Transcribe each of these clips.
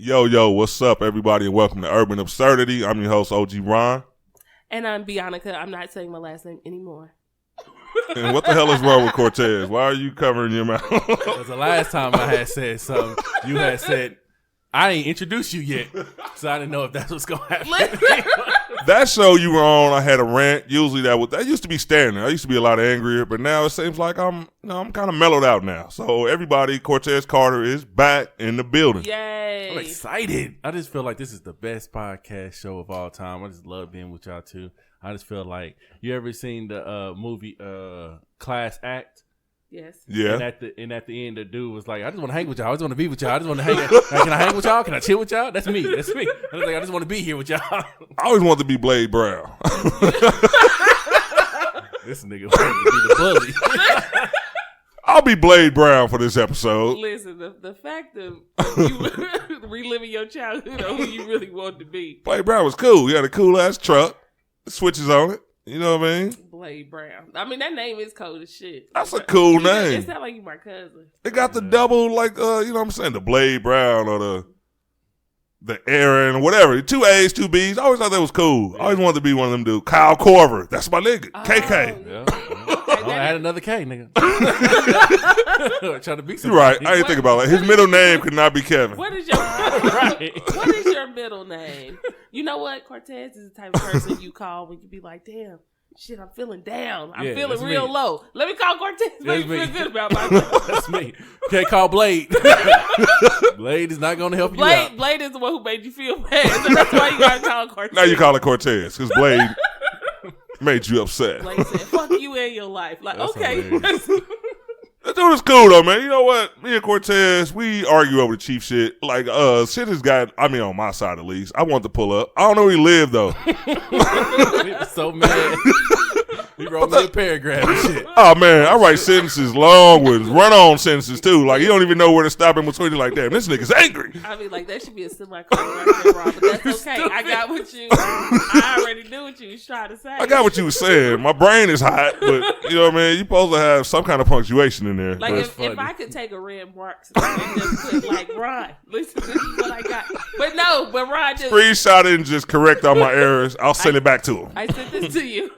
Yo, what's up, everybody, and welcome to Urban Absurdity. I'm your host, OG Ron. And I'm Bianca. I'm not saying my last name anymore. And what the hell is wrong with Cortez? Why are you covering your mouth? Because the last time I had said something, you had said, I ain't introduced you yet. So I didn't know if that's what's going to happen. That show you were on, I had a rant. Usually that used to be standing. I used to be a lot angrier, but now it seems like I'm kind of mellowed out now. So everybody, Cortez Carter is back in the building. Yay. I'm excited. I just feel like this is the best podcast show of all time. I just love being with y'all too. I just feel like, you ever seen the movie Class Act? Yes. Yeah. And at the end, the dude was like, I just want to hang with y'all. I just want to be with y'all. I just want to hang. Can I hang with y'all? Can I chill with y'all? That's me. I was like, I just want to be here with y'all. I always wanted to be Blade Brown. This nigga wanted to be the bully. I'll be Blade Brown for this episode. Listen, the fact of you reliving your childhood on who you really wanted to be. Blade Brown was cool. He had a cool-ass truck. Switches on it. You know what I mean? Blade Brown. I mean, that name is cold as shit. That's a cool name. It sounds like you my cousin. They got the double, like, you know what I'm saying? The Blade Brown or the Aaron or whatever. 2 A's, 2 B's. I always thought that was cool. I always wanted to be one of them dudes. Kyle Korver. That's my nigga. KK. Yeah. I had another K, nigga. Trying to be You're right. I didn't think about it. His middle name could not be Kevin. What is your middle name? You know what? Cortez is the type of person you call when you be like, damn, shit, I'm feeling down. I'm feeling real low. Let me call Cortez. Make me feel good about myself. That's me. You can't call Blade. Blade is not going to help you out. Blade is the one who made you feel bad. So that's why you got to call Cortez. Now you call it Cortez because Blade made you upset. Blade said, fuck you and your life. Like, That's okay. That dude is cool though, man. You know what? Me and Cortez, we argue over the chief shit. Like, shit has got, I mean, on my side at least. I want to pull up. I don't know where he lived though. He was so mad. He wrote me a paragraph and shit. Oh man, I write sentences long with run-on sentences too. Like, you don't even know where to stop in between. You're like, damn, this nigga's angry. I mean, like, that should be a semi-colon right there, Rob, but that's okay. I got what you, I already knew what you was trying to say. I got what you were saying. My brain is hot, but you know what I mean? You're supposed to have some kind of punctuation in there. Like, if I could take a red mark and just put, like, Ron, listen, this is what I got. But no, Ron just... Screenshot it and just correct all my errors. I'll send it back to him. I sent this to you.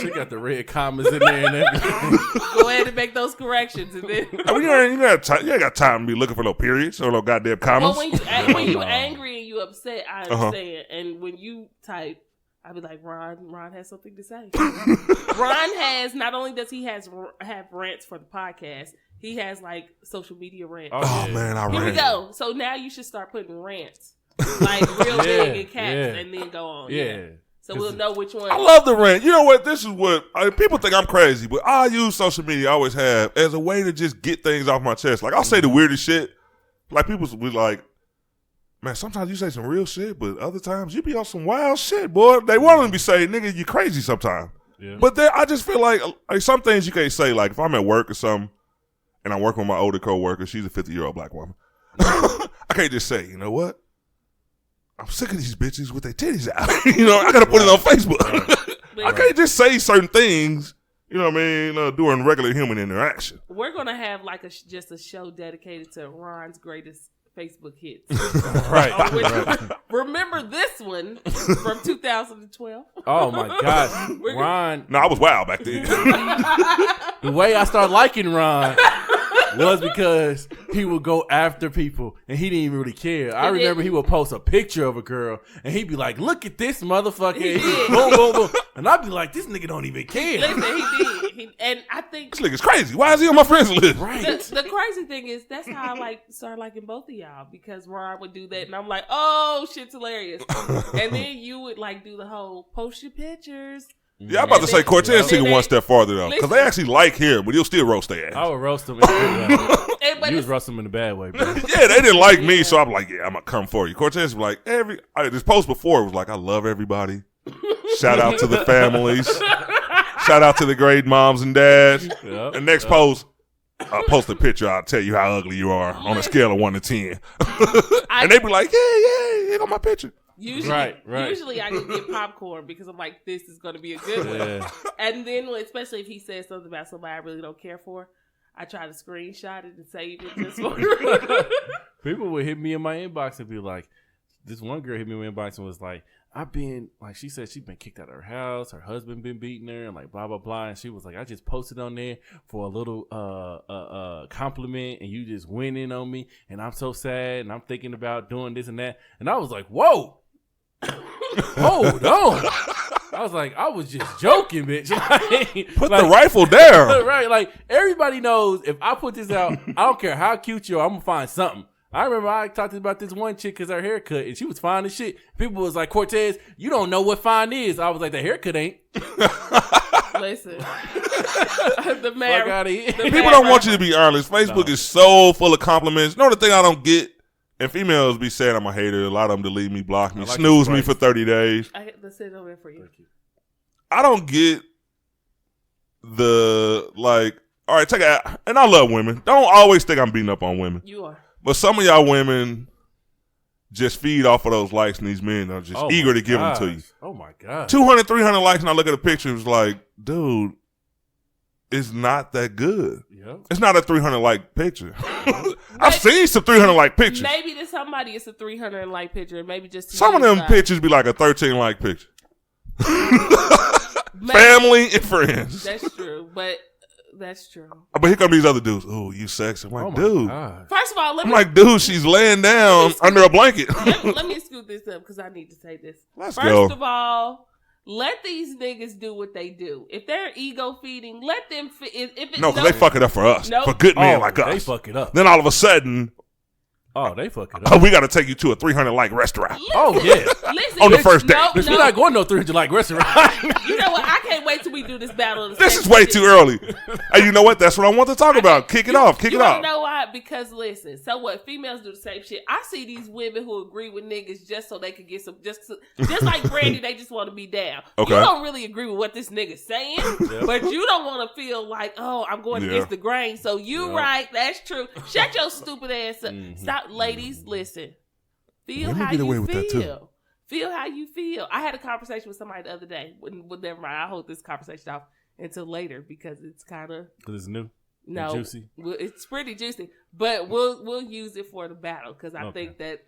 She got the red commas in there and everything. Go ahead and make those corrections, and then... You ain't got time to be looking for no periods or no goddamn commas. Well, when you angry and you upset, I understand. And when you type, I be like, Ron has something to say. Ron has, not only does he have rants for the podcast, he has like social media rants. Oh man, I rant. Here we go. So now you should start putting rants, like real big in caps, and then go on. Yeah. So we'll know which one. I love the rant. You know what? This is what people think I'm crazy, but I use social media. I always have as a way to just get things off my chest. Like I'll say the weirdest shit. Like people will be like, man, sometimes you say some real shit, but other times you be on some wild shit, boy. They want to be saying, nigga, you crazy sometimes. Yeah. But I just feel like some things you can't say. Like if I'm at work or something and I'm working with my older coworker, she's a 50-year-old black woman. I can't just say, you know what? I'm sick of these bitches with their titties out. You know, I got to put it on Facebook. I can't just say certain things, you know what I mean, during regular human interaction. We're going to have like just a show dedicated to Ron's greatest Facebook hits. Right. Remember this one from 2012? Oh my God. Ron. No, I was wild back then. The way I started liking Ron was because he would go after people and he didn't even really care. I remember he would post a picture of a girl and he'd be like, look at this motherfucker. Boom, boom, boom. And I'd be like, this nigga don't even care. Listen, he did. And I think this nigga's crazy. Why is he on my friends list? Right. The crazy thing is that's how I started liking both of y'all, because Ron would do that and I'm like, oh, shit's hilarious. And then you would like do the whole post your pictures. Yeah, I'm about to say Cortez took it one step farther though, because they actually like him, but he'll still roast their ass. I would roast them in a good way. You was roasting them in a bad way, bro. Yeah, they didn't like me, so I'm like, yeah, I'm gonna come for you. Cortez was like, this post before was like, I love everybody. Shout out to the families. Shout out to the great moms and dads. Yep, and next post, I'll post a picture. I'll tell you how ugly you are on a scale of 1 to 10. And they be like, yeah, on my picture. Usually I can get popcorn because I'm like, this is going to be a good one. And then, especially if he says something about somebody I really don't care for, I try to screenshot it and save it just for People would hit me in my inbox and be like, this one girl hit me in my inbox and was like, I've been, like, she said she's been kicked out of her house. Her husband been beating her and like blah, blah, blah. And she was like, I just posted on there for a little compliment and you just went in on me. And I'm so sad and I'm thinking about doing this and that. And I was like, whoa, hold on. I was like, I was just joking, bitch. Like, Put the rifle down. Right. Like, everybody knows if I put this out, I don't care how cute you are, I'm going to find something. I remember I talked about this one chick because her haircut, and she was fine as shit. People was like, Cortez, you don't know what fine is. I was like, the haircut ain't. Listen. The man. Fuck out of here. People don't want you to be honest. Facebook is so full of compliments. You know the thing I don't get? And females be saying I'm a hater. A lot of them delete me, block me, snooze me for 30 days. Let's sit over there for you. I don't get the, like, all right, take it out. And I love women. Don't always think I'm beating up on women. You are. But some of y'all women just feed off of those likes, and these men are just eager to give them to you. Oh, my God. 200, 300 likes, and I look at the picture, it's like, dude, it's not that good. Yep. It's not a 300 like picture. I've seen some 300 like pictures. Maybe to somebody it's a 300 like picture, and maybe just some of them pictures be like a 13 like picture. Family and friends. That's true, but that's true. But here come these other dudes. Oh, you sexy. I'm like, dude. God. First of all, I'm like, dude, she's laying down under a blanket. let me scoot this up because I need to say this. Let's First go. of all, let these niggas do what they do. If they're ego feeding, let them. No, because they fuck it up for us. For good men like us. They fuck it up. Then all of a sudden, they fuck it up. we got to take you to a 300 like restaurant. Listen, yeah. Listen, on the first date. Bitch, we're not going to no 300 like restaurant. You know what? I can't wait till we do this battle. This is way too early. Hey, you know what? That's what I want to talk about. Kick it off. You know why? Because listen, so what? Females do the same shit. I see these women who agree with niggas just so they could get some, just like Brandy, they just want to be down. Okay. You don't really agree with what this nigga's saying, but you don't want to feel like, oh, I'm going against the grain. So you right, that's true. Shut your stupid ass up. Stop, ladies. Listen, feel how you feel. Feel how you feel. I had a conversation with somebody the other day. Never mind. I'll hold this conversation off until later because it's kind of because it's new. No, juicy. It's pretty juicy, but we'll use it for the battle because I think that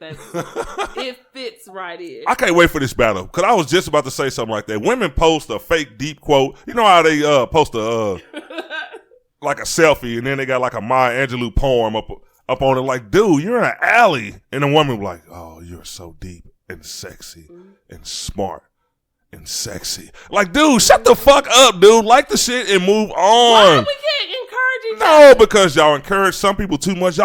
it fits right in. I can't wait for this battle because I was just about to say something like that. Women post a fake deep quote. You know how they post a like a selfie and then they got like a Maya Angelou poem up on it. Like, dude, you're in an alley, and the woman be like, "Oh, you're so deep and sexy and smart." And sexy. Like, dude, shut the fuck up, dude. Like the shit and move on. Why we can't encourage each other? No, because y'all encourage some people too much.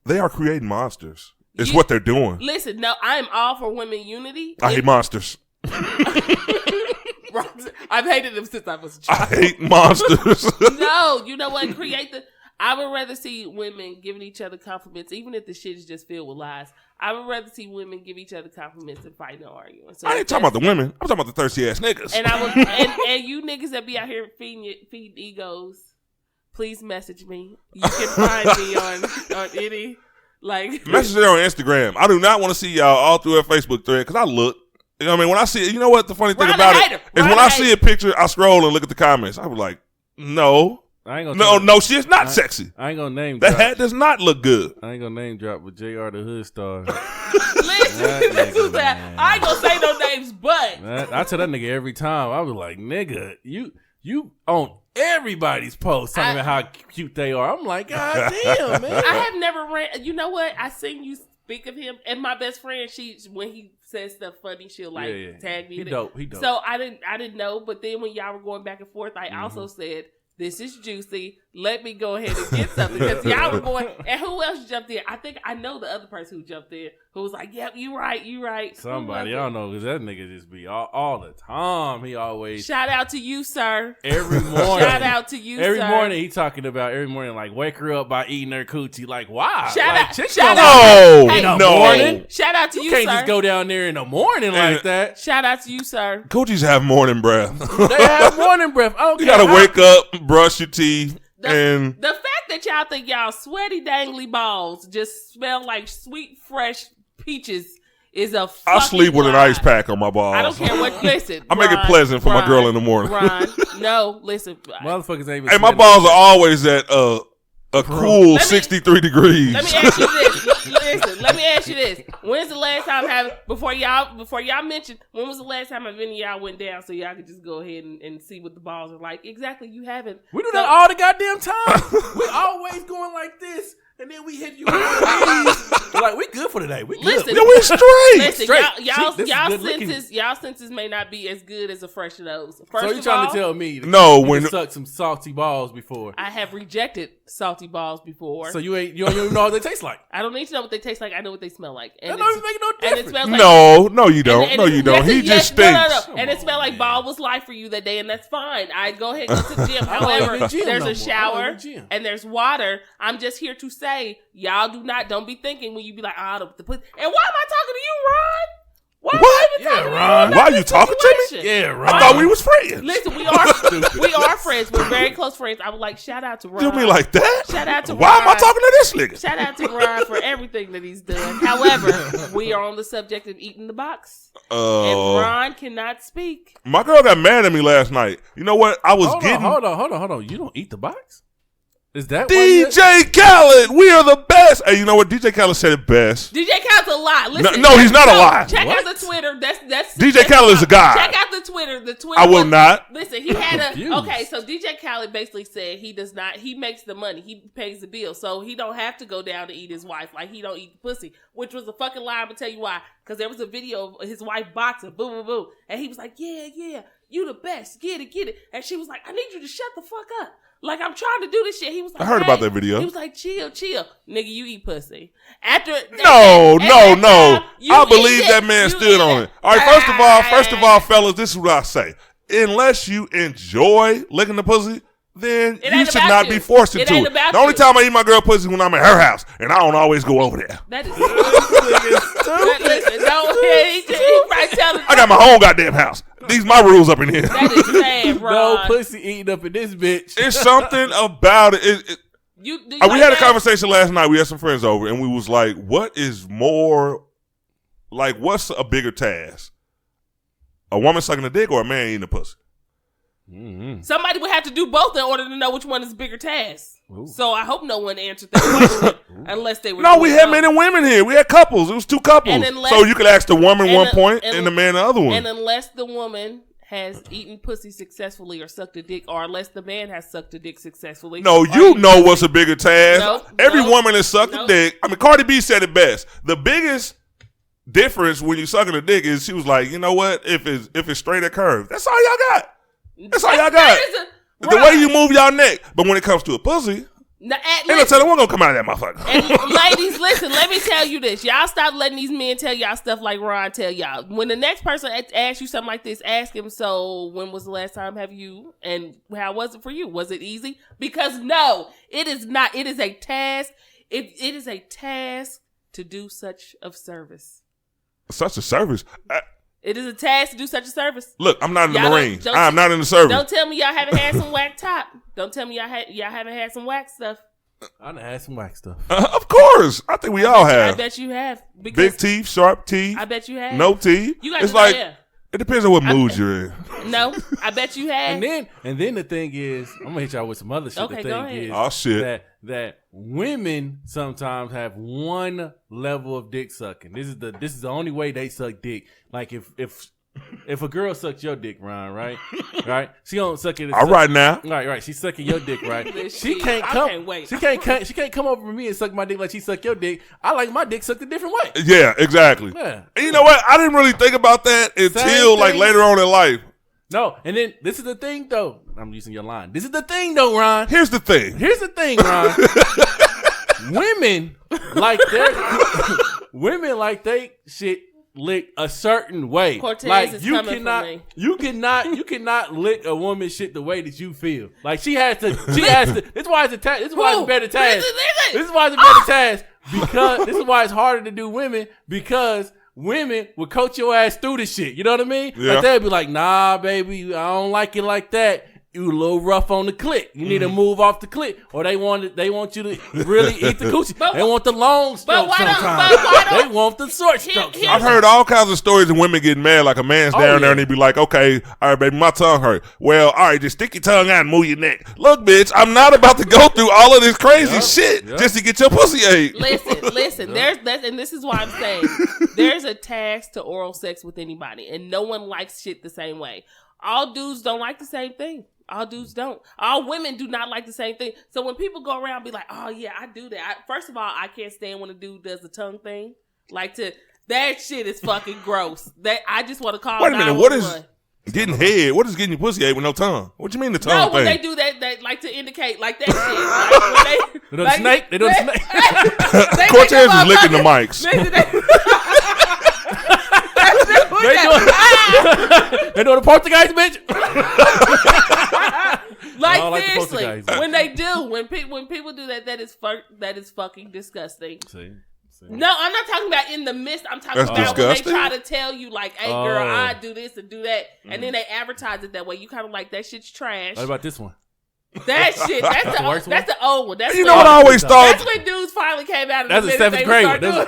They are creating monsters. It's what they're doing. Listen, no, I'm all for women unity. I hate monsters. I've hated them since I was a child. I hate monsters. No, you know what? I would rather see women giving each other compliments, even if the shit is just filled with lies. I would rather see women give each other compliments and fighting and arguing. So I ain't talking about the women. I'm talking about the thirsty ass niggas. And and you niggas that be out here feeding egos, please message me. You can find me on any message there on Instagram. I do not want to see y'all all through a Facebook thread because I look. You know what I mean? When I see it, you know what the funny thing about it is when I see a picture, I scroll and look at the comments. I was like, no. No, she is not sexy. I ain't gonna name that drop. hat does not look good. I ain't gonna name drop with JR the Hood Star. Listen, this is that. I ain't gonna say no names, but I tell that nigga every time. I was like, nigga, you on everybody's post talking about how cute they are. I'm like, God damn, man. I have never ran. You know what? I seen you speak of him, and my best friend, when he says stuff funny, she'll tag me. He dope. So I didn't know, but then when y'all were going back and forth, I also said, this is juicy. Let me go ahead and get something. Because y'all were going, and who else jumped in? I think I know the other person who jumped in who was like, yep, you right. Somebody, I don't know, because that nigga just be all the time. He always. Shout out to you, sir. Every morning. Shout out to you, every sir. Every morning he talking about, like, wake her up by eating her coochie. Like, why? Shout out. In the morning. Shout out to you, sir. You can't sir. just go down there in the morning like that. Shout out to you, sir. Coochies have morning breath. They have morning breath. I don't care. You gotta wake up, brush your teeth. The fact that y'all think y'all sweaty dangly balls just smell like sweet fresh peaches is a fucking I sleep with lie. an ice pack on my balls. I don't care what. Listen, I make it pleasant for my girl in the morning. No, listen, motherfuckers ain't even. Hey, my balls are always at a cool 63 degrees. Let me ask you this. Listen, let me ask you this. When's the last time before y'all mentioned, when was the last time any of y'all went down so y'all could just go ahead and see what the balls are like? Exactly, you haven't. We do that all the goddamn time. We always going like this. And then we hit you with We're like, we good for today. We good. Listen, we straight. Listen, straight. y'all senses may not be as good as a fresh nose. First so you trying to tell me that you sucked some salty balls before? I have rejected salty balls before. So you don't even know what they taste like. I don't need to know what they taste like. I know what they smell like. And that don't even make no difference. And it smells like, no, you don't. No, you don't. He just stinks. No. And it smelled like ball was life for you that day, and that's fine. I go ahead and go to the gym. However, there's a shower and there's water. I'm just here to say, y'all don't be thinking when you be like, and why am I talking to you, Ron? Ron. Why are you talking to me? Yeah, Ron. I thought we was friends. Listen, we are friends. We're very close friends. I would like shout out to Ron. Do me like that? Shout out to Why Ron. am I talking to this nigga? Shout out to Ron for everything that he's done. However, we are on the subject of eating the box. And Ron cannot speak. My girl got mad at me last night. You know what? Hold on. You don't eat the box? Is that DJ Khaled? We are the best. Hey, you know what? DJ Khaled said it best. DJ Khaled's a lie. Listen, no, he's not a lie. Check out the Twitter. That's DJ Khaled is a guy. Check out the Twitter. The Twitter. I will not. Listen, he had so DJ Khaled basically said he does not. He makes the money. He pays the bill, so he don't have to go down to eat his wife. Like he don't eat the pussy, which was a fucking lie. I'm gonna tell you why. Because there was a video of his wife boxing, boom, boom, boom, and he was like, yeah, you the best, get it, and she was like, I need you to shut the fuck up. Like, I'm trying to do this shit. He was like, I heard about that video. He was like, chill. Nigga, you eat pussy. No. I believe that man stood on it. All right, first of all, fellas, this is what I say. Unless you enjoy licking the pussy, then you should not be forced into it. The only time I eat my girl pussy is when I'm at her house, and I don't always go over there. That is stupid. Listen, I got my own goddamn house. These my rules up in here. That is sad, bro. No pussy eating up in this bitch. It's something about it. We had a conversation last night. We had some friends over, and we was like, what's a bigger task? A woman sucking a dick or a man eating a pussy? Mm-hmm. Somebody would have to do both in order to know which one is bigger task. Ooh. So I hope no one answered that question unless they were. No, we had men and women here. We had couples. It was two couples. So you could ask the woman one point and the man the other one. And unless the woman has eaten pussy successfully or sucked a dick, or unless the man has sucked a dick successfully. No, you know what's a bigger task. Every woman has sucked a dick. I mean, Cardi B said it best. The biggest difference when you sucking a dick is she was like, you know what? If it's straight or curved, that's all y'all got. That's all y'all got. The way you move y'all neck. But when it comes to a pussy, ain't no telling what's gonna come out of that motherfucker. And ladies, listen, let me tell you this. Y'all stop letting these men tell y'all stuff like Ron tell y'all. When the next person asks you something like this, ask him, so when was the last time and how was it for you? Was it easy? Because no, it is not. It is a task. It is a task to do such a service. Such a service? It is a task to do such a service. Look, I'm not in the Marines. I'm not in the service. Don't tell me y'all haven't had some whack top. Don't tell me y'all haven't had some whack stuff. I done had some whack stuff. Of course. I think we all have. I bet you have. Big teeth, sharp teeth. I bet you have. No teeth. It's like, it depends on what mood you're in. No, I bet you have. And then the thing is, I'm gonna hit y'all with some other shit. Okay, the go thing ahead. is oh shit. That women sometimes have one level of dick sucking. This is the only way they suck dick. Like if a girl sucks your dick, Ron, right? She don't suck it. All right now. Right. She's sucking your dick, right? She can't come over to me and suck my dick like she suck your dick. I like my dick sucked a different way. Yeah, exactly. Yeah. And you know what? I didn't really think about that until like later on in life. No, and then this is the thing though. I'm using your line. This is the thing though, Ron. Here's the thing, Ron. Women like they shit lick a certain way. Cortez like is you coming cannot, for me. you cannot lick a woman shit the way that you feel. Like she has to. This is why it's a task. This is why it's a better task. This is why it's a better task because this is why it's harder to do women because women will coach your ass through the shit. You know what I mean? Yeah. Like they'll be like, nah, baby, I don't like it like that. you a little rough on the clit. You need to move off the clit, or they want you to really eat the coochie. They want the long strokes sometimes. They want the short strokes. I've heard all kinds of stories of women getting mad, like a man's down there and he be like, okay, all right, baby, my tongue hurt. Well, all right, just stick your tongue out and move your neck. Look, bitch, I'm not about to go through all of this crazy shit just to get your pussy ate. Listen, and this is why I'm saying there's a task to oral sex with anybody, and no one likes shit the same way. All dudes don't like the same thing. All dudes don't. All women do not like the same thing. So when people go around and be like, oh yeah, I do that. First of all, I can't stand when a dude does the tongue thing. That shit is fucking gross. That I just want to call. Wait a minute, what is getting head? What is getting your pussy ate with no tongue? What you mean the tongue thing? When they do that like to indicate like that shit. They do the snake. They do the snake. Cortez is licking the mics. They doing the Portuguese, bitch. Seriously, when people do that, that is fucking disgusting. See? No, I'm not talking about in the midst. I'm talking about disgusting? When they try to tell you like, "Hey, girl, I do this and do that," and then they advertise it that way. You kind of like that shit's trash. What about this one? That shit. That's the old one. That's you know what I always thought. That's when dudes finally came out of the seventh grade one.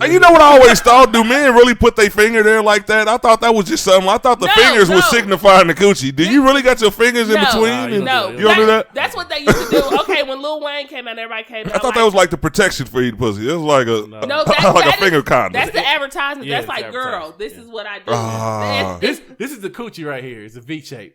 And you know what I always thought? Do men really put their finger there like that? I thought that was just something. I thought the fingers was signifying the coochie. Do you really got your fingers in between? No. You don't do that? That's what they used to do. Okay, when Lil Wayne came out, everybody came out. I thought that was like the protection for eating pussy. It was like a finger condom. That's the advertisement. That's like, girl, this is what I do. This is the coochie right here. It's a V shape.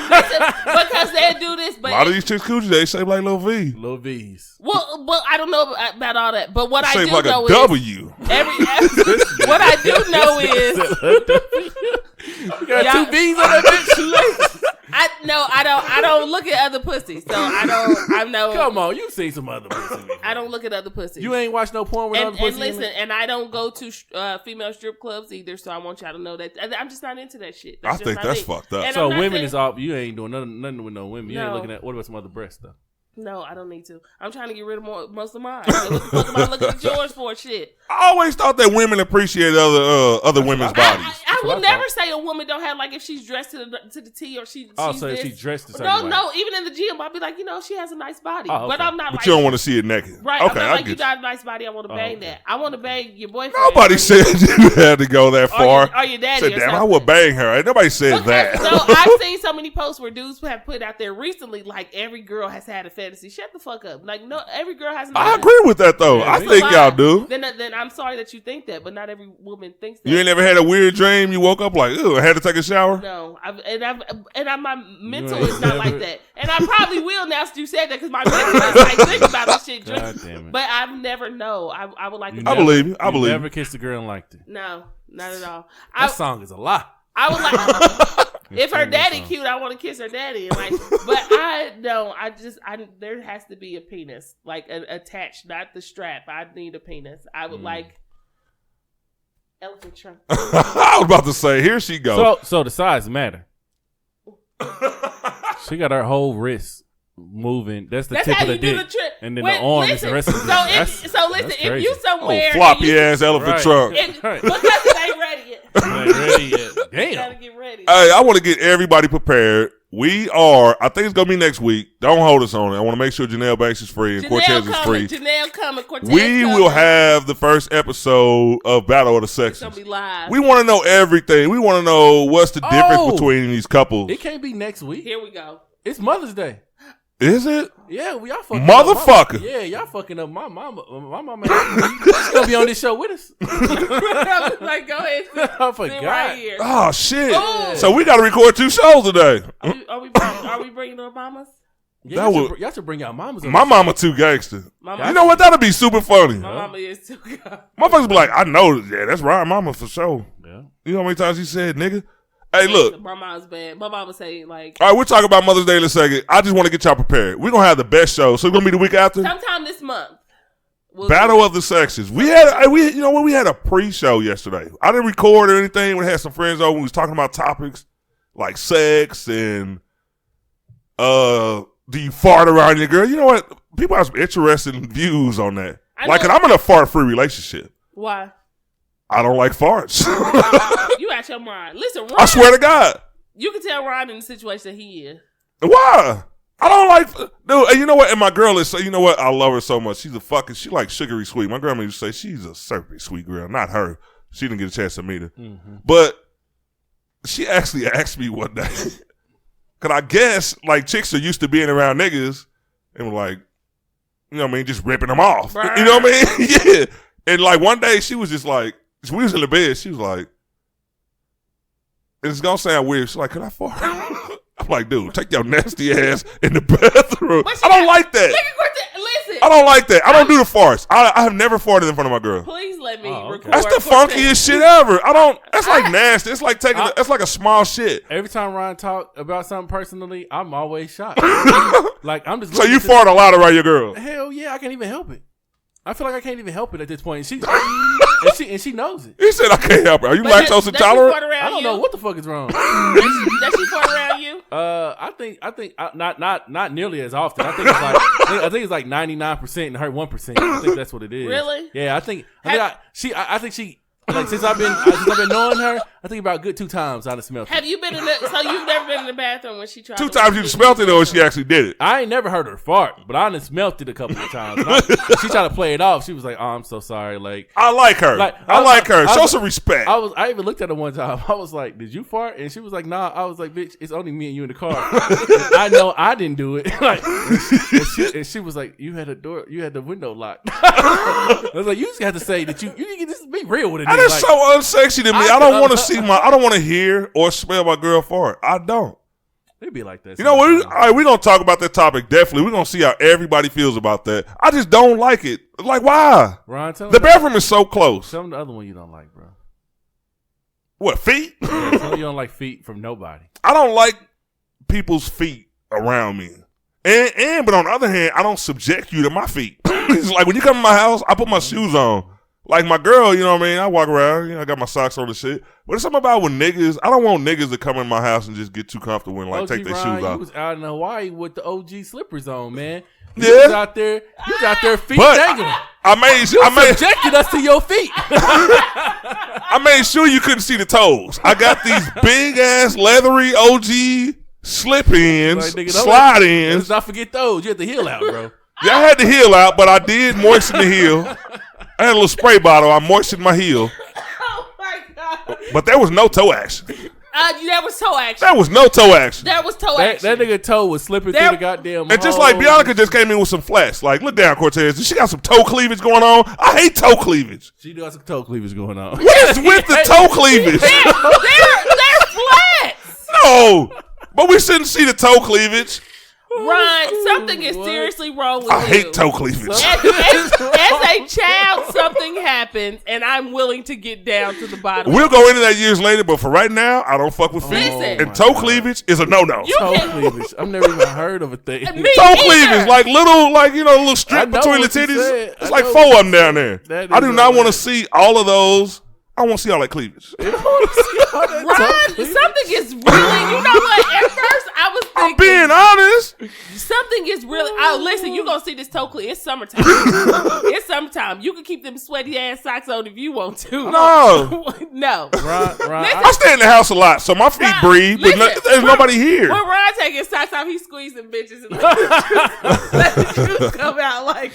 Because they do this, but a lot of these chicks coochies, they shape like little V. Little V's. Well, I don't know about all that, but what I do like know a W. What I do know is you got 2 V's on that bitch. I don't look at other pussies, so I know. Come on, you seen some other pussies. I don't look at other pussies. You ain't watched no porn with other pussies. And listen, and I don't go to female strip clubs either, so I want y'all to know that I'm just not into that shit. I think that's fucked up. And so women is off. You ain't doing nothing with no women. You ain't looking at. What about some other breasts though? No, I don't need to. I'm trying to get rid of most of mine. So what the fuck am I looking at yours for? Shit. I always thought that women appreciate other women's bodies. I would never say a woman don't have, like, if she's dressed to the T or she's if she's dressed a certain way. No, even in the gym, I'll be like, she has a nice body. Oh, okay. But I'm not but like, you don't want to see it naked. Right. Okay, I'm not like, you got a nice body, I want to bang that. I want to bang your boyfriend. Nobody said you had to go that far. Or your daddy. Said, damn, I would bang her. Nobody said that. So I've seen so many posts where dudes have put out there recently, like, every girl has had a fantasy. Shut the fuck up. Like, no, every girl has. I agree with that though. Yeah, I think y'all do. Then I'm sorry that you think that, but not every woman thinks that. You ain't never had a weird dream? You woke up like, I had to take a shower. No, my mental is not like that, and I probably will now that you said that because my mental is like think about this shit. God damn it. But I've never know. I would like. I believe you. I believe. Never kissed a girl and liked it. No, not at all. That song is a lie. I would like. If her daddy cute, I want to kiss her daddy. Like, but I don't. There has to be a penis, like attached, not the strap. I need a penis. I would like elephant trunk. I was about to say, here she goes. So the size matter. She got her whole wrist moving. That's the tip of the dick, and then the arm is the rest of the. So listen, if you somewhere floppy ass elephant trunk, because it ain't ready yet. Damn. You gotta get ready. Hey, I want to get everybody prepared. I think it's going to be next week. Don't hold us on it. I want to make sure Janelle Banks is free and Cortez is free. Janelle coming, Cortez We will have the first episode of Battle of the Sexes. It's going to be live. We want to know everything. We want to know what's the difference between these couples. It can't be next week. Here we go. It's Mother's Day. Is it? Yeah, y'all fucking motherfucker. Yeah, y'all fucking up my mama. My mama she's gonna be on this show with us. Like, go ahead. I forgot. Right here. Oh shit! Ooh. So we got to record 2 shows today. Are we bringing the mamas? Yeah, y'all should bring out mamas. My mama too gangster. You know what? That'll be super funny. My mama is too good. Motherfuckers be like, I know. Yeah, that's right, mama for sure. Yeah. You know how many times she said, nigga? Hey, look. My mom's bad. My mama say, like. All right, we'll talk about Mother's Day in a second. I just want to get y'all prepared. We're going to have the best show. So it's going to be the week after? Sometime this month. Battle of the Sexes. We had a pre-show yesterday. I didn't record or anything. We had some friends over. We was talking about topics like sex and do you fart around your girl? You know what? People have some interesting views on that. Like, I'm in a fart-free relationship. Why? I don't like farts. You out your mind. Listen, Ron, I swear to God. You can tell Ron in the situation that he is. Why? I don't like, dude. And you know what? And my girl is so. You know what? I love her so much. She like sugary sweet. My grandma used to say she's a syrupy sweet girl. Not her. She didn't get a chance to meet her. Mm-hmm. But she actually asked me one day, cause I guess like chicks are used to being around niggas and were like, you know what I mean, just ripping them off. Burn. You know what I mean? Yeah. And like one day she was just like, we was in the bed. She was like, it's gonna sound weird. She's like, can I fart? I'm like, dude, take your nasty ass in the bathroom. I don't like that. Listen. I don't like that. I don't do the farts. I have never farted in front of my girl. Please let me record. That's the funkiest shit ever. That's like nasty. It's like that's like a small shit. Every time Ryan talk about something personally, I'm always shocked. Like I'm just. So you fart a lot around your girl? Hell yeah, I can't even help it. I feel like I can't even help it at this point. And she knows it. He said I can't help it. Are you lactose intolerant? I don't know what the fuck is wrong. Does she fart around you? I think not nearly as often. I think it's like 99% and her 1%. I think that's what it is. Really? Yeah, I think she like since I've been knowing her, I think about a good 2 times I done smelled it. Have you been so you've never been in the bathroom when she tried 2 times you smelled it or she actually did it? I ain't never heard her fart, but I done smelled it a couple of times. She tried to play it off. She was like, "Oh, I'm so sorry." Like I like her. I like her. Show some respect. I even looked at her one time. I was like, "Did you fart?" And she was like, "Nah." I was like, "Bitch, it's only me and you in the car." I know I didn't do it. And she was like, "You had the window locked." I was like, "You just have to say that you can just be real with it." That is so unsexy to me. I don't want to see I don't want to hear or smell my girl fart. I don't. They be like that. You know what? All right, we're going to talk about that topic. Definitely. We're going to see how everybody feels about that. I just don't like it. Like, why? Ron, the bathroom is so close. Tell me the other one you don't like, bro. What, feet? Yeah, tell me you don't like feet from nobody. I don't like people's feet around me. But on the other hand, I don't subject you to my feet. It's like when you come to my house, I put my shoes on. Like my girl, you know what I mean? I walk around, I got my socks on and shit. But it's something about when niggas, I don't want niggas to come in my house and just get too comfortable and like take their shoes off. You was out in Hawaii with the OG slippers on, man. Yeah. You was out there feet dangling. I subjected us to your feet. I made sure you couldn't see the toes. I got these big ass leathery OG slip-ins, slide-ins. Let's not forget those. You had the heel out, bro. Yeah, I had the heel out, but I did moisten the heel. I had a little spray bottle. I moistened my heel. Oh, my God. But there was no toe action. That was toe action. That was no toe action. That was toe action. That nigga toe was slipping through the goddamn And just like Bianca just came in with some flats. Like, look down, Cortez. She got some toe cleavage going on. I hate toe cleavage. She got some toe cleavage going on. What is with the toe cleavage? They're flats. No. But we shouldn't see the toe cleavage. Ron, something is seriously wrong with you. I hate toe cleavage. As a child, something happened, and I'm willing to get down to the bottom. We'll go into that years later, but for right now, I don't fuck with feet. Listen. And toe cleavage is a no-no. Toe cleavage. I've never even heard of a thing. Toe cleavage, like little strip between the titties. It's like 4 of them down there. I do not want to see all of those. I want to see all that cleavage. Ron, something is really, you know what? At first, I was thinking. I'm being honest. Something is really, listen, you going to see this toe cleavage. It's summertime. It's summertime. You can keep them sweaty ass socks on if you want to. No. No. Ran, I stay in the house a lot, so my feet breathe, but there's nobody here. When Ron taking socks off, he's squeezing bitches and let the juice come out like.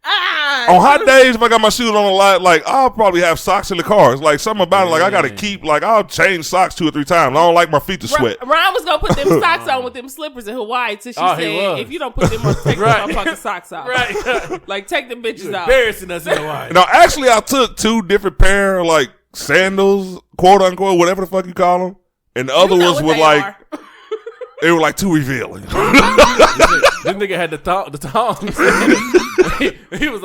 On hot days, if I got my shoes on a lot, like I'll probably have socks in the car. It's like something about it. Like I gotta keep, like I'll change socks 2 or 3 times. I don't like my feet to sweat. Ron was gonna put them socks on with them slippers in Hawaii till she said, "If you don't put them on, take them fucking socks off." Right, like take them bitches off. Embarrassing us in Hawaii. No, actually, I took 2 different pair of like sandals, quote unquote, whatever the fuck you call them, and the other ones were like. They were like too revealing. This nigga had the tongs. he was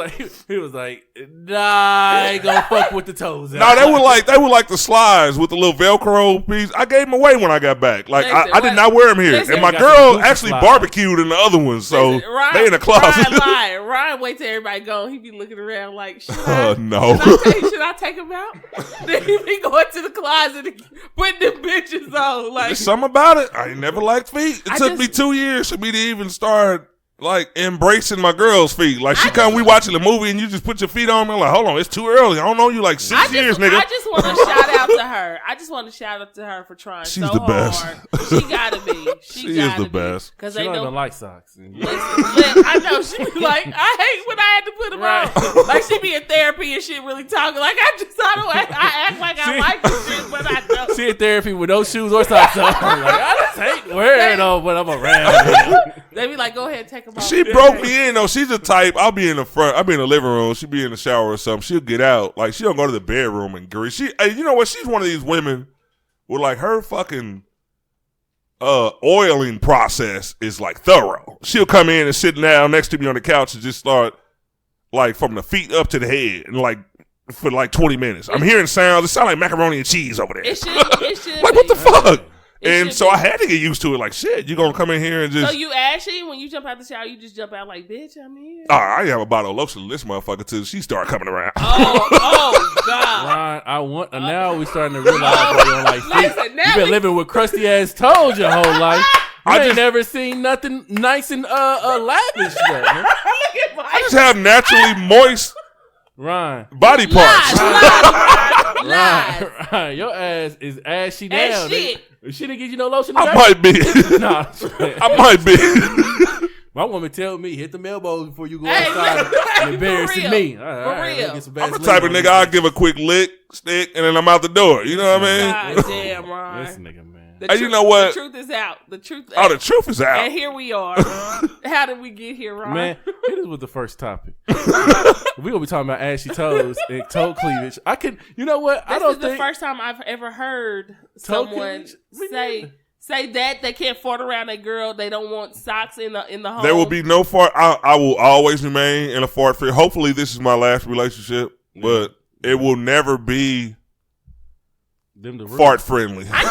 like, nah, I ain't gonna fuck with the toes. No, they were like the slides with the little Velcro piece. I gave them away when I got back. Like I did not wear them here, and my girl actually barbecued in the other ones, so they in the closet. Ryan wait till everybody go. He be looking around like, should I take him out? Then he be going to the closet and putting them bitches on. Like there's something about it. I ain't never liked feet. It took me 2 years for me to even start like embracing my girl's feet. Like we watching the movie and you just put your feet on me. I'm like, hold on, it's too early. I don't know you like 6 years, nigga. I just want to shout out to her. I just want to shout out to her for trying She's so the best. hard. She gotta be. She is the best. Because She they don't don't like socks. Listen, I know she be like, I hate when I had to put them on. Like she be in therapy and shit, really talking. Like I act like I like this shit, but I don't. She in therapy with no shoes or socks on. Like, I just hate wearing them when I'm around. They be like, go ahead, take them off. She broke me in though. She's the type. I'll be in the front. I'll be in the living room. She'll be in the shower or something. She'll get out. Like she don't go to the bedroom and grease. Hey, you know what? She's one of these women where like her fucking oiling process is like thorough. She'll come in and sit down next to me on the couch and just start like from the feet up to the head and like for like 20 minutes. I'm hearing sounds. It sounds like macaroni and cheese over there. It should like what the fuck? And so be. I had to get used to it. Like, shit, you gonna come in here and just... So you ashy? When you jump out the shower, you just jump out like, bitch, I'm here? I have a bottle of lotion to this motherfucker till she start coming around. Oh God. Ryan, now we starting to realize why you don't like feet. Listen, You been living with crusty ass toes your whole life. I ain't never seen nothing nice and lavish yet, man. I just have naturally moist Ryan. body parts. Ryan, your ass is ashy down. Shit. She didn't give you no lotion. I might be. Nah, I might be. my woman tell me hit the elbows before you go outside and embarrassing me. For real. I'm the type of nigga I'll give a quick lick, stick, and then I'm out the door. You know what I mean? God damn, Ron. This nigga, man. You know what? The truth is out. The truth is out. And here we are. How did we get here, Ron? Man, hit us with the first topic. We're going to be talking about ashy toes and toe cleavage. You know what? This is the first time I've ever heard someone say that they can't fart around a girl. They don't want socks in the home. There will be no fart. I will always remain in a fart free. Hopefully this is my last relationship, but it will never be fart friendly. I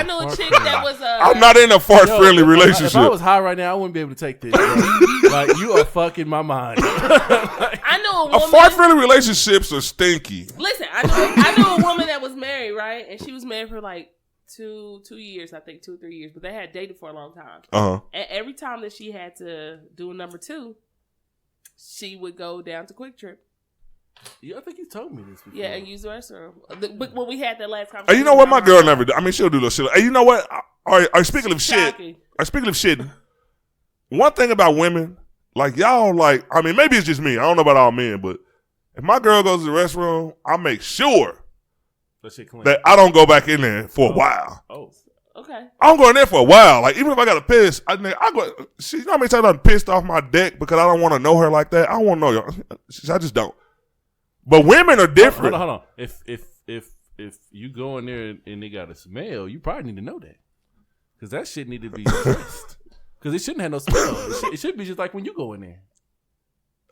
knew a chick that was I'm not in a fart friendly relationship. If I was high right now, I wouldn't be able to take this. Bro. Like, you are fucking my mind. I know a woman. Fart friendly relationships are stinky. Listen, I knew a woman that was married, right? And she was married for like two years, I think 2 or 3 years, but they had dated for a long time. And every time that she had to do a number 2, she would go down to Quick Trip. Yeah, I think you told me this before. Yeah, and use the restroom. But when we had that last conversation. Hey, you know what? My girl never do. I mean, she'll do little shit. Hey, you know what? All right, speaking of shit, one thing about women, like y'all, like, I mean, maybe it's just me. I don't know about all men, but if my girl goes to the restroom, I make sure that I don't go back in there for a while. Oh. Okay. I don't go in there for a while. Like, even if I got to piss, I go. You know how many times I've pissed off my deck because I don't want to know her like that? I don't want to know y'all. I just don't. But women are different. Hold on. If you go in there and they got a smell, you probably need to know that. Because that shit need to be addressed. Because it shouldn't have no smell. It should be just like when you go in there.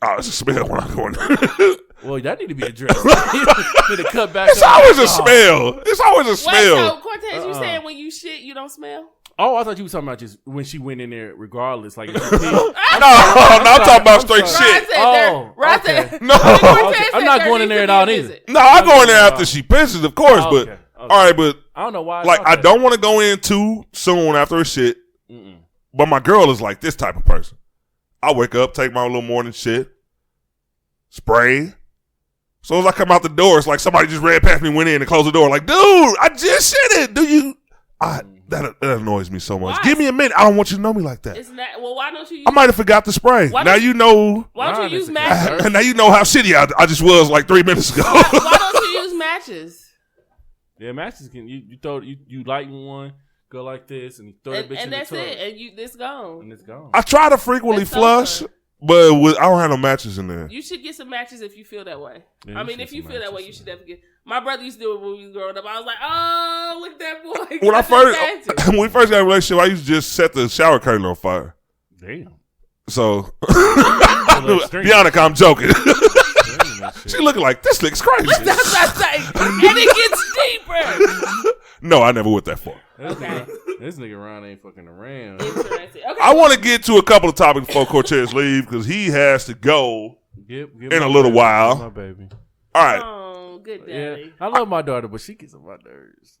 Oh, it's a smell when I go in there. Well, that need to be addressed. Need to cut back. It's always a smell. It's always a smell. Wait, so Cortez, you saying when you shit, you don't smell? Oh, I thought you were talking about just when she went in there regardless. Like, if No, I'm talking about straight shit. Ron said, no. I'm not going in there at all either. No, I go in there after she pisses, of course. But okay. all right, but I don't know why. Like, I don't want to go in too soon after a shit. But my girl is like this type of person. I wake up, take my little morning shit, spray. As soon as I come out the door, it's like somebody just ran past me, went in and closed the door. Like, dude, I just shit it. Do you? That annoys me so much. Why? Give me a minute. I don't want you to know me like that. It's not. Well, why don't you use? I might have forgot the spray. Now you know. Why don't you use matches? Now you know how shitty I just was like 3 minutes ago. Why don't you use matches? Yeah, matches can you throw you light one, go like this, and you throw that bitch in the tub. And that's it. And it's gone. And it's gone. I try to frequently flush, but I don't have no matches in there. You should get some matches if you feel that way. Yeah, I mean, if you feel that way, you should definitely get. My brother used to do it when we was growing up. I was like, oh, look at that boy. When we first got in a relationship, I used to just set the shower curtain on fire. Damn. So, Bianca, I'm joking. She looking like, this looks crazy. That's what I say. And it gets deeper. No, I never went that far. Okay. This nigga Ron ain't fucking around. Interesting. Okay. I want to get to a couple of topics before Cortez leave because he has to go in a little while. My baby. All right. Oh, good daddy. Yeah, I love my daughter, but she gets on my nerves.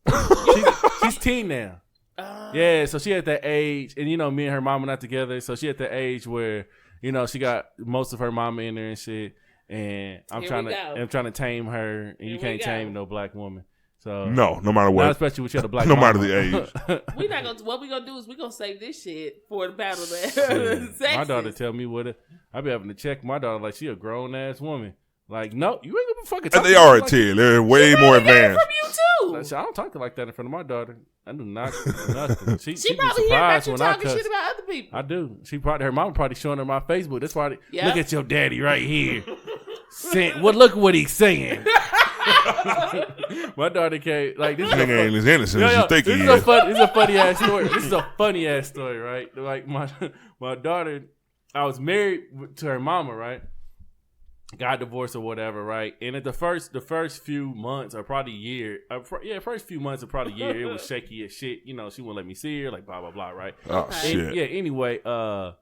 She's teen now. Yeah, so she at that age, and me and her mama not together, so she at that age where she got most of her mama in there and shit, and I'm trying to tame her, and you can't tame no black woman. So no matter what, not especially with you had a black no mama. matter the age. We not gonna. What we gonna do is we gonna save this shit for the battle that my daughter tell me what I be having to check my daughter like she a grown ass woman. Like, no, you ain't gonna fucking talk. And they are at 10. They're way more advanced. From you too. I don't talk like that in front of my daughter. I do not nothing. She probably hear about you talking shit about other people. I do. Her mom probably showing her my Facebook. That's why. Look at your daddy right here. Look what he's saying. My daughter came like this. Nigga ain't as innocent as you think he is. This is a funny ass story. This is a funny ass story, right? Like my daughter, I was married to her mama, right? Got divorced or whatever, right? And at the first few months or probably year, first few months or probably year, it was shaky as shit. She wouldn't let me see her, like blah blah blah, right? Oh shit. Yeah. Anyway, I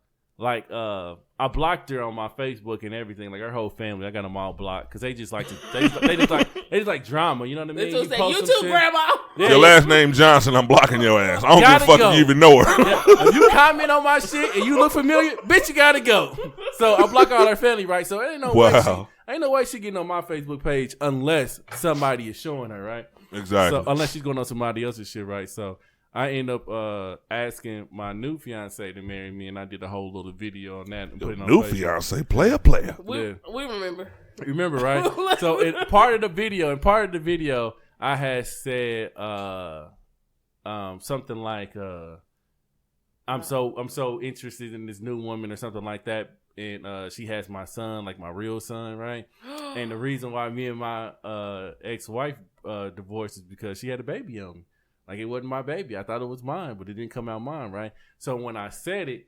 blocked her on my Facebook and everything, like her whole family. I got them all blocked because they just like drama. You know what I mean? You too, Grandma. Yeah, your last name Johnson. I'm blocking your ass. I don't give a fuck if you even know her. Yeah. If you comment on my shit and you look familiar, bitch, you gotta go. So I block all her family, right? So ain't no way she getting on my Facebook page unless somebody is showing her, right? Exactly. So unless she's going on somebody else's shit, right? So I end up asking my new fiance to marry me, and I did a whole little video on that and put it on new Facebook. Fiance, player. We remember. You remember, right? So part of the video, I had said something like I'm so interested in this new woman or something like that, and she has my son, like my real son, right? And the reason why me and my ex-wife divorced is because she had a baby on me. Like, it wasn't my baby. I thought it was mine, but it didn't come out mine, right? So when I said it,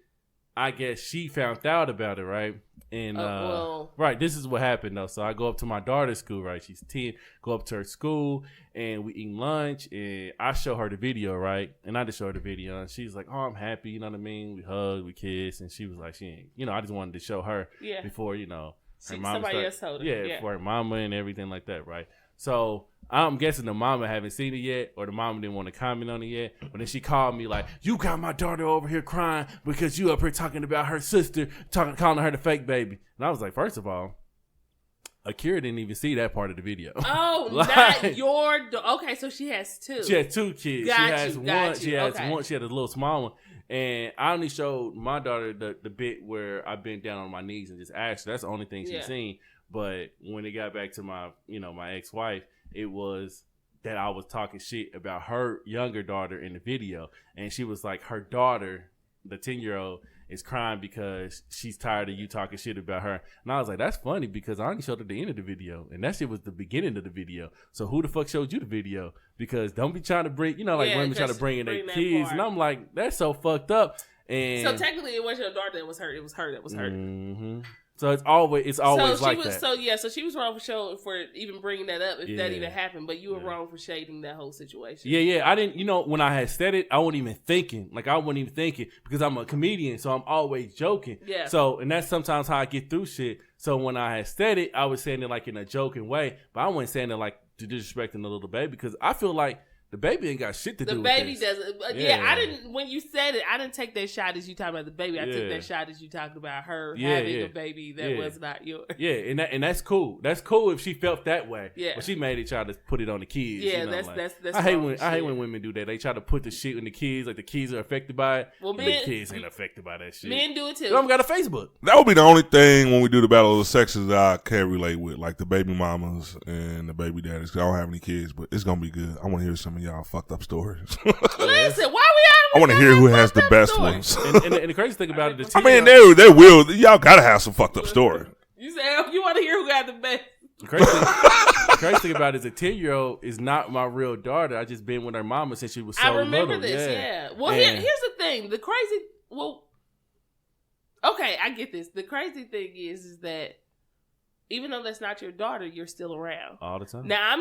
I guess she found out about it, right? And right, this is what happened though. So I go up to my daughter's school, right? She's 10. Go up to her school, and we eat lunch, and I show her the video, right? And I just show her the video, and she's like, "Oh, I'm happy," you know what I mean? We hug, we kiss, and she was like, "She ain't," I just wanted to show her before, her mama somebody else told her, for her mama and everything like that, right? So I'm guessing the mama haven't seen it yet, or the mama didn't want to comment on it yet. But then she called me like, "You got my daughter over here crying because you up here talking about her sister, calling her the fake baby." And I was like, first of all, Akira didn't even see that part of the video. Oh, not your okay, so she has two. She has two kids. She has one. She has okay. one. She had a little small one. And I only showed my daughter the bit where I bent down on my knees and just asked her. That's the only thing she's seen. But when it got back to my ex-wife, it was that I was talking shit about her younger daughter in the video. And she was like, her daughter, the 10-year-old, is crying because she's tired of you talking shit about her. And I was like, that's funny because I only showed her the end of the video. And that shit was the beginning of the video. So who the fuck showed you the video? Because don't be trying to bring, women try to bring in their kids. And I'm like, that's so fucked up. And so technically it wasn't your daughter that was hurt. It was her that was hurt. Mm-hmm. So it's always like that. So she was wrong for even bringing that up if that even happened. But you were wrong for shading that whole situation. Yeah. I didn't. When I had said it, I wasn't even thinking. Like I wasn't even thinking because I'm a comedian, so I'm always joking. Yeah. So and that's sometimes how I get through shit. So when I had said it, I was saying it like in a joking way, but I wasn't saying it like to disrespecting the little baby because I feel like the baby ain't got shit to do with this. The baby doesn't. Yeah, I didn't. When you said it, I didn't take that shot as you talking about the baby. I took that shot as you talking about her having a baby that was not yours. Yeah, and that's cool. That's cool if she felt that way. Yeah, but she made it try to put it on the kids. Yeah, that's. I hate when women do that. They try to put the shit in the kids, like the kids are affected by it. Well, the kids ain't affected by that shit. Men do it too. They don't got a Facebook. That would be the only thing when we do the battle of the sexes that I can't relate with, like the baby mamas and the baby daddies. I don't have any kids, but it's gonna be good. I want to hear some of y'all fucked up stories. Listen, why I want to hear who has the best ones. And the crazy thing about it, they will. Y'all gotta have some fucked up stories. You say you want to hear who got the best. The crazy thing about it is a 10-year-old is not my real daughter. I just been with her mama since she was so little. I remember this. Yeah. Well, here's the thing. Okay, I get this. The crazy thing is that even though that's not your daughter, you're still around all the time. Now,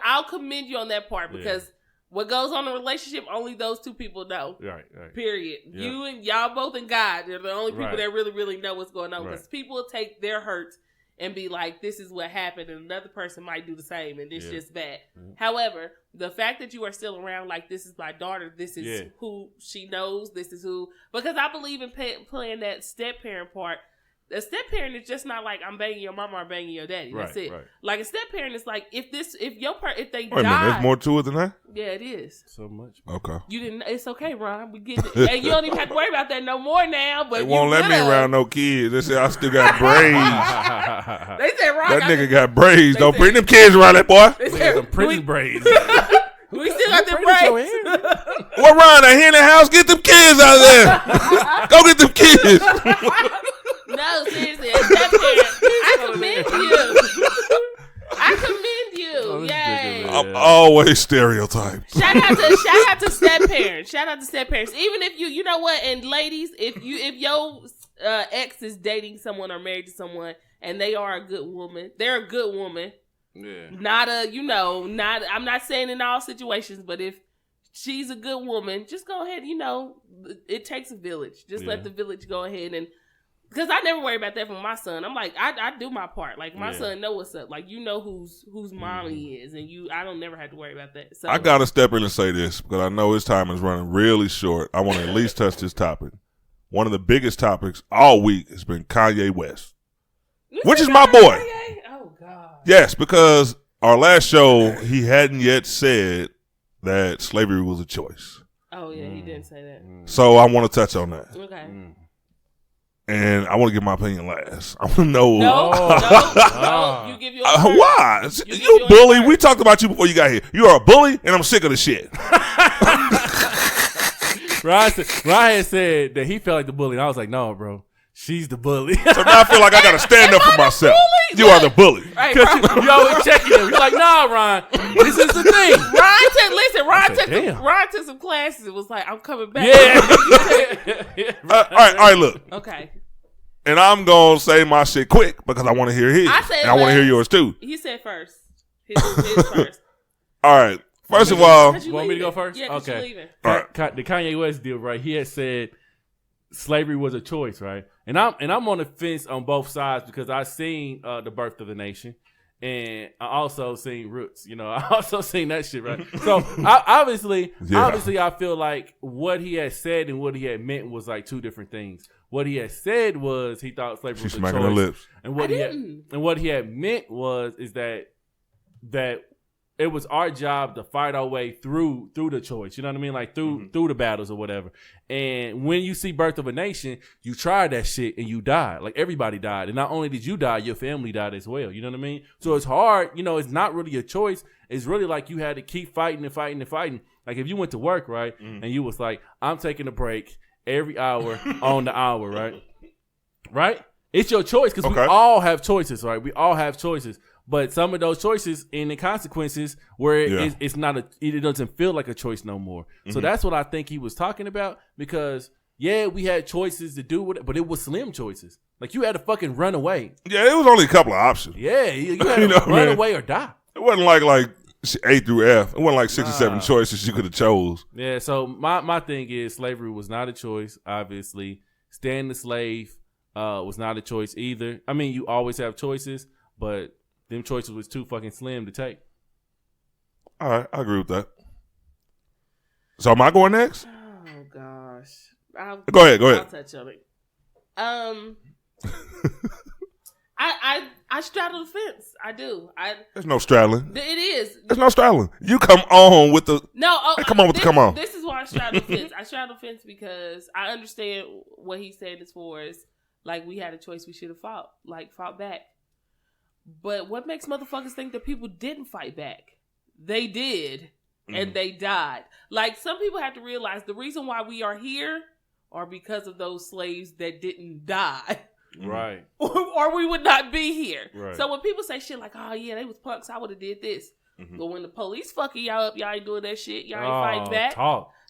I'll commend you on that part because. What goes on in a relationship, only those two people know. Right. Period. Yeah. You and y'all both and God, they're the only people that really, really know what's going on. Because people take their hurts and be like, this is what happened, and another person might do the same, and it's just bad. Mm-hmm. However, the fact that you are still around, like, this is my daughter, this is who she knows, this is who, because I believe in playing that step parent part. A step parent is just not like, I'm banging your mama or banging your daddy. That's it. Right. Like, a step parent is like, if they die. Wait a minute, there's more to it than that? Yeah, it is. So much. Okay. You didn't. It's okay, Ron. We get it. And you don't even have to worry about that no more now. But they won't let me around no kids. They say I still got braids. They said Ron. That nigga got braids. Don't bring them kids around that boy. They said some prison braids. We still got them braids. What, Ron? I hear in the house. Get them kids out of there. Go get them kids. No, seriously, as that parent, I commend you. I commend you. Oh, yay! I'm always stereotyped. Shout out to step parents. Shout out to step parents. Even if you know what, and ladies, if your ex is dating someone or married to someone, and they are a good woman, they're a good woman. Yeah. I'm not saying in all situations, but if she's a good woman, just go ahead. It takes a village. Just let the village go ahead and. Because I never worry about that for my son. I'm like, I do my part. Like, my son know what's up. Like, you know whose mom he is. And I don't never have to worry about that. So I got to step in and say this because I know his time is running really short. I want to at least touch this topic. One of the biggest topics all week has been Kanye West, which is my boy. Kanye? Oh, God. Yes, because our last show, he hadn't yet said that slavery was a choice. Oh, yeah, he didn't say that. So I want to touch on that. Okay. And I want to give my opinion last. I want to know. No. You give your why? You bully. We talked about you before you got here. You are a bully, and I'm sick of the shit. Ryan said that he felt like the bully, and I was like, no, bro. She's the bully. So now I feel like I got to stand up for myself. You are the bully. Because you always checking him. You're like, nah, Ron. This is the thing. Ron took some classes and was like, I'm coming back. Yeah. All right, look. Okay. And I'm going to say my shit quick because I want to hear his. I want to hear yours too. He said first. His first. All right. First of all. You want me to go first? Yeah, okay. Leaving. All right. The Kanye West deal, right? He had said slavery was a choice, right? And I'm on the fence on both sides because I seen The Birth of the Nation, and I also seen Roots. I also seen that shit, right? So obviously, I feel like what he had said and what he had meant was like two different things. What he had said was he thought slavery was a choice, her lips. And what he had meant is that it was our job to fight our way through the choice. You know what I mean? Like through the battles or whatever. And when you see Birth of a Nation, you tried that shit and you died. Like everybody died. And not only did you die, your family died as well. You know what I mean? So it's hard. It's not really a choice. It's really like you had to keep fighting and fighting and fighting. Like if you went to work, right? And you was like, I'm taking a break every hour on the hour, right? Right? It's your choice because we all have choices, right? We all have choices. But some of those choices and the consequences where it's not it doesn't feel like a choice no more. So that's what I think he was talking about because we had choices to do with it, but it was slim choices. Like you had to fucking run away. Yeah, it was only a couple of options. Yeah, you had to run away or die. It wasn't like A through F. It wasn't like 6 or 7 choices you could have chose. Yeah, so my thing is slavery was not a choice, obviously. Staying a slave was not a choice either. I mean, you always have choices, but them choices was too fucking slim to take. All right, I agree with that. So am I going next? Oh gosh. Go ahead. I'll touch on it. I straddle the fence. I do. There's no straddling. It is. There's no straddling. You come on with the come on. This is why I straddle the fence. I straddle the fence because I understand what he's saying as far as like we had a choice, we should have fought back. But what makes motherfuckers think that people didn't fight back? They did, and they died. Like, some people have to realize the reason why we are here are because of those slaves that didn't die. Right. or we would not be here. Right. So when people say shit like, oh, yeah, they was punks, I would have did this. But when the police fucking y'all up, y'all ain't doing that shit. Y'all ain't fighting back.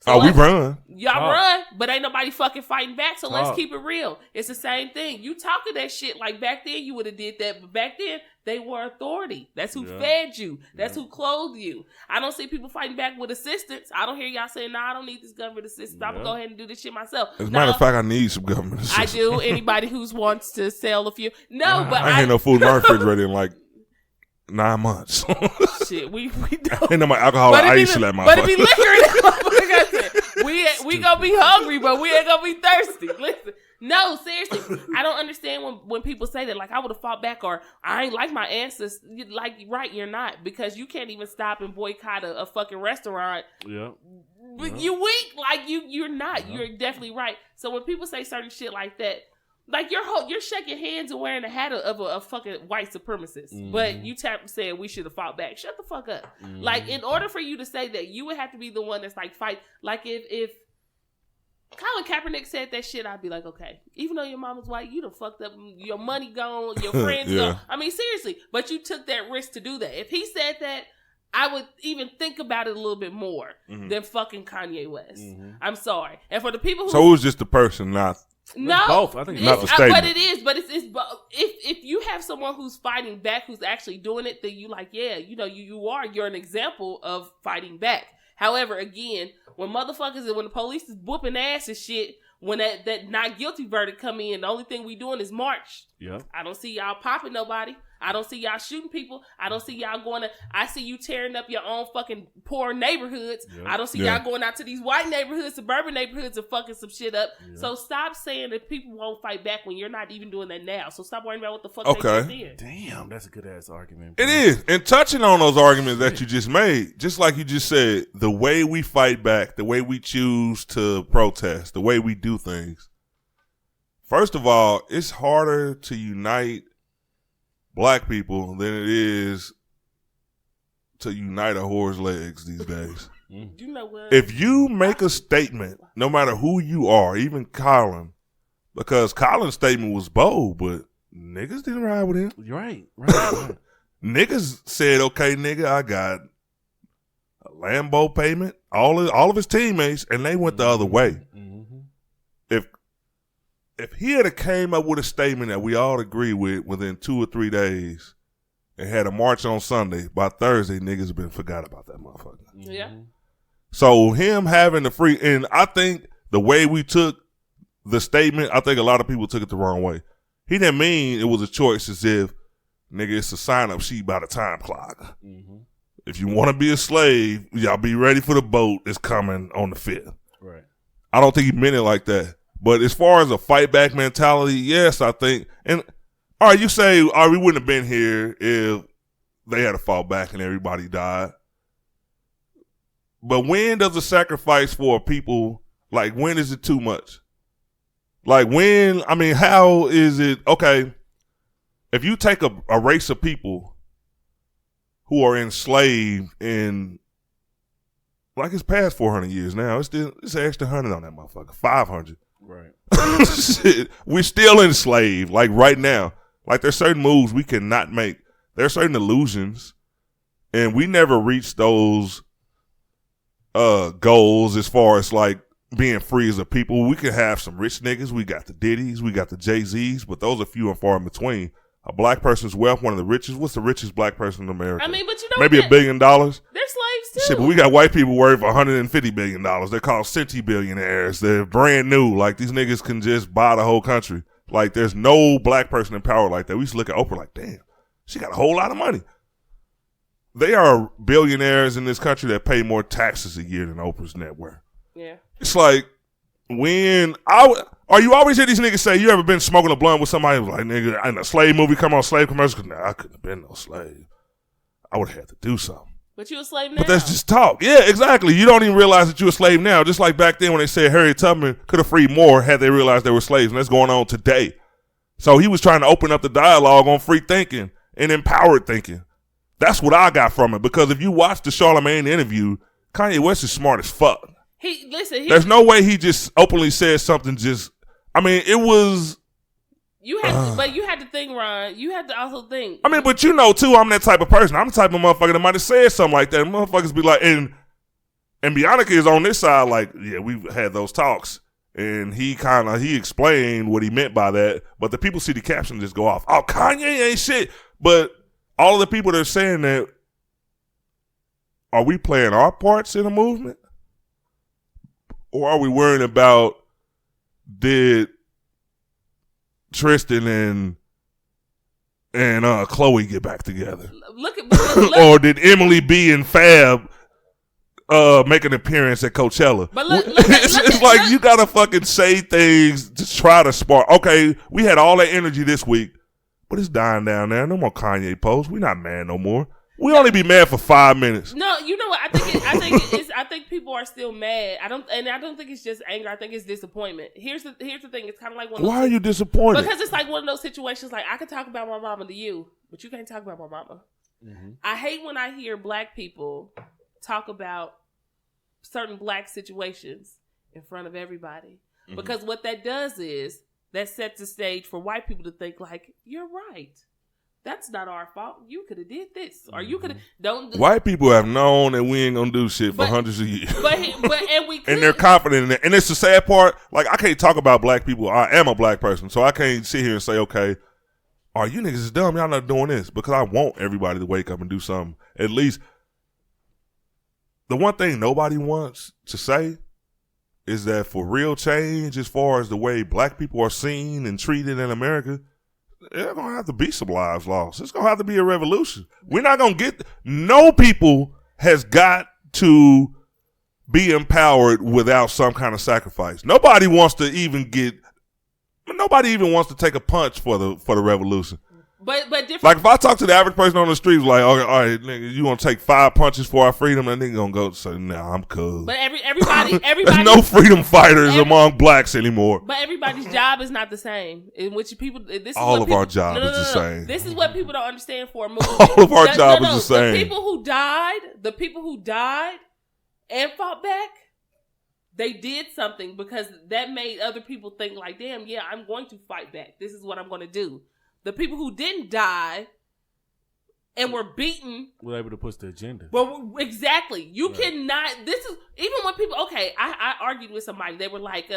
So we run. Y'all run, but ain't nobody fucking fighting back. So let's keep it real. It's the same thing. You talking that shit like back then you would have did that, but back then they were authority. That's who fed you. That's who clothed you. I don't see people fighting back with assistance. I don't hear y'all saying, "Nah, I don't need this government assistance. I'm gonna go ahead and do this shit myself." As a matter of fact, I need some government assistance. I do. Anybody who wants to sell a few, but I ain't no food in my refrigerator in like 9 months. Shit, we don't. Ain't no my alcohol or ice in that motherfucker. But it be liquor in that motherfucker. We gonna be hungry, but we ain't gonna be thirsty. Listen, no, seriously, I don't understand when people say that. Like, I would have fought back, or I ain't like my ancestors. Like, right, you're not, because you can't even stop and boycott a fucking restaurant. Yeah, but you weak. Like you're not. Yeah. You're definitely right. So when people say certain shit like that. Like, you're shaking hands and wearing a hat of a fucking white supremacist. But you saying we should have fought back. Shut the fuck up. Like, in order for you to say that, you would have to be the one that's like, fight. Like, if Colin Kaepernick said that shit, I'd be like, okay. Even though your mama's white, you done fucked up. Your money gone. Your friends gone. I mean, seriously. But you took that risk to do that. If he said that, I would even think about it a little bit more than fucking Kanye West. I'm sorry. And for the people who... So it was just the person, not... No, both. I think it's not the statement. But it is. But it's both. If you have someone who's fighting back, who's actually doing it, then you like, yeah, you're an example of fighting back. However, again, when motherfuckers and when the police is whooping ass and shit, when that not guilty verdict come in, the only thing we doing is march. Yeah. I don't see y'all popping nobody. I don't see y'all shooting people. I don't see y'all I see you tearing up your own fucking poor neighborhoods. Yep. I don't see y'all going out to these white neighborhoods, suburban neighborhoods, and fucking some shit up. Yep. So stop saying that people won't fight back when you're not even doing that now. So stop worrying about what the fuck they did. Damn, that's a good ass argument. It is. And touching on those arguments that you just made, just like you just said, the way we fight back, the way we choose to protest, the way we do things. First of all, it's harder to unite Black people than it is to unite a whore's legs these days. You know what? If you make a statement, no matter who you are, even Colin, because Colin's statement was bold, but niggas didn't ride with him. Right. Niggas said, okay, nigga, I got a Lambo payment, all of his teammates, and they went the other way. If he had came up with a statement that we all agree with within 2 or 3 days and had a march on Sunday, by Thursday, niggas have been forgot about that motherfucker. Yeah. So him having the free, and I think the way we took the statement, I think a lot of people took it the wrong way. He didn't mean it was a choice as if, nigga, it's a sign-up sheet by the time clock. If you want to be a slave, y'all be ready for the boat that's coming on the 5th. Right. I don't think he meant it like that. But as far as a fight back mentality, yes, I think. And all right, you say, we wouldn't have been here if they had to fought back and everybody died. But when does a sacrifice for people, like, when is it too much? Like, how is it, okay, if you take a race of people who are enslaved in, like, it's past 400 years now, it's an extra 100 on that motherfucker, 500. Right. Shit, we're still enslaved, like right now. Like there's certain moves we cannot make. There's certain illusions, and we never reach those goals as far as like being free as a people. We can have some rich niggas. We got the Diddy's, we got the Jay-Z's, but those are few and far in between. A black person's wealth, one of the richest. What's the richest black person in America? I mean, but you know, maybe $1 billion. They're slaves too. Shit, but we got white people worth $150 billion. They're called centibillionaires. They're brand new. Like these niggas can just buy the whole country. Like there's no black person in power like that. We used to look at Oprah like, damn, she got a whole lot of money. They are billionaires in this country that pay more taxes a year than Oprah's net worth. Yeah, it's like are you always hear these niggas say, you ever been smoking a blunt with somebody who was like, nigga, in a slave movie come on, slave commercial? Nah, I couldn't have been no slave. I would have had to do something. But you a slave now. But that's just talk. Yeah, exactly. You don't even realize that you're a slave now. Just like back then when they said Harriet Tubman could have freed more had they realized they were slaves. And that's going on today. So he was trying to open up the dialogue on free thinking and empowered thinking. That's what I got from it. Because if you watch the Charlamagne interview, Kanye West is smart as fuck. There's no way he just openly said something just, it was. But you had to think, Ron. You had to also think. But you know, too, I'm that type of person. I'm the type of motherfucker that might have said something like that. Motherfuckers be like, and And Bianca is on this side like, yeah, we've had those talks. And he explained what he meant by that. But the people see the caption just go off. Oh, Kanye ain't shit. But all of the people that are saying that, are we playing our parts in the movement? Or are we worrying about did Tristan and Chloe get back together? Look. Or did Emily B and Fab make an appearance at Coachella? But look, it's like you gotta fucking say things to try to spark. Okay, we had all that energy this week, but it's dying down there. No more Kanye posts. We not mad no more. We only be mad for 5 minutes. No, you know what? I think people are still mad. I don't think it's just anger. I think it's disappointment. Here's the thing. It's kind of like why are you disappointed? Because it's like one of those situations. Like I could talk about my mama to you, but you can't talk about my mama. Mm-hmm. I hate when I hear black people talk about certain black situations in front of everybody, because what that does is that sets the stage for white people to think like, you're right. That's not our fault. You could have did this, or you could have don't. White people have known that we ain't gonna do shit for hundreds of years, and we could. And they're confident in it. And it's the sad part. Like I can't talk about black people. I am a black person, so I can't sit here and say, okay, are you niggas is dumb? Y'all not doing this, because I want everybody to wake up and do something. At least the one thing nobody wants to say is that for real change, as far as the way black people are seen and treated in America, there's going to have to be some lives lost. It's going to have to be a revolution. We're not going to get... No people has got to be empowered without some kind of sacrifice. Nobody wants to even get... Nobody even wants to take a punch for the revolution. But different. Like if I talk to the average person on the street, like, okay, all right, nigga, you gonna take 5 punches for our freedom? That nigga gonna go say, nah, I'm cool. But everybody, there's no freedom fighters among blacks anymore. But everybody's job is not the same. In which people, all of our job is the same. This is what people don't understand for a movement. All of our job is the same. The people who died and fought back, they did something because that made other people think like, damn, yeah, I'm going to fight back. This is what I'm going to do. The people who didn't die and were beaten were able to push the agenda. Well, exactly. You cannot. This is even when people. Okay, I argued with somebody. They were like,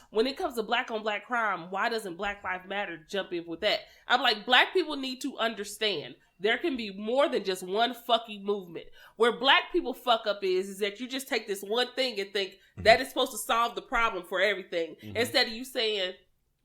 when it comes to black on black crime, why doesn't Black Lives Matter jump in with that? I'm like, black people need to understand there can be more than just one fucking movement. Where black people fuck up is that you just take this one thing and think that is supposed to solve the problem for everything, instead of you saying,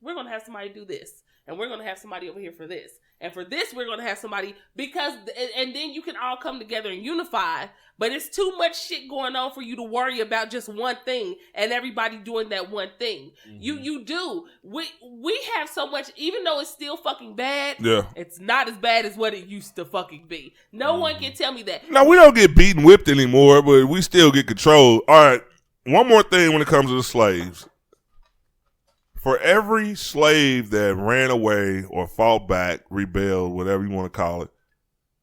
we're gonna have somebody do this. And we're going to have somebody over here for this. And for this, we're going to have somebody and then you can all come together and unify. But it's too much shit going on for you to worry about just one thing and everybody doing that one thing. You do. We have so much, even though it's still fucking bad, it's not as bad as what it used to fucking be. No one can tell me that. No, we don't get beaten, whipped anymore, but we still get controlled. All right, one more thing when it comes to the slaves. For every slave that ran away or fought back, rebelled, whatever you want to call it,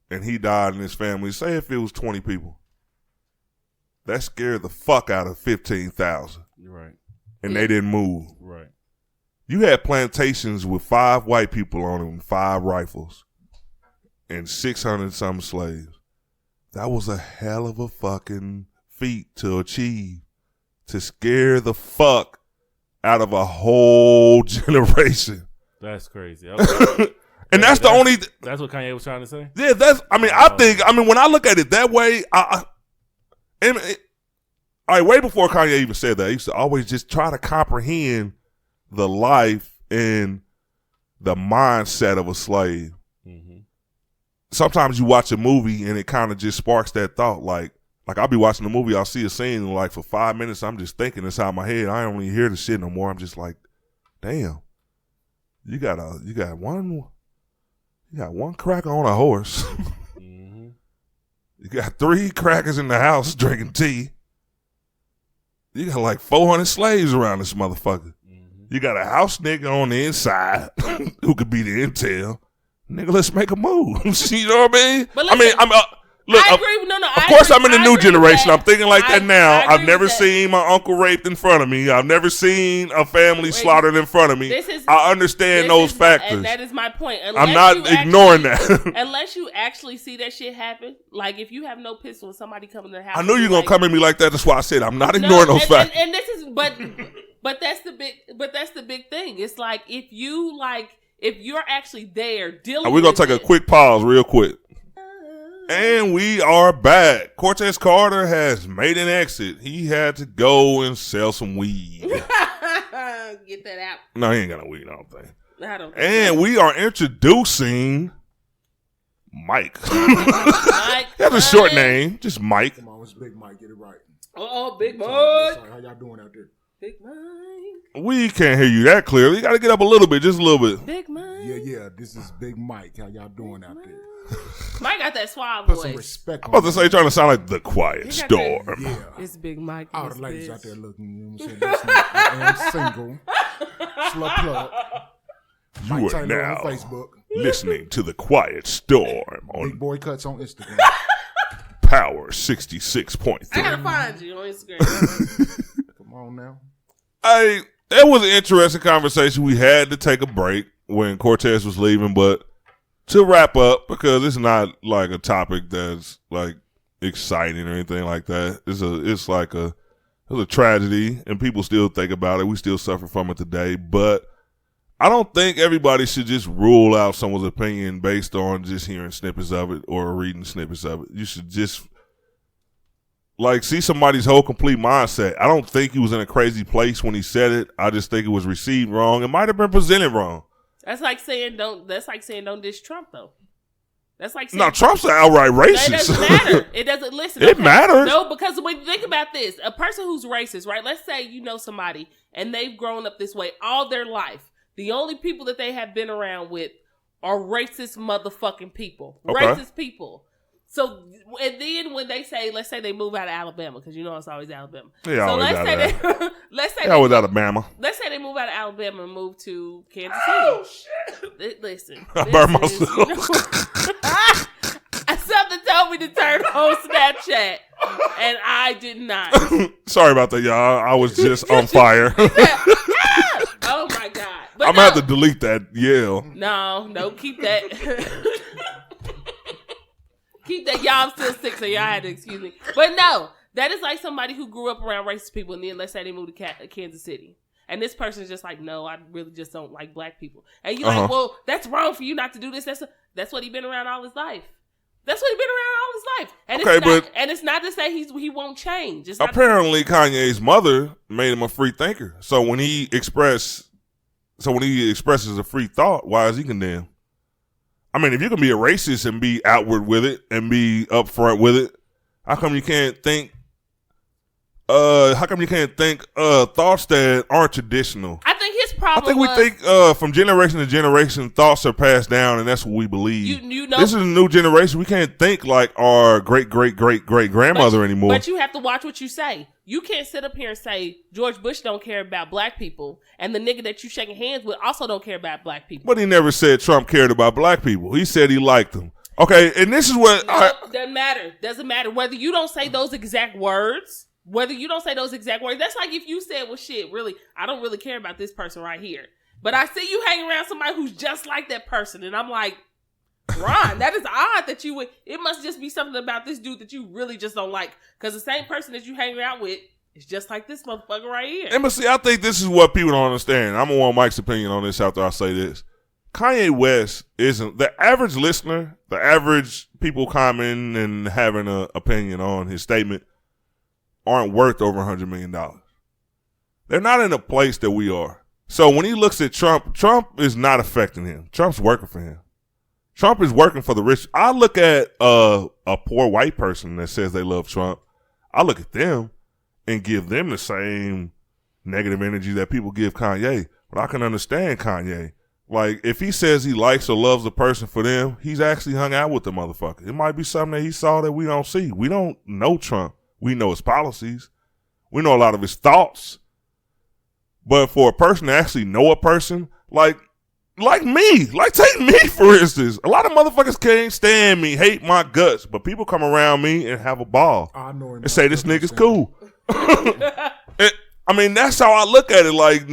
and he died in his family, say if it was 20 people, that scared the fuck out of 15,000. Right. And they didn't move. Right. You had plantations with 5 white people on them, 5 rifles, and 600 some slaves. That was a hell of a fucking feat to achieve, to scare the fuck out of a whole generation. That's crazy. Okay. And that's the only... That's what Kanye was trying to say? Yeah, I mean, when I look at it that way, way before Kanye even said that, I used to always just try to comprehend the life and the mindset of a slave. Sometimes you watch a movie and it kind of just sparks that thought, like I'll be watching the movie, I'll see a scene, and like for 5 minutes, I'm just thinking inside my head. I don't even hear the shit no more. I'm just like, damn, you got one cracker on a horse. You got 3 crackers in the house drinking tea. You got like 400 slaves around this motherfucker. You got a house nigga on the inside who could be the intel. Nigga, let's make a move. You know what I mean? But listen, Look, I agree. Of course, I'm in the new generation. I'm thinking like that now. I've never seen my uncle raped in front of me. I've never seen a family slaughtered in front of me. I understand those factors. And that is my point. I'm not ignoring that. Unless you actually see that shit happen. Like, if you have no pistol and somebody coming to the house. I knew you were going to come at me like that. That's why I said I'm not ignoring those factors. And this is, but that's the big thing. It's like, if you're actually there dealing we're going to take a quick pause real quick. And we are back. Cortez Carter has made an exit. He had to go and sell some weed. Get that out. No, he ain't got no weed, I don't think. I don't think and so. We are introducing Mike. Mike. That's a short name. Just Mike. Come on, it's Big Mike. Get it right. Big Mike. Sorry, how y'all doing out there? Big Mike. We can't hear you that clearly. You got to get up a little bit, just a little bit. Big Mike. Yeah. This is Big Mike. How y'all doing out there? Mike got that suave Put voice. some respect I'm about to say you're trying to sound like the Quiet Storm. Yeah. It's Big Mike. All the ladies out there looking, you know what I'm saying? Listening. I am single. Slut plug. You Mike are Taylor now on Facebook. listening to the Quiet Storm on Big Boy Cuts on Instagram. Power 66.3. I gotta find you on Instagram. Come on now. That was an interesting conversation. We had to take a break when Cortez was leaving, but to wrap up, because it's not like a topic that's like exciting or anything like that. It's a tragedy, and people still think about it. We still suffer from it today, but I don't think everybody should just rule out someone's opinion based on just hearing snippets of it or reading snippets of it. You should just see somebody's whole complete mindset. I don't think he was in a crazy place when he said it. I just think it was received wrong. It might have been presented wrong. That's like saying don't diss Trump though. That's like saying, no, Trump's an outright racist. It doesn't matter. It doesn't listen. It matters. No, because when you think about this, a person who's racist, right? Let's say you know somebody and they've grown up this way all their life. The only people that they have been around with are racist motherfucking people. Okay. Racist people. So, and then when they say, let's say they move out of Alabama, because you know it's always Alabama. Yeah, so let's say let's say always Alabama. Let's say they move out of Alabama and move to Kansas City. Oh shit! Listen, I burned myself. Something told me to turn on Snapchat, and I did not. Sorry about that, y'all. I was just on fire. Oh my god! But I'm gonna have to delete that yell. No, keep that. Keep that. Y'all, I'm still sick, so y'all had to excuse me. But no, that is like somebody who grew up around racist people, and then let's say they moved to Kansas City. And this person is just like, no, I really just don't like black people. And you're like, well, that's wrong for you not to do this. That's what he's been around all his life. That's what he's been around all his life. And it's not to say he won't change. Apparently, Kanye's mother made him a free thinker. So when he expresses a free thought, why is he condemned? I mean, if you can be a racist and be outward with it and be upfront with it, how come you can't think thoughts that aren't traditional? I think his problem we think from generation to generation, thoughts are passed down, and that's what we believe. You know, this is a new generation. We can't think like our great-great-great-great-grandmother anymore. But you have to watch what you say. You can't sit up here and say George Bush don't care about black people, and the nigga that you shaking hands with also don't care about black people. But he never said Trump cared about black people. He said he liked them. Okay, and this is what... doesn't matter. Doesn't matter. Whether you don't say those exact words... That's like if you said, well, shit, really, I don't really care about this person right here. But I see you hanging around somebody who's just like that person. And I'm like, Ron, that is odd that you would, it must just be something about this dude that you really just don't like. Because the same person that you hang out with is just like this motherfucker right here. And but see, I think this is what people don't understand. I'm going to want Mike's opinion on this after I say this. Kanye West isn't, the average listener, the average people commenting and having an opinion on his statement aren't worth over $100 million. They're not in a place that we are. So when he looks at Trump is not affecting him. Trump's working for him. Trump is working for the rich. I look at a poor white person that says they love Trump. I look at them and give them the same negative energy that people give Kanye. But I can understand Kanye. Like, if he says he likes or loves a person for them, he's actually hung out with the motherfucker. It might be something that he saw that we don't see. We don't know Trump. We know his policies. We know a lot of his thoughts. But for a person to actually know a person, like, like me. Like, take me, for instance. A lot of motherfuckers can't stand me, hate my guts, but people come around me and have a ball. I know him. And say this nigga's cool. I mean, that's how I look at it. Like,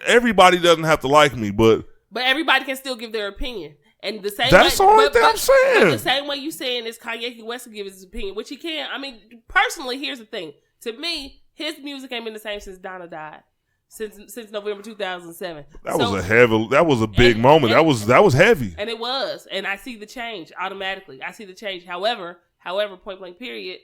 everybody doesn't have to like me, but everybody can still give their opinion. And the same that's way, the only thing I'm saying. But the same way you saying is Kanye West can give his opinion, which he can. I mean, personally, here's the thing. To me, his music ain't been the same since Donna died. Since November 2007. That was a big moment. That was heavy. And it was. And I see the change automatically. I see the change. However, point blank period,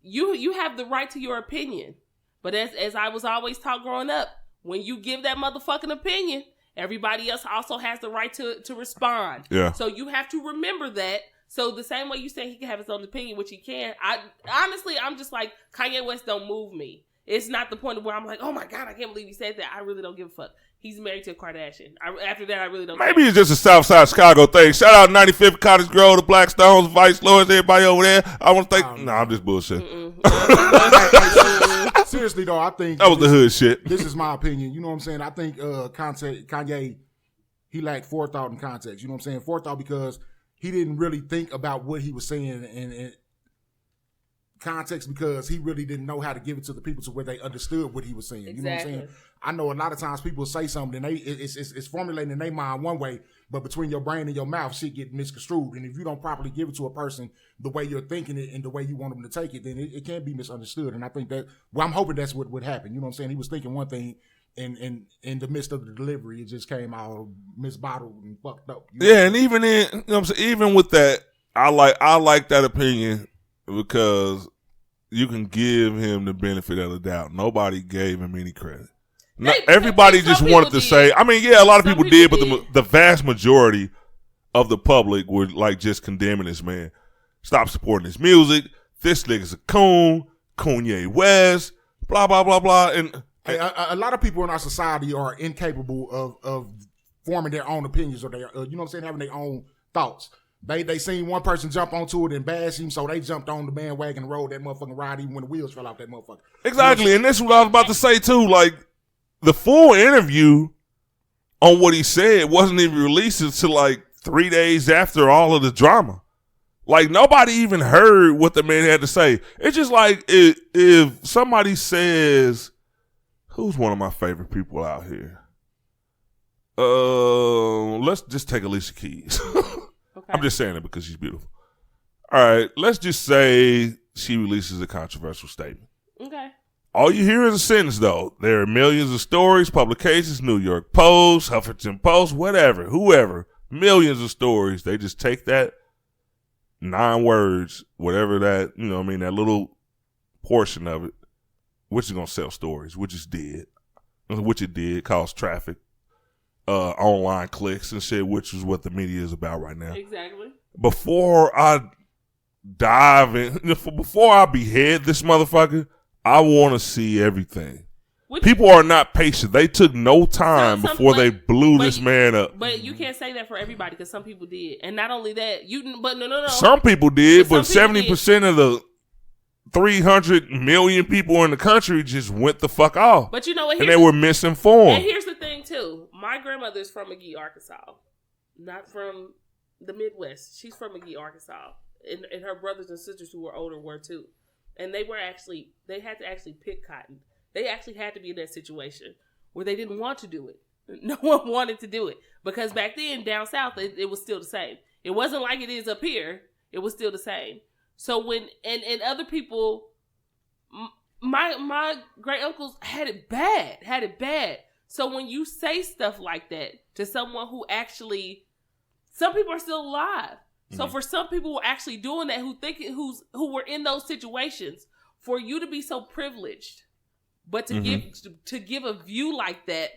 you have the right to your opinion. But as I was always taught growing up, when you give that motherfucking opinion, everybody else also has the right to respond. Yeah. So you have to remember that. So the same way you say he can have his own opinion, which he can, I'm just like, Kanye West don't move me. It's not the point of where I'm like, oh my God, I can't believe he said that. I really don't give a fuck. He's married to a Kardashian. After that, I really don't Maybe it's just a Southside Chicago thing. Shout out 95th Cottage Grove, the Blackstones, Vice Lords, everybody over there. I want to thank... I'm just bullshitting. Seriously, though, I think... That was the hood shit. This is my opinion. You know what I'm saying? I think Kanye, he lacked forethought and context. You know what I'm saying? Forethought because he didn't really think about what he was saying and context because he really didn't know how to give it to the people to where they understood what he was saying. Exactly. You know what I'm saying? I know a lot of times people say something and it's formulating in their mind one way, but between your brain and your mouth, shit get misconstrued. And if you don't properly give it to a person the way you're thinking it and the way you want them to take it, then it can be misunderstood. And I think that, well, I'm hoping that's what would happen. You know what I'm saying? He was thinking one thing and in the midst of the delivery, it just came out misbottled and fucked up. Yeah, and even you know what I'm saying, even with that, I like that opinion because you can give him the benefit of the doubt. Nobody gave him any credit. Everybody just wanted to say. I mean, yeah, a lot of people did, but the vast majority of the public were like just condemning this man. Stop supporting his music. This nigga's a coon. Kanye West. Blah blah blah blah. And a lot of people in our society are incapable of forming their own opinions or their, you know what I'm saying, having their own thoughts. They seen one person jump onto it and bash him, so they jumped on the bandwagon and rode that motherfucking ride even when the wheels fell off that motherfucker. Exactly, you know, and that's what I was about to say too. Like, the full interview on what he said wasn't even released until like 3 days after all of the drama. Like, nobody even heard what the man had to say. It's just like if somebody says, who's one of my favorite people out here? Let's just take Alicia Keys. Okay. I'm just saying it because she's beautiful. All right, let's just say she releases a controversial statement. Okay. All you hear is a sentence, though. There are millions of stories, publications, New York Post, Huffington Post, whatever, whoever. Millions of stories. They just take that 9 words, whatever that, you know what I mean, that little portion of it, which is going to sell stories, which it did, cause traffic. Online clicks and shit, which is what the media is about right now. Exactly. Before I dive in, before I behead this motherfucker, I want to see everything. People are not patient. They took no time before they blew this man up. But you can't say that for everybody because some people did, and not only that, no. Some people did, but 70% of the 300 million people in the country just went the fuck off. But you know what? And they were misinformed. And here's the thing, too. My grandmother is from McGee, Arkansas. Not from the Midwest. She's from McGee, Arkansas. And her brothers and sisters who were older were, too. And they had to actually pick cotton. They actually had to be in that situation where they didn't want to do it. No one wanted to do it. Because back then, down south, it was still the same. It wasn't like it is up here. It was still the same. So when and other people, my great uncles had it bad. So when you say stuff like that to someone who actually, some people are still alive. So for some people who are actually doing that, who were in those situations, for you to be so privileged, but to give a view like that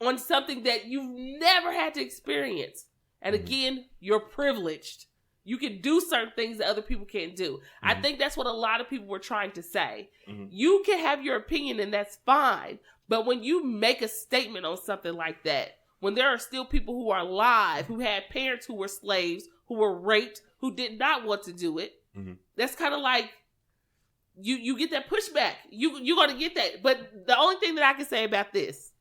on something that you've never had to experience, and again, you're privileged. You can do certain things that other people can't do. I think that's what a lot of people were trying to say. You can have your opinion and that's fine. But when you make a statement on something like that, when there are still people who are alive, who had parents who were slaves, who were raped, who did not want to do it, that's kind of like, you get that pushback. You're going to get that. But the only thing that I can say about this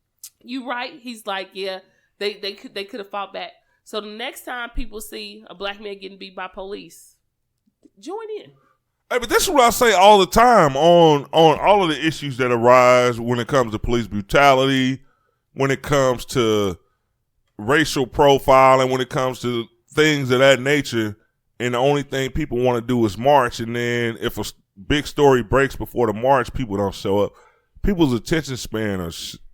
You right. He's like, yeah, they could have fought back. So the next time people see a black man getting beat by police, join in. Hey, but this is what I say all the time on all of the issues that arise when it comes to police brutality, when it comes to racial profiling, when it comes to things of that nature. And the only thing people want to do is march. And then if a big story breaks before the march, people don't show up. People's attention span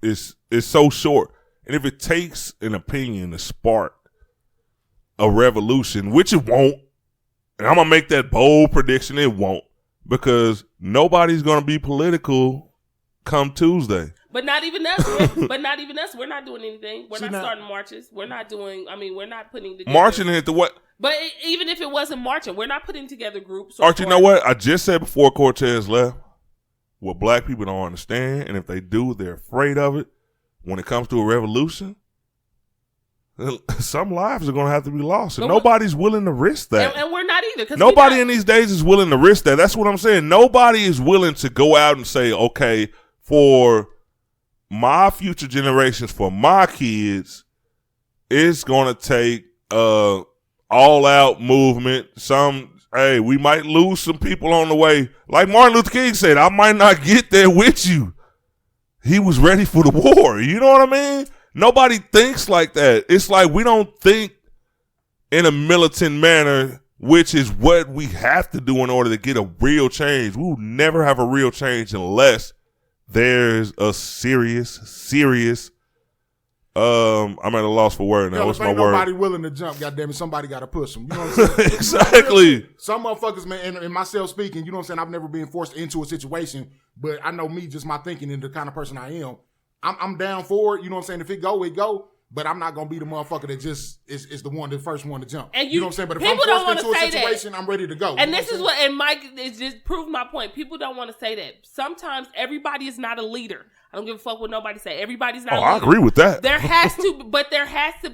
is so short. And if it takes an opinion to spark a revolution, which it won't, and I'm going to make that bold prediction, it won't, because nobody's going to be political come Tuesday. But not even us. We're not doing anything. We're not starting marches. We're not putting together. Marching into what? But even if it wasn't marching, we're not putting together groups. Art, you know what? I just said before Cortez left, what black people don't understand, and if they do, they're afraid of it. When it comes to a revolution, some lives are going to have to be lost, and nobody's willing to risk that. And we're not either. Nobody in these days is willing to risk that. That's what I'm saying. Nobody is willing to go out and say, okay, for my future generations, for my kids, it's going to take all-out movement. Hey, we might lose some people on the way. Like Martin Luther King said, I might not get there with you. He was ready for the war. You know what I mean? Nobody thinks like that. It's like we don't think in a militant manner, which is what we have to do in order to get a real change. We will never have a real change unless there's a serious I'm at a loss for word now. What's my word? Nobody willing to jump, goddamn it. Somebody got to push them. You know what I'm saying? Exactly. Some motherfuckers, man, and myself speaking, you know what I'm saying? I've never been forced into a situation, but I know me, just my thinking and the kind of person I am. I'm down for it. You know what I'm saying? If it go, it go. But I'm not going to be the motherfucker that just is the first one to jump. And you know what I'm saying? But if I'm forced into a situation, I'm ready to go. And this is what, and Mike, it just proved my point. People don't want to say that. Sometimes everybody is not a leader. I don't give a fuck what nobody say. Everybody's not a leader. I agree with that. There has to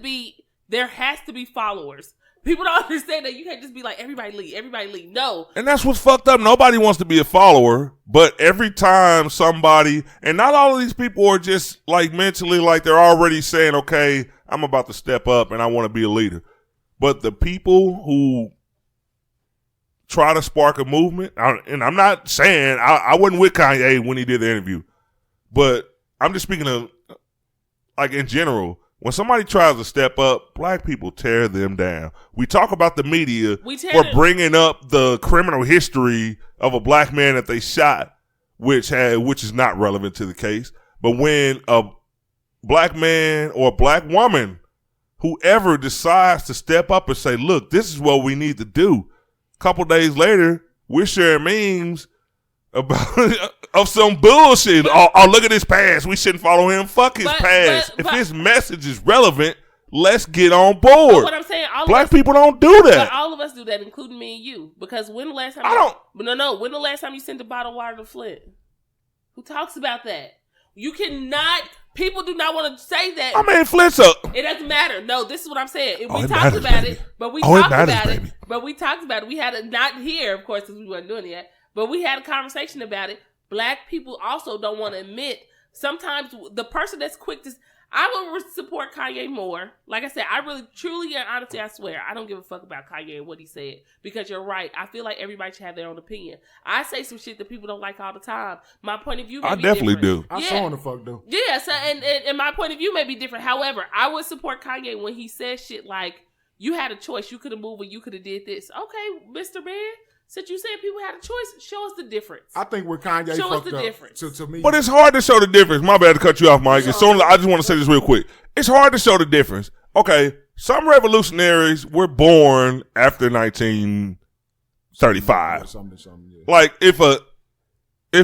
be followers. People don't understand that you can't just be like, everybody lead. No. And that's what's fucked up. Nobody wants to be a follower, but every time somebody, and not all of these people are just like mentally like they're already saying, okay, I'm about to step up and I want to be a leader. But the people who try to spark a movement, and I'm not saying, I wasn't with Kanye when he did the interview, but I'm just speaking of like in general. When somebody tries to step up, black people tear them down. We talk about the media for bringing up the criminal history of a black man that they shot, which is not relevant to the case. But when a black man or a black woman, whoever decides to step up and say, look, this is what we need to do. A couple days later, we're sharing memes about of some bullshit. Oh, look at his past. We shouldn't follow him. Fuck his past. If his message is relevant, let's get on board. What I'm saying, black people don't do that. But all of us do that, including me and you. Because when the last time when the last time you sent a bottle of water to Flint? Who talks about that? You cannot. People do not want to say that. I mean, Flint's up. It doesn't matter. No, this is what I'm saying. We talked about it, but we talked about it. But we talked about it. We had it not here, of course, because we weren't doing it yet. But we had a conversation about it. Black people also don't want to admit. Sometimes the person that's quick to, I would support Kanye more. Like I said, I really, truly, and honestly, I swear, I don't give a fuck about Kanye and what he said. Because you're right. I feel like everybody should have their own opinion. I say some shit that people don't like all the time. My point of view may be definitely different. do. I saw the fuck though. Yeah, so, and my point of view may be different. However, I would support Kanye when he says shit like, you had a choice. You could have moved or you could have did this. Okay, Mr. Man. Since you said people had a choice, show us the difference. I think where Kanye show fucked us the up difference. To me. But it's hard to show the difference. My bad to cut you off, Mike. I just want to say this real quick. It's hard to show the difference. Okay, some revolutionaries were born after 1935. Yeah. Like if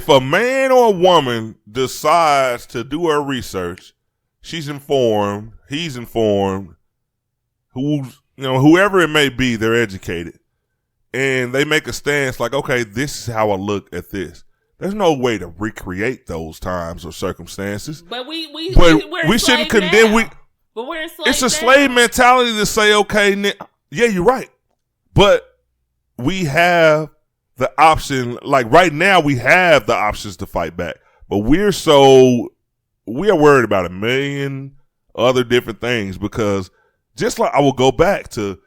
a man or a woman decides to do her research, she's informed, he's informed, whoever it may be, they're educated. And they make a stance like, okay, this is how I look at this. There's no way to recreate those times or circumstances. But we shouldn't condemn. But we're enslaved. It's a slave mentality to say, okay, yeah, you're right. But we have the option. Like right now, we have the options to fight back. But we're so we are worried about a million other different things, because just like I will go back to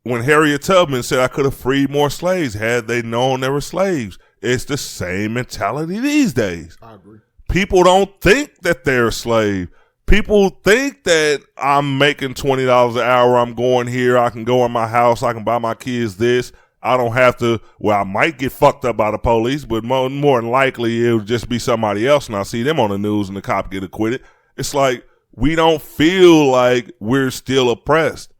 when Harriet Tubman said I could have freed more slaves had they known they were slaves. It's the same mentality these days. I agree. People don't think that they're a slave. People think that I'm making $20 an hour. I'm going here. I can go in my house. I can buy my kids this. I don't have to. Well, I might get fucked up by the police, but more than likely it'll just be somebody else, and I see them on the news and the cop get acquitted. It's like we don't feel like we're still oppressed,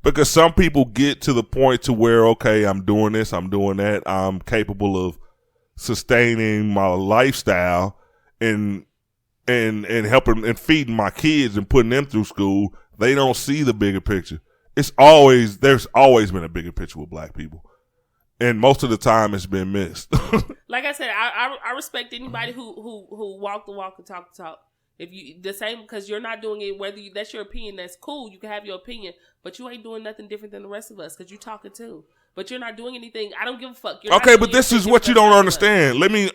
because some people get to the point to where, okay, I'm doing this, I'm doing that, I'm capable of sustaining my lifestyle and helping and feeding my kids and putting them through school. They don't see the bigger picture. There's always been a bigger picture with black people. And most of the time, it's been missed. Like I said, I respect anybody who walk the walk and talk the talk. If you the same, because you're not doing it, whether that's your opinion, that's cool. You can have your opinion, but you ain't doing nothing different than the rest of us, because you talking too. But you're not doing anything. I don't give a fuck. You're okay, but this is what you don't understand. Let me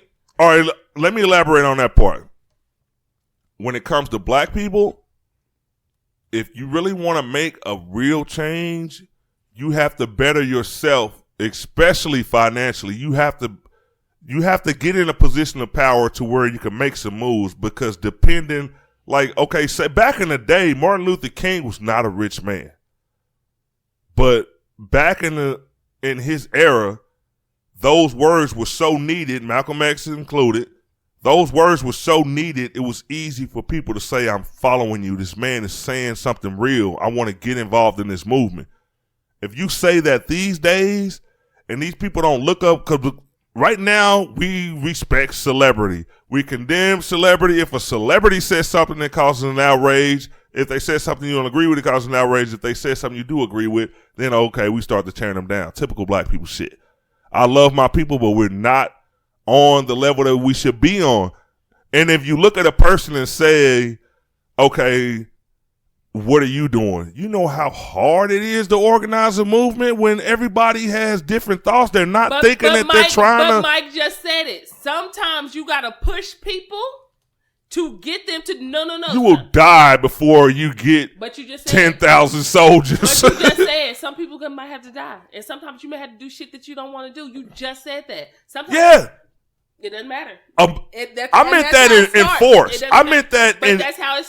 elaborate on that part. When it comes to black people, if you really want to make a real change, you have to better yourself. Especially financially, you have to get in a position of power to where you can make some moves, because say back in the day, Martin Luther King was not a rich man, but back in his era, those words were so needed, Malcolm X included. Those words were so needed, it was easy for people to say, I'm following you. This man is saying something real. I want to get involved in this movement. If you say that these days, and these people don't look up, because right now we respect celebrity. We condemn celebrity. If a celebrity says something that causes an outrage, if they say something you don't agree with, it causes an outrage. If they say something you do agree with, then okay, we start to tear them down. Typical black people shit. I love my people, but we're not on the level that we should be on. And if you look at a person and say, okay, what are you doing? You know how hard it is to organize a movement when everybody has different thoughts. They're not thinking that they're trying to. But Mike just said it. Sometimes you got to push people to get them to no. You will die before you get 10,000 soldiers. But you just said some people might have to die, and sometimes you may have to do shit that you don't want to do. You just said that. Sometimes, yeah. It doesn't matter. I meant that in force. I meant that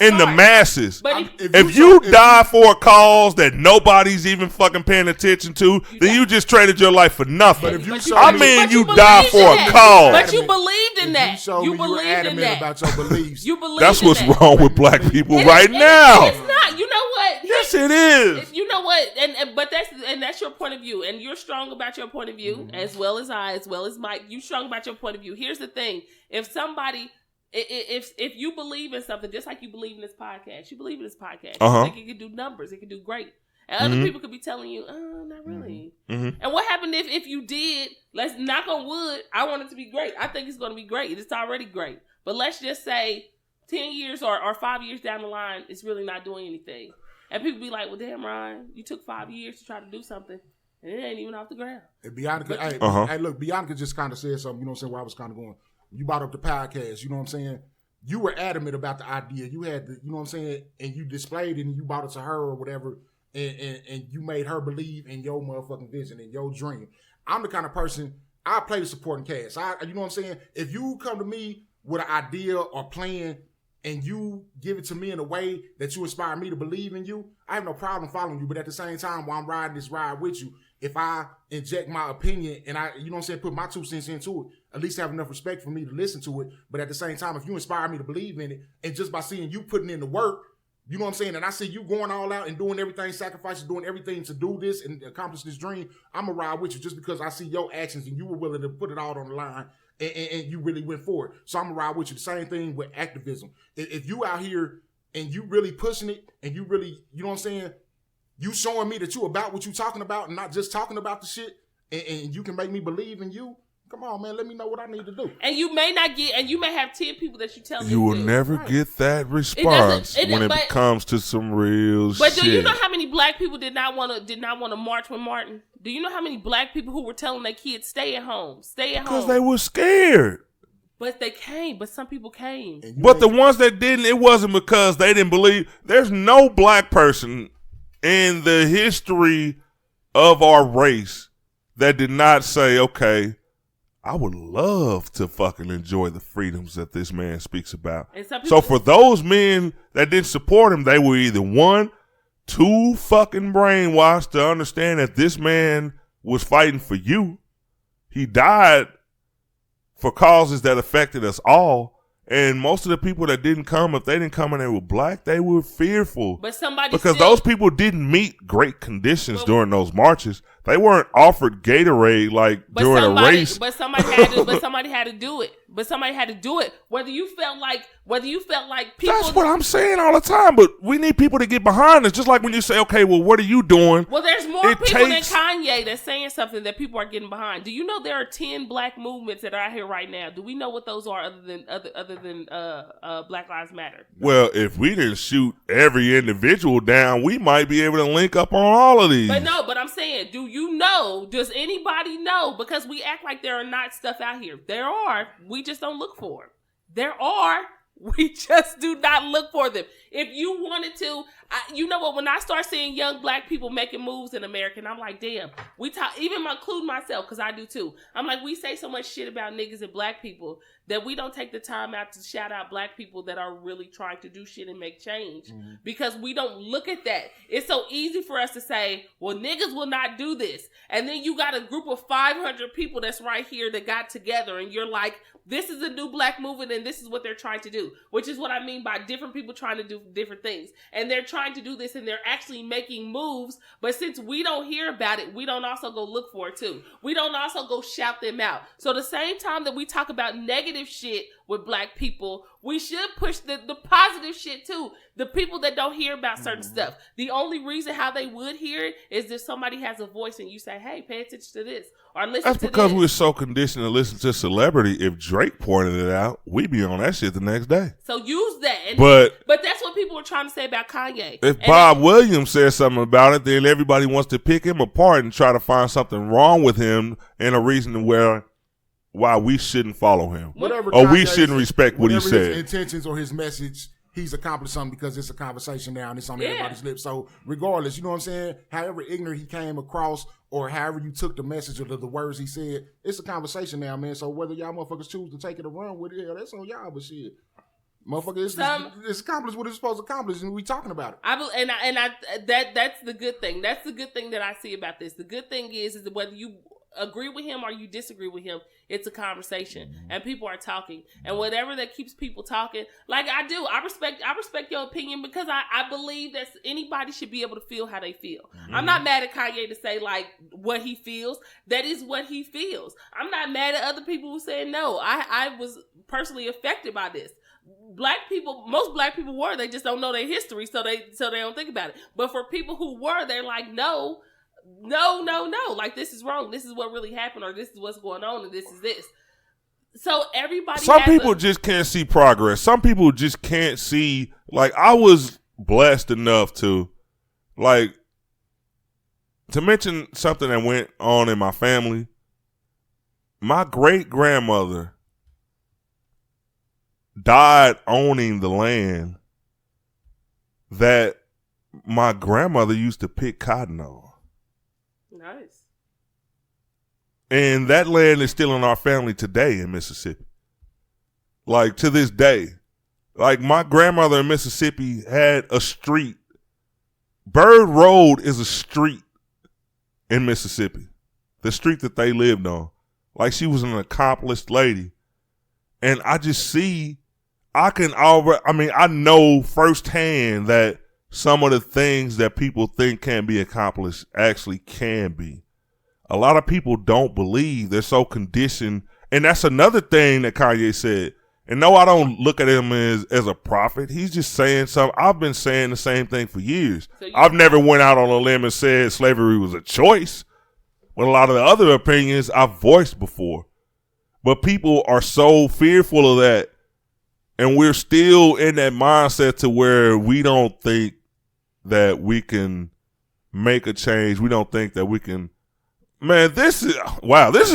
in the masses. But if you die for a cause that nobody's even fucking paying attention to, then you just traded your life for nothing. You die for a cause. But you believed in that. You believed in that. About your beliefs. You believed That's what's in that. wrong with black people right now. It's not. You know what? Yes, it is. You know what? But that's your point of view, and you're strong about your point of view, as well as I, as well as Mike. You strong about your point of view. Here's the thing: if you believe in something, just like you believe in this podcast, you believe in this podcast. You think it can do numbers, it can do great, and other people could be telling you, "Oh, not really." And what happened if you did? Let's knock on wood. I want it to be great. I think it's going to be great. It's already great, but let's just say 10 years or 5 years down the line, it's really not doing anything. And people be like, well, damn, Ryan, you took 5 years to try to do something, and it ain't even off the ground. Hey, look, Bianca just kind of said something, you know what I'm saying, where I was kind of going. You brought up the podcast, you know what I'm saying? You were adamant about the idea. You had the, you know what I'm saying, and you displayed it, and you brought it to her or whatever, and you made her believe in your motherfucking vision, in your dream. I'm the kind of person, I play the supporting cast. You know what I'm saying? If you come to me with an idea or plan, and you give it to me in a way that you inspire me to believe in you, I have no problem following you. But at the same time, while I'm riding this ride with you, if I inject my opinion and you know what I'm saying, put my 2 cents into it, at least have enough respect for me to listen to it. But at the same time, if you inspire me to believe in it, and just by seeing you putting in the work, you know what I'm saying, and I see you going all out and doing everything, sacrificing, doing everything to do this and accomplish this dream, I'm going to ride with you just because I see your actions and you were willing to put it all on the line. And you really went for it. So I'm going to ride with you. The same thing with activism. If you out here and you really pushing it and you really, you know what I'm saying, you showing me that you about what you talking about and not just talking about the shit, and you can make me believe in you, come on, man, let me know what I need to do. And you may not get, and you may have 10 people that you tell me you will never get that response when it comes to some real shit. But do you know how many black people did not want to march with Martin? Do you know how many black people who were telling their kids stay at home? Because they were scared. But they came. But some people came. But the ones that didn't, it wasn't because they didn't believe. There's no black person in the history of our race that did not say, okay, I would love to fucking enjoy the freedoms that this man speaks about. So for those men that didn't support him, they were either one, too fucking brainwashed to understand that this man was fighting for you. He died for causes that affected us all. And most of the people that didn't come, if they didn't come and they were black, they were fearful. But because those people didn't meet great conditions during those marches. They weren't offered Gatorade during a race. But somebody had to do it. But somebody had to do it. Whether you felt like people. That's what I'm saying all the time. But we need people to get behind us. Just like when you say, okay, well, what are you doing? Well, there's more people than Kanye that's saying something that people are getting behind. Do you know there are 10 black movements that are out here right now? Do we know what those are other than Black Lives Matter? Well, if we didn't shoot every individual down, we might be able to link up on all of these. But I'm saying, do you know? Does anybody know? Because we act like there are not stuff out here. There are. We just don't look for them. There are. We just do not look for them. If you wanted to, you know what? When I start seeing young black people making moves in America, and I'm like, damn, we talk, even include myself, because I do too. I'm like, we say so much shit about niggas and black people that we don't take the time out to shout out black people that are really trying to do shit and make change. Mm-hmm. Because we don't look at that. It's so easy for us to say, well, niggas will not do this. And then you got a group of 500 people that's right here that got together, and you're like, this is a new black movement, and this is what they're trying to do, which is what I mean by different people trying to do different things. And they're trying to do this, and they're actually making moves. But since we don't hear about it, we don't also go look for it too. We don't also go shout them out. So the same time that we talk about negative shit with black people, we should push the positive shit too. The people that don't hear about certain stuff. The only reason how they would hear it is if somebody has a voice and you say, hey, pay attention to this. Or listen That's to because this. we're so conditioned to listen to celebrity. If Drake pointed it out, we'd be on that shit the next day. So use that. But that's what people were trying to say about Kanye. If Bob Williams says something about it, then everybody wants to pick him apart and try to find something wrong with him and a reason why we shouldn't follow him. Or we shouldn't respect what he said. His intentions or his message, he's accomplished something because it's a conversation now and it's on everybody's lips. So regardless, you know what I'm saying? However ignorant he came across or however you took the message or the words he said, it's a conversation now, man. So whether y'all motherfuckers choose to take it or run with it, that's on y'all, but shit. Motherfucker, it's accomplished what it's supposed to accomplish, and we talking about it. That's the good thing. That's the good thing that I see about this. The good thing is that whether you agree with him or you disagree with him, it's a conversation, and people are talking, and whatever that keeps people talking, like I do, I respect your opinion because I believe that anybody should be able to feel how they feel. Mm-hmm. I'm not mad at Kanye to say like what he feels. That is what he feels. I'm not mad at other people who said no. I was personally affected by this. Most black people were, they just don't know their history, so they don't think about it. But for people who were, they're like, no, like this is wrong. This is what really happened, or this is what's going on, and this is this. So everybody. Some people just can't see progress. Some people just can't see. Like I was blessed enough to mention something that went on in my family. My great grandmother died owning the land that my grandmother used to pick cotton on. Nice. And that land is still in our family today in Mississippi. Like to this day. Like my grandmother in Mississippi had a street. Bird Road is a street in Mississippi. The street that they lived on. Like she was an accomplished lady. And I just see, I know firsthand that some of the things that people think can be accomplished actually can be. A lot of people don't believe. They're so conditioned. And that's another thing that Kanye said. And no, I don't look at him as a prophet. He's just saying something. I've been saying the same thing for years. I've never went out on a limb and said slavery was a choice. But a lot of the other opinions I've voiced before. But people are so fearful of that. And we're still in that mindset to where we don't think that we can make a change. We don't think that we can Man, this is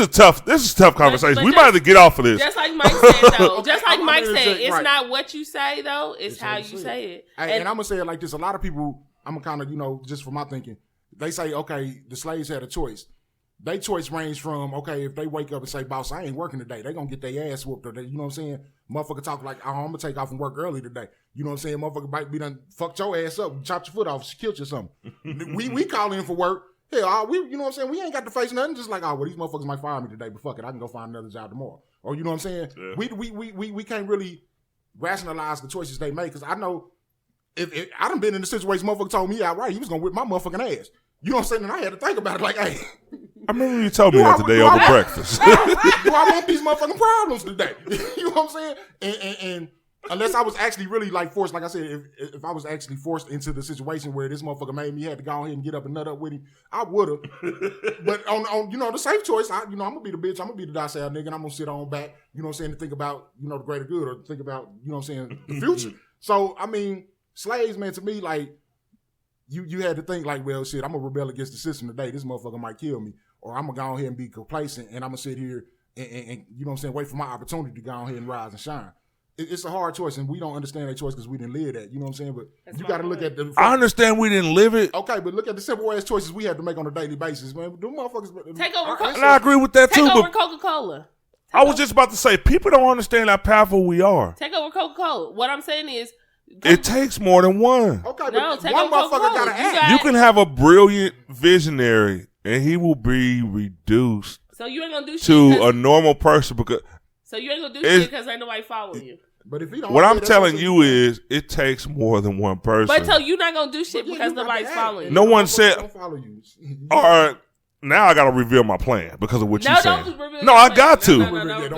tough. This is a tough conversation. But we might have to get off of this. Just like Mike said, though. Just like Mike said, it's right. not what you say, though. It's how you say it. And I'm gonna say it like this: a lot of people, I'm gonna kind of, just from my thinking, they say, okay, the slaves had a choice. Their choice range from, okay, if they wake up and say, boss, I ain't working today, they gonna get their ass whooped, or they, you know what I'm saying? Motherfucker talk like, oh, I'm gonna take off from work early today. You know what I'm saying? Motherfucker might be done fucked your ass up, chopped your foot off, killed you or something. we call in for work. Hell, we, you know what I'm saying? We ain't got to face nothing. Just like, oh, well, these motherfuckers might fire me today, but fuck it, I can go find another job tomorrow. Or you know what I'm saying? Yeah. We can't really rationalize the choices they make, because I know if I done been in the situation, motherfucker told me outright he was gonna whip my motherfucking ass. You know what I'm saying? And I had to think about it like, hey. I remember you told me that today over breakfast. Do I want these motherfucking problems today? You know what I'm saying? And unless I was actually really like forced, like I said, if I was actually forced into the situation where this motherfucker made me had to go ahead and get up and nut up with him, I would have. But on the safe choice, I'm gonna be the bitch, I'm gonna be the docile nigga, and I'm gonna sit on back, you know what I'm saying, to think about, the greater good, or think about, you know what I'm saying, the future. So I mean, slaves, man, to me, like, you had to think like, well, shit, I'm gonna rebel against the system today. This motherfucker might kill me, or I'm gonna go ahead and be complacent, and I'm gonna sit here and you know what I'm saying, wait for my opportunity to go ahead and rise and shine. It's a hard choice, and we don't understand that choice because we didn't live that. You know what I'm saying? But you got to look at the. I understand we didn't live it. Okay, but look at the simple ass choices we had to make on a daily basis, man. Them motherfuckers. Take over. And I agree with that too. Take over Coca-Cola. I was just about to say, people don't understand how powerful we are. Take over Coca-Cola. What I'm saying is, it takes more than one. Okay, no, but one motherfucker got to act. You can have a brilliant visionary, and he will be reduced. So you ain't gonna do shit to a normal person because. So you ain't gonna do shit because ain't nobody following you. But if he don't, what I'm telling you is, it takes more than one person. But so you're not gonna do shit because nobody's following you. No one said. Don't follow you. All right, now I gotta reveal my plan because of what you said. No, I got to.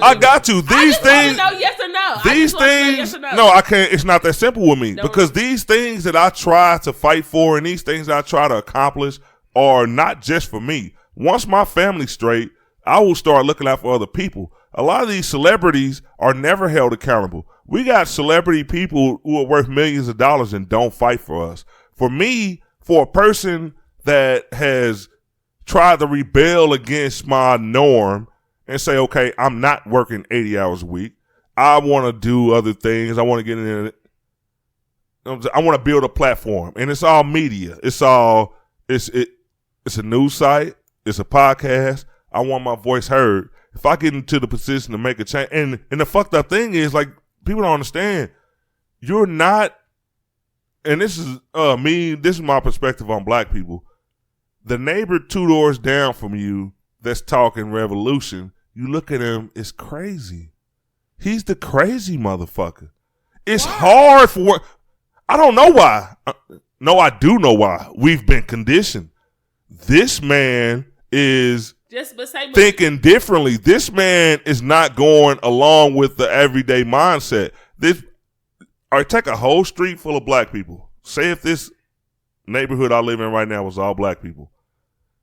I got to. These things. No, yes or no. These things. Yes or no. No, I can't. It's not that simple with me because these things that I try to fight for and these things I try to accomplish are not just for me. Once my family's straight, I will start looking out for other people. A lot of these celebrities are never held accountable. We got celebrity people who are worth millions of dollars and don't fight for us. For me, for a person that has tried to rebel against my norm and say, okay, I'm not working 80 hours a week. I want to do other things. I want to get in it. I want to build a platform, and it's all media. It's a news site. It's a podcast. I want my voice heard. If I get into the position to make a change, and the fucked up thing is, like, people don't understand. You're not, and this is this is my perspective on black people. The neighbor 2 doors down from you that's talking revolution, you look at him, it's crazy. He's the crazy motherfucker. It's hard for, I don't know why. No, I do know why. We've been conditioned. This man is thinking differently. This man is not going along with the everyday mindset. All right, take a whole street full of black people. Say if this neighborhood I live in right now was all black people.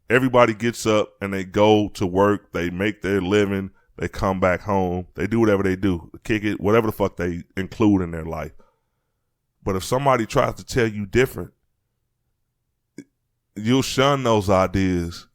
Everybody gets up and they go to work. They make their living. They come back home. They do whatever they do. Kick it, whatever the fuck they include in their life. But if somebody tries to tell you different, you'll shun those ideas.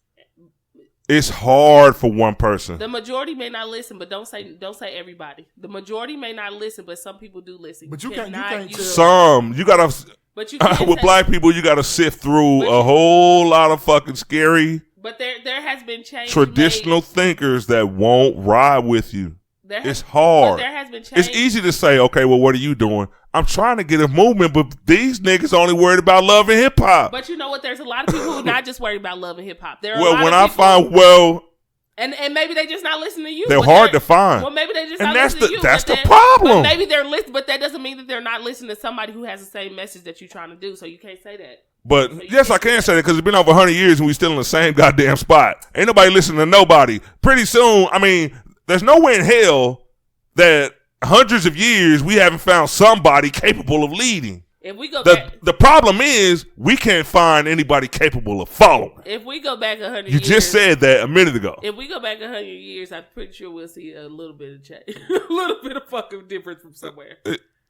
It's hard for one person. The majority may not listen, but don't say everybody. The majority may not listen, but some people do listen. But you can't tell. Some. You gotta. But you can't with black people, you gotta sift through a whole lot of fucking scary. But there has been change. Traditional thinkers that won't ride with you. It's hard. But there has been change. It's easy to say, okay, well, what are you doing? I'm trying to get a movement, but these niggas only worried about love and hip hop. But you know what? There's a lot of people who are not just worried about love and hip hop. And maybe they just not listening to you. They're hard to find. Well, maybe they just not listening to you. That's the problem. But maybe they're listening, but that doesn't mean that they're not listening to somebody who has the same message that you're trying to do. So you can't say that. But yes, I can say that because it's been over 100 years and we still in the same goddamn spot. Ain't nobody listening to nobody. Pretty soon, I mean, there's nowhere in hell that hundreds of years we haven't found somebody capable of leading. If we go back, the problem is we can't find anybody capable of following. If we go back 100 years. You just said that a minute ago. If we go back 100 years, I'm pretty sure we'll see a little bit of change. A little bit of fucking difference from somewhere.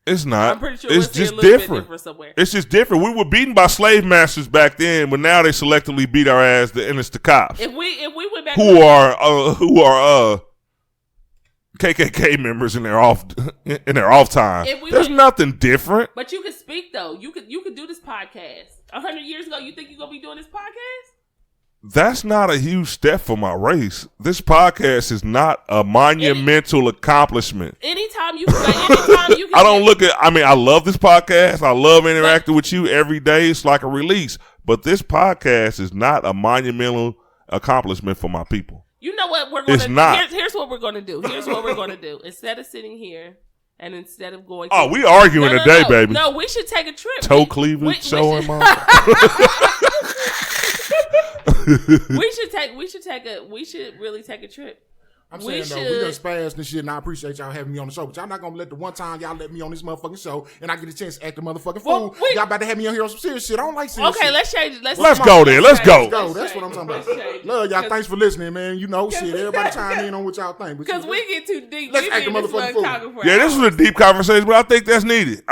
It's not. I'm pretty sure it's we'll just see a little different. bit different somewhere. It's just different. We were beaten by slave masters back then, but now they selectively beat our ass, and it's the cops If we went back who are KKK members in their off time. There's nothing different. But you could speak though. You could do this podcast. 100 years ago, you think you're gonna be doing this podcast? That's not a huge step for my race. This podcast is not a monumental accomplishment. Anytime you can. I don't look at. I mean, I love this podcast. I love interacting with you every day. It's like a release. But this podcast is not a monumental accomplishment for my people. You know what we're going to do? Not. Here's what we're going to do. Here's what we're going to do. Instead of sitting here and instead of going to... we arguing today, baby. No, we should take a trip. Cleavage showing my... we should really take a trip. I'm saying though, we done spazzed and shit, and I appreciate y'all having me on the show, but y'all not gonna let the one time y'all let me on this motherfucking show and I get a chance to act the motherfucking fool. Y'all about to have me on here on some serious shit. I don't like serious shit. Okay, let's change it. Let's go then. Let's go. That's what I'm talking about. Love y'all. Thanks for listening, man. You know, shit. Everybody chime in on what y'all think. Because we get too deep. Let's act the motherfucking fool. Yeah, this was a deep conversation, but I think that's needed.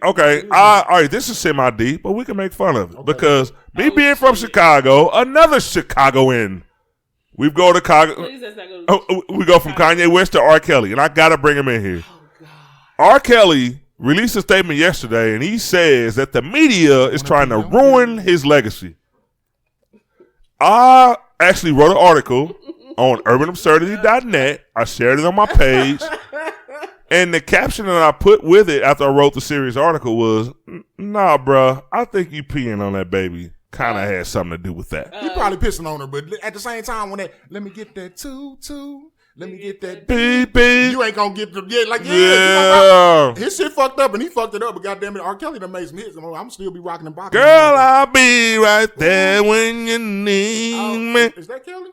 Okay, all right, this is semi-deep, but we can make fun of it. Because me being from Chicago, another Chicagoan, we go to Chicago. We go from Kanye West to R. Kelly, and I gotta bring him in here. R. Kelly released a statement yesterday, and he says that the media is trying to ruin his legacy. I actually wrote an article on urbanabsurdity.net. I shared it on my page, and the caption that I put with it after I wrote the serious article was, "Nah, bruh, I think you peeing on that baby kind of had something to do with that." He probably pissing on her, but at the same time, when let me get that two, let me get that beep. You ain't gonna get the yeah. His shit fucked up and he fucked it up, but goddamn it, R. Kelly done made some hits. I'm still be rocking and boxing. Girl, I'll be right there when you need me. Is that Kelly?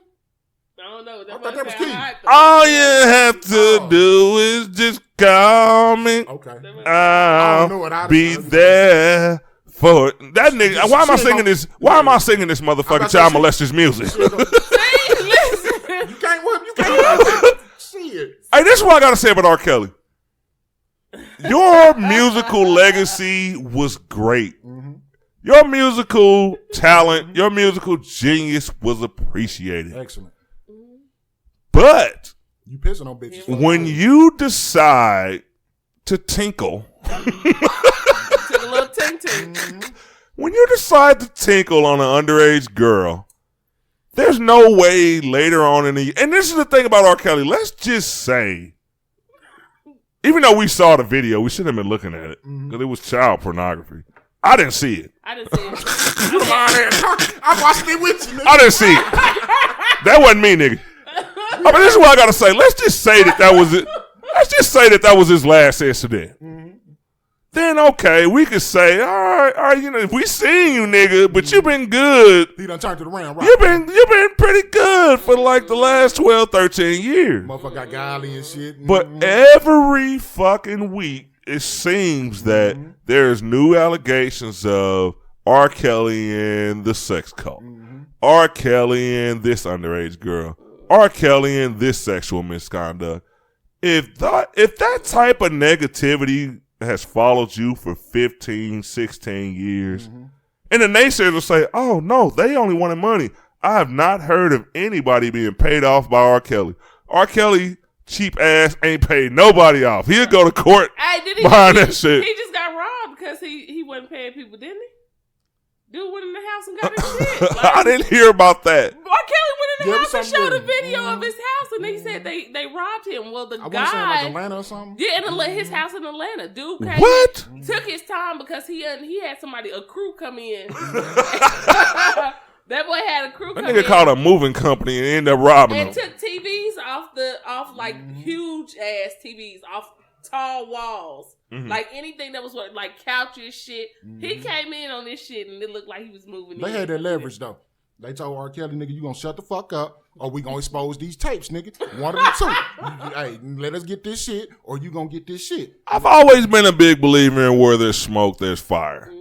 I don't know. I thought that was Keith. All you have to do is just call me. Okay. I'll be there. For that nigga, why am I singing this? Why am I singing this motherfucking child molesters music? Listen, you can't. Shit. Hey, this is what I gotta say about R. Kelly. Your musical legacy was great. Mm-hmm. Your musical talent, your musical genius was appreciated. Excellent. But you pissing on bitches. When you decide to tinkle. When you decide to tinkle on an underage girl, there's no way later on and this is the thing about R. Kelly, let's just say, even though we saw the video, we shouldn't have been looking at it, because it was child pornography. I didn't see it. I watched it with you, nigga. I didn't see it. That wasn't me, nigga. But this is what I gotta say. Let's just say that was it. Let's just say that was his last incident. Then okay, we could say, all right, you know, if we seen you, nigga, but you been good. He done turned to the round, right? You been pretty good for like the last 12, 13 years. Motherfucker got golly and shit. But every fucking week, it seems that there's new allegations of R. Kelly and the sex cult. R. Kelly and this underage girl. R. Kelly and this sexual misconduct. If that type of negativity has followed you for 15, 16 years. And the naysayers will say, oh, no, they only wanted money. I have not heard of anybody being paid off by R. Kelly. R. Kelly, cheap ass, ain't paid nobody off. He'll go to court behind that shit. He just got robbed because he wasn't paying people, didn't he? Dude went in the house and got his shit. Like, I didn't hear about that. R. Kelly went in the house and showed a video of his house, and they said they robbed him. Well, the guy, like Atlanta or something. Yeah, his house in Atlanta. Dude came what? In, took his time because he had a crew come in. That boy had a crew come in. That nigga called a moving company and ended up robbing them. And took TVs off like huge ass TVs off tall walls. Like anything that was like couches, shit. He came in on this shit and it looked like he was moving. They had that leverage though. They told R. Kelly, nigga, you gonna shut the fuck up or we gonna expose these tapes, nigga. One of the two. Hey, let us get this shit or you gonna get this shit. I've always been a big believer in where there's smoke, there's fire.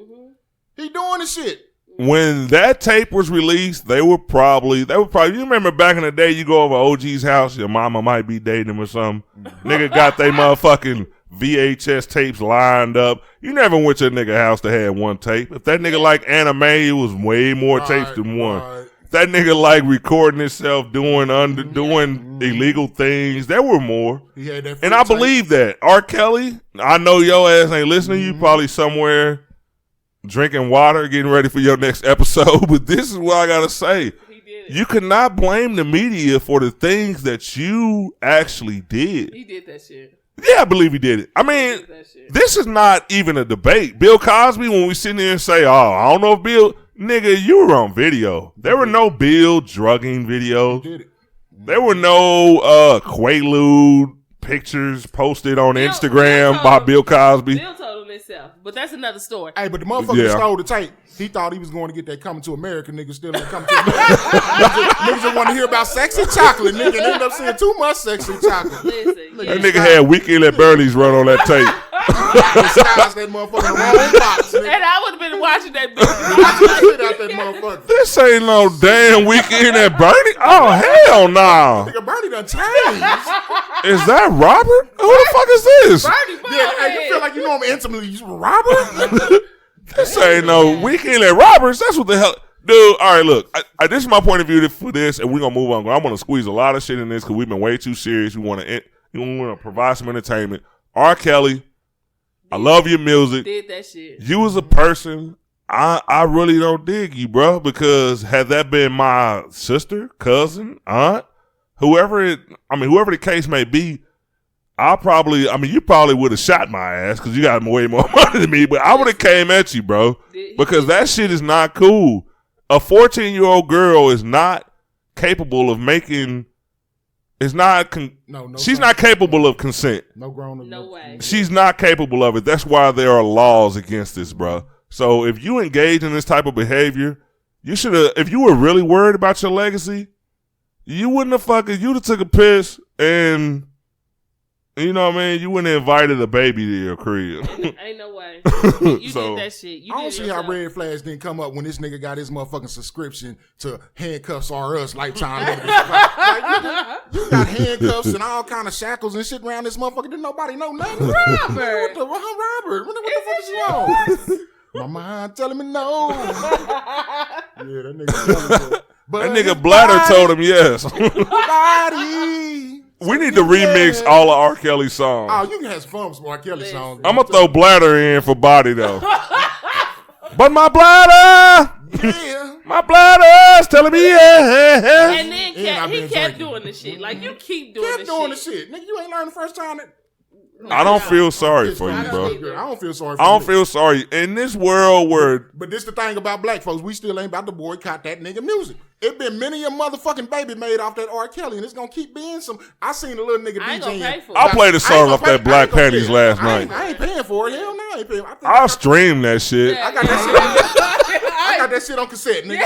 He doing the shit. When that tape was released, they were probably, you remember back in the day, you go over OG's house, your mama might be dating him or something. Nigga got they motherfucking VHS tapes lined up. You never went to a nigga house that had one tape. If that nigga like anime, it was way more tapes than one. If that nigga like recording himself doing illegal things, there were more. He had that and I believe that. R. Kelly, I know your ass ain't listening. You probably somewhere drinking water, getting ready for your next episode. But this is what I gotta say. You cannot blame the media for the things that you actually did. He did that shit. Yeah, I believe he did it. I mean, this is not even a debate. Bill Cosby, when we sit there and say, oh, I don't know if Bill, nigga, you were on video. There were no Bill drugging videos. There were no Quaalude pictures posted on Instagram by Bill Cosby. Bill told him himself, but that's another story. Hey, but the motherfucker stole the tape. He thought he was going to get that Coming to America. Nigga still ain't coming to America. niggas just want to hear about sexy chocolate. Nigga, and end up seeing too much sexy chocolate. Listen, that nigga had Weekend at Bernie's run on that tape. That motherfucker in the wrong box, nigga. And I would have been watching that bitch. Out that motherfucker. This ain't no damn Weekend at Bernie. Oh, hell no. Nah. Nigga, Bernie done changed. Is that Robert? Who the fuck is this? Bernie, hey, you feel like you know him intimately. You Robert? This ain't no Weekend at Roberts. That's what the hell. Dude, all right, look. This is my point of view for this, and we're going to move on. I'm going to squeeze a lot of shit in this because we've been way too serious. We want to provide some entertainment. R. Kelly, I love your music. Did that shit. You as a person, I really don't dig you, bro, because had that been my sister, cousin, aunt, whoever the case may be, you probably would have shot my ass because you got way more money than me, but I would have came at you, bro, because that shit is not cool. A 14-year-old girl is not capable of making, she's not capable of consent. No grown. No way. She's not capable of it. That's why there are laws against this, bro. So if you engage in this type of behavior, you should have, if you were really worried about your legacy, you wouldn't have you'd have took a piss and, you know what I mean? You wouldn't have invited a baby to your crib. Ain't no way. You did that shit. I don't see how red flags didn't come up when this nigga got his motherfucking subscription to Handcuffs R Us Lifetime. You got handcuffs and all kind of shackles and shit around this motherfucker. Didn't nobody know nothing. Robert. Robert? What the fuck is you on? My mind telling me no. Yeah, that nigga. That nigga Bladder told him yes. Body. We need to remix all of R. Kelly songs. Oh, you can have some fun with some R. Kelly songs. I'm going to throw Bladder in for Body, though. But my bladder, my bladder's telling me yeah. And then he kept doing the shit. Like, you keep doing the shit. Nigga, you ain't learned the first time that. I don't feel sorry for you, bro. I don't feel sorry for you. I don't feel sorry. In this world where... But this the thing about black folks. We still ain't about to boycott that nigga music. It been many a motherfucking baby made off that R. Kelly, and it's gonna keep being some... I seen a little nigga DJing. I played a song off that Black Panties last night. I ain't paying for it. Hell no, I ain't paying. I'll stream that shit. I got that shit on cassette, nigga.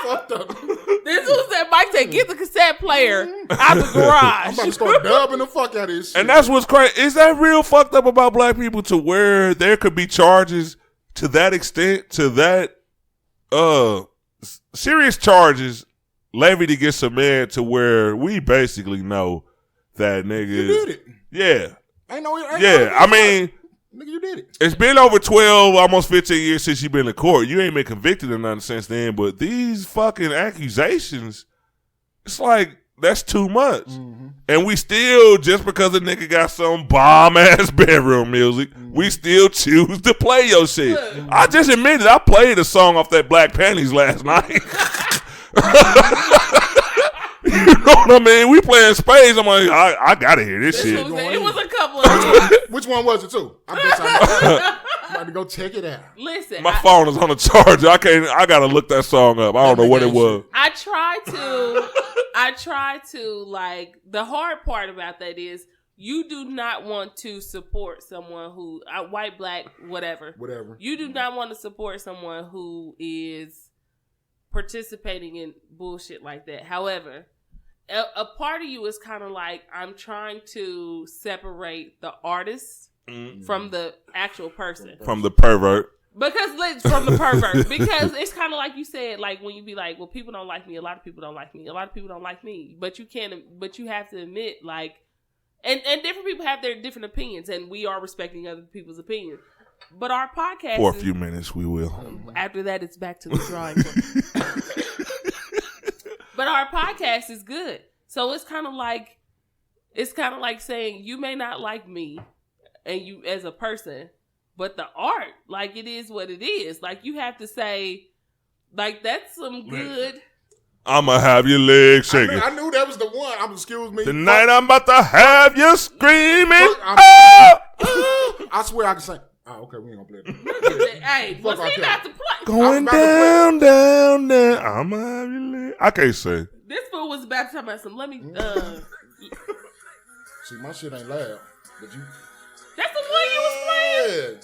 Fucked up. This was that Mike said, get the cassette player out the garage. I'm about to start dubbing the fuck out of this shit. And that's what's crazy. Is that real fucked up about black people to where there could be charges to that extent, to that serious charges levied against a man to where we basically know that nigga... You did it. Yeah. I mean... Nigga, you did it. It's been over 12, almost 15 years since you've been in court. You ain't been convicted in none since then, but these fucking accusations, it's like, that's too much. Mm-hmm. And we still, just because a nigga got some bomb-ass bedroom music, we still choose to play your shit. I just admitted I played a song off that Black Panties last night. You know what I mean? We playing spades. I'm like, I gotta hear this shit. It was a couple of Which one was it too? I'm about to go check it out. Listen, my phone is on the charger. I gotta look that song up. I don't know what it was. I try to like, the hard part about that is you do not want to support someone who white, black, whatever. You do not want to support someone who is participating in bullshit like that. However, a part of you is kind of like, I'm trying to separate the artist from the actual person. From the pervert. Because it's kind of like you said, like when you be like, well, people don't like me. A lot of people don't like me. A lot of people don't like me. But you have to admit, like, And different people have their different opinions, and we are respecting other people's opinions. But our podcast, for a few minutes, we will. After that, it's back to the drawing board. But our podcast is good, so it's kind of like saying you may not like me, and you as a person, but the art, like it is what it is. Like you have to say, like that's some good. I'ma have your legs shaking. I knew that was the one. Excuse me. Tonight I'm about to have you screaming. I swear I can sing. Oh, okay, we ain't gonna play it. Hey, was he not to play? Going down, down, down. I'ma have your legs. I can't sing. This fool was about to talk about some. Let me. See, my shit ain't loud, but you. That's the one you was playing.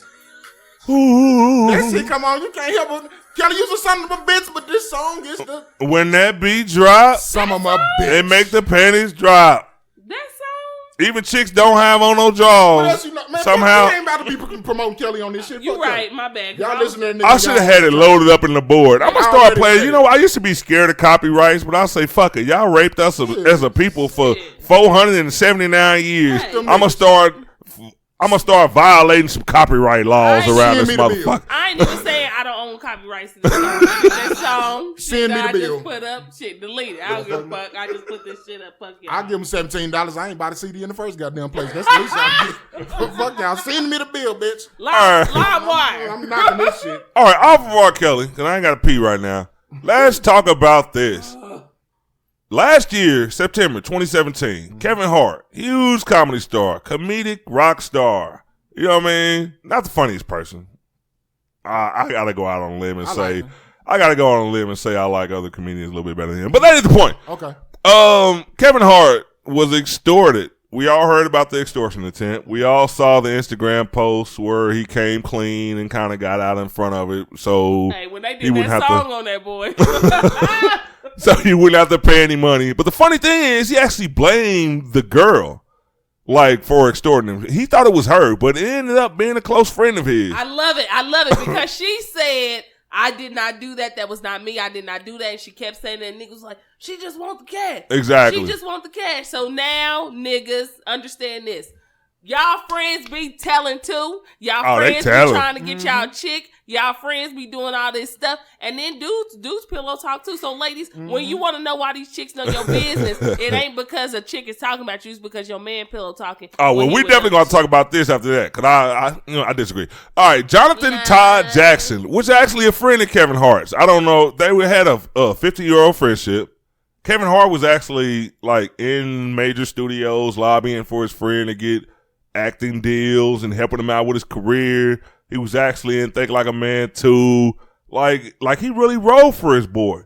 Ooh. That shit, come on, you can't help it. Kelly, you a son of a bitch, but this song is the When that beat drop, son of a bitch. it make the panties drop. That song. Even chicks don't have on no jaws. What else you know? Man, somehow, we ain't about to be promoting Kelly on this shit. You Fuck right, Kelly. my bad. Y'all listen to that nigga. I should have had it loaded up in the board. I'm gonna start already playing. said You know, I used to be scared of copyrights, but I say fuck it. Y'all raped us as a people for 479 years. Hey. I'm gonna start violating some copyright laws around this motherfucker. I ain't even saying I don't own copyrights to this song. That song, Send me the I bill. just put up, shit, delete it. I don't give a fuck. I just put this shit up. Fuck y'all. I'll give him $17. I ain't buy the CD in the first goddamn place. That's the least I get. Fuck y'all. Send me the bill, bitch. Live wire. I'm knocking this shit. All right, off of R. Kelly, because I ain't got to pee right now. Let's talk about this. Last year, September 2017, Kevin Hart, huge comedy star, comedic rock star. You know what I mean? Not the funniest person. I got to go out on a limb and say, I got to go on a limb and say I like other comedians a little bit better than him. But that is the point. Okay. Kevin Hart was extorted. We all heard about the extortion attempt. We all saw the Instagram posts where he came clean and kind of got out in front of it. So hey, when they did that song on that boy. So he wouldn't have to pay any money. But the funny thing is, he actually blamed the girl, like, for extorting him. He thought it was her, but it ended up being a close friend of his. I love it because she said, I did not do that. That was not me. I did not do that. And she kept saying that. And niggas was like, she just want the cash. Exactly. She just want the cash. So now, niggas, understand this. Y'all friends be telling too. Y'all friends be trying to get y'all chick. Y'all friends be doing all this stuff. And then dudes pillow talk too. So ladies, when you want to know why these chicks know your business, it ain't because a chick is talking about you. It's because your man pillow talking. Oh, well, we definitely going to talk about this after that. Because I disagree. All right, Jonathan Todd Jackson, which is actually a friend of Kevin Hart's. I don't know. They had a 50-year-old friendship. Kevin Hart was actually like in major studios lobbying for his friend to get acting deals and helping him out with his career. He was actually in Think Like a Man 2. Like he really rode for his boy.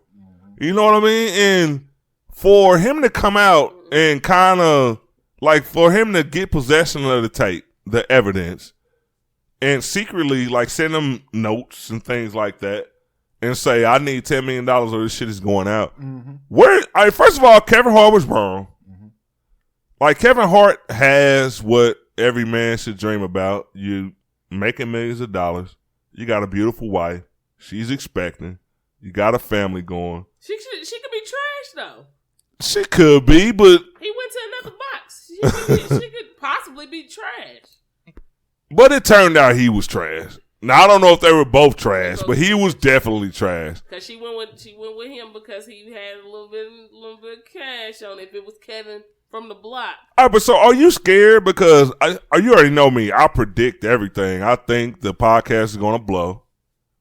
You know what I mean? And for him to come out and kind of, like, for him to get possession of the tape, the evidence, and secretly, like, send him notes and things like that and say, I need $10 million or this shit is going out. First of all, Kevin Hart was wrong. Like, Kevin Hart has what every man should dream about. You making millions of dollars. You got a beautiful wife. She's expecting. You got a family going. She could be trash though. She could be, but he went to another box. She could possibly be trash. But it turned out he was trash. Now I don't know if they were both trash, but he was definitely trash. Because she went with him because he had a little bit of cash on it. If it was Kevin from the block. All right, but so are you scared? Because you already know me. I predict everything. I think the podcast is going to blow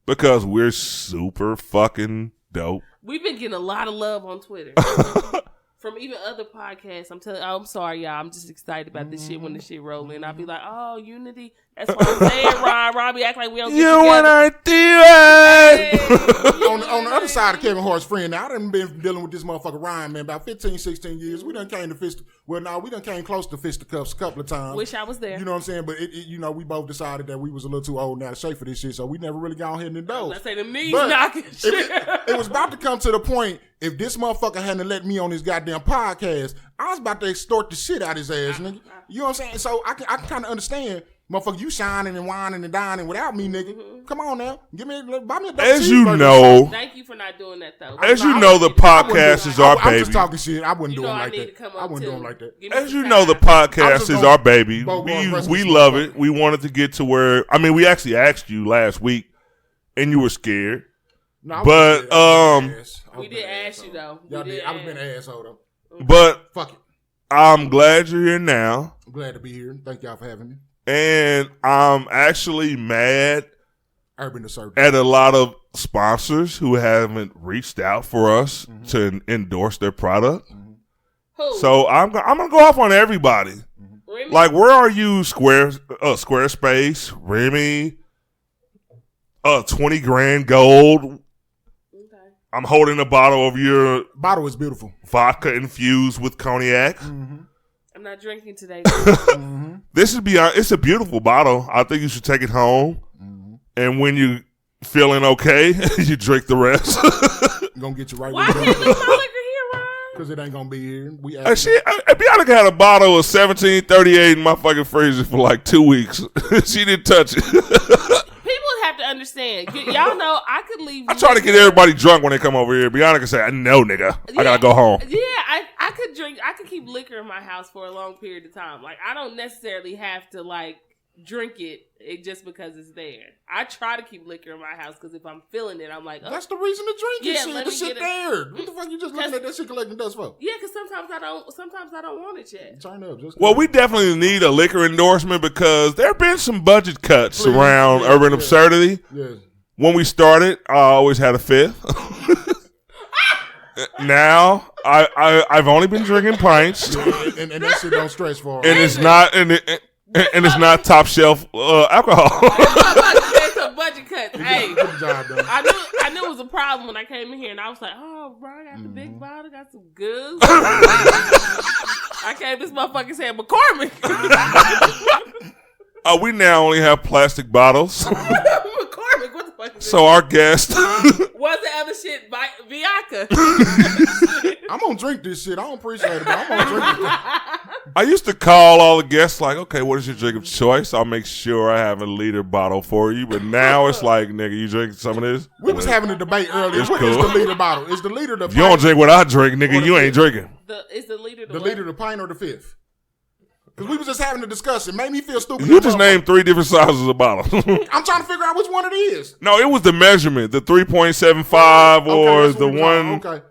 because we're super fucking dope. We've been getting a lot of love on Twitter. From even other podcasts. I'm sorry, y'all. I'm just excited about this shit when the shit rolling. I'll be like, oh, unity. That's what I'm saying, Ron. Ron be acting like we don't get together. You and I do it. On the other side of Kevin Hart's friend, now I done been dealing with this motherfucker Ryan, man, about 15, 16 years. We done came to fist. Well, no, we done came close to fisticuffs a couple of times. Wish I was there. You know what I'm saying? But we both decided that we was a little too old now to shape for this shit, so we never really got ahead and indulged. Let's say them knees knocking shit. It was about to come to the point. If this motherfucker hadn't let me on his goddamn podcast, I was about to extort the shit out of his ass, nigga. You know what I'm saying? So I can kind of understand Motherfucker, you shining and whining and dining without me, nigga. Mm-hmm. Come on now. Buy me a double As you cheeseburger. know, Thank you for not doing that though. as you know, the podcast is our I'm just baby. talking shit. I wouldn't You do know it I like need that. to come I up wouldn't do too. it like that. Give me As some you know, the time. podcast is our baby. We love it. We wanted to get to where, I mean, we actually asked you last week, and you were scared. No, But, We did ask you though. Y'all did. I was being an asshole though. But Fuck it. I'm glad you're here now, I'm glad to be here. Thank y'all for having me. and I'm actually mad Urban Assertive. at a lot of sponsors who haven't reached out for us to endorse their product. Who? So I'm gonna go off on everybody. Remy? Like, where are you, Squarespace, Remy, 20 grand gold? Okay. I'm holding a bottle of your Bottle is beautiful. vodka infused with cognac. I'm not drinking today. This is beyond. It's a beautiful bottle. I think you should take it home, and when you feeling okay, you drink the rest. Gonna get you right Why where can't you you leave my liquor here, Ron? because it ain't gonna be here. We Bianca had a bottle of 1738 in my fucking freezer for like 2 weeks. She didn't touch it. People have to understand. Y'all know I could leave. I try to get everybody drunk when they come over here. Bianca say, "No, nigga, I gotta go home." Yeah, I could drink. I could keep liquor in my house for a long period of time. Like I don't necessarily have to like drink it just because it's there. I try to keep liquor in my house because if I'm feeling it, I'm like, oh. That's the reason to drink Yeah, it. Shit, let the me shit get it. there. What the fuck you just looking at that shit collecting dust for? Yeah, because sometimes I don't. Sometimes I don't want it yet. Turn up. Just Well, we definitely need a liquor endorsement because there have been some budget cuts Please, around yeah, Urban yeah. Absurdity. Yes. When we started, I always had a fifth. Now I've only been drinking pints, and that shit don't stretch for. and it's not and it's not top shelf alcohol. It's a budget cut. Hey, Good job, though. I knew it was a problem when I came in here, and I was like, "Oh, bro, I got the big bottle, got some goods." I came this motherfucker saying McCormick. We now only have plastic bottles, McCormick, what the fuck is so our guest. What's the other shit? Bianca. I'm gonna drink this shit. I don't appreciate it, but I'm gonna drink it. I used to call all the guests like, "Okay, what is your drink of choice? I'll make sure I have a liter bottle for you." But now it's like, nigga, you drink some of this? We was having a debate earlier. It's What cool. is the liter bottle? Is the liter the If you don't drink what I drink, nigga, you ain't drinking. Is the leader the liter the pint or the fifth? Because we was just having a discussion. Made me feel stupid. You just named 3 different sizes of bottles. I'm trying to figure out which one it is. No, it was the measurement, the 3.75 or that's the what we one. got. Okay.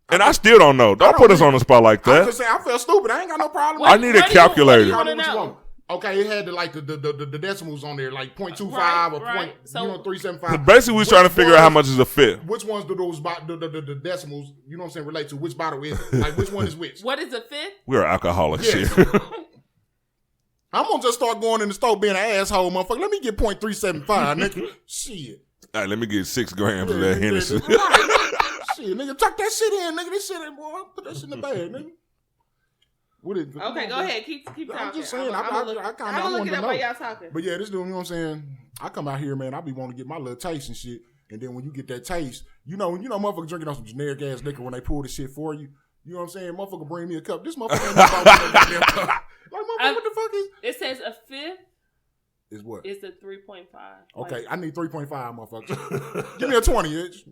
And I still don't know. Don't put us on the spot like I was that. just saying, I felt stupid. I ain't got no problem. I need a calculator. You Tell me wanna what you know? want. Okay, it had the decimals on there, like 0.25 or Right. So- 0.375. Basically, we was trying to figure out how much is a fifth. Which ones do those the decimals, you know what I'm saying, relate to? Which bottle is it? Like, which one is which? What is a fifth? We're alcoholics Yes. here. I'm gonna just start going in the store being an asshole, motherfucker. Let me get 0.375, nigga. Shit. All right, let me get 6 grams of that Hennessy. Shit, nigga, tuck that shit in, nigga. This shit in, boy. Put that shit in the bag, nigga. What is? Okay, go ahead. Keep talking. I'm just saying, I'm I gonna wanted look it to up know. while y'all talking. But yeah, this dude, you know what I'm saying? I come out here, man, I be wanting to get my little taste and shit. And then when you get that taste, you know motherfucker drinking on some generic ass liquor when they pour the shit for you. You know what I'm saying? Motherfucker bring me a cup. This motherfucker ain't about no goddamn cup. Like, motherfucker, what the fuck is? It says a fifth Is what? is a 3.5. Okay, I need 3.5, motherfucker. Give me a 20, itch.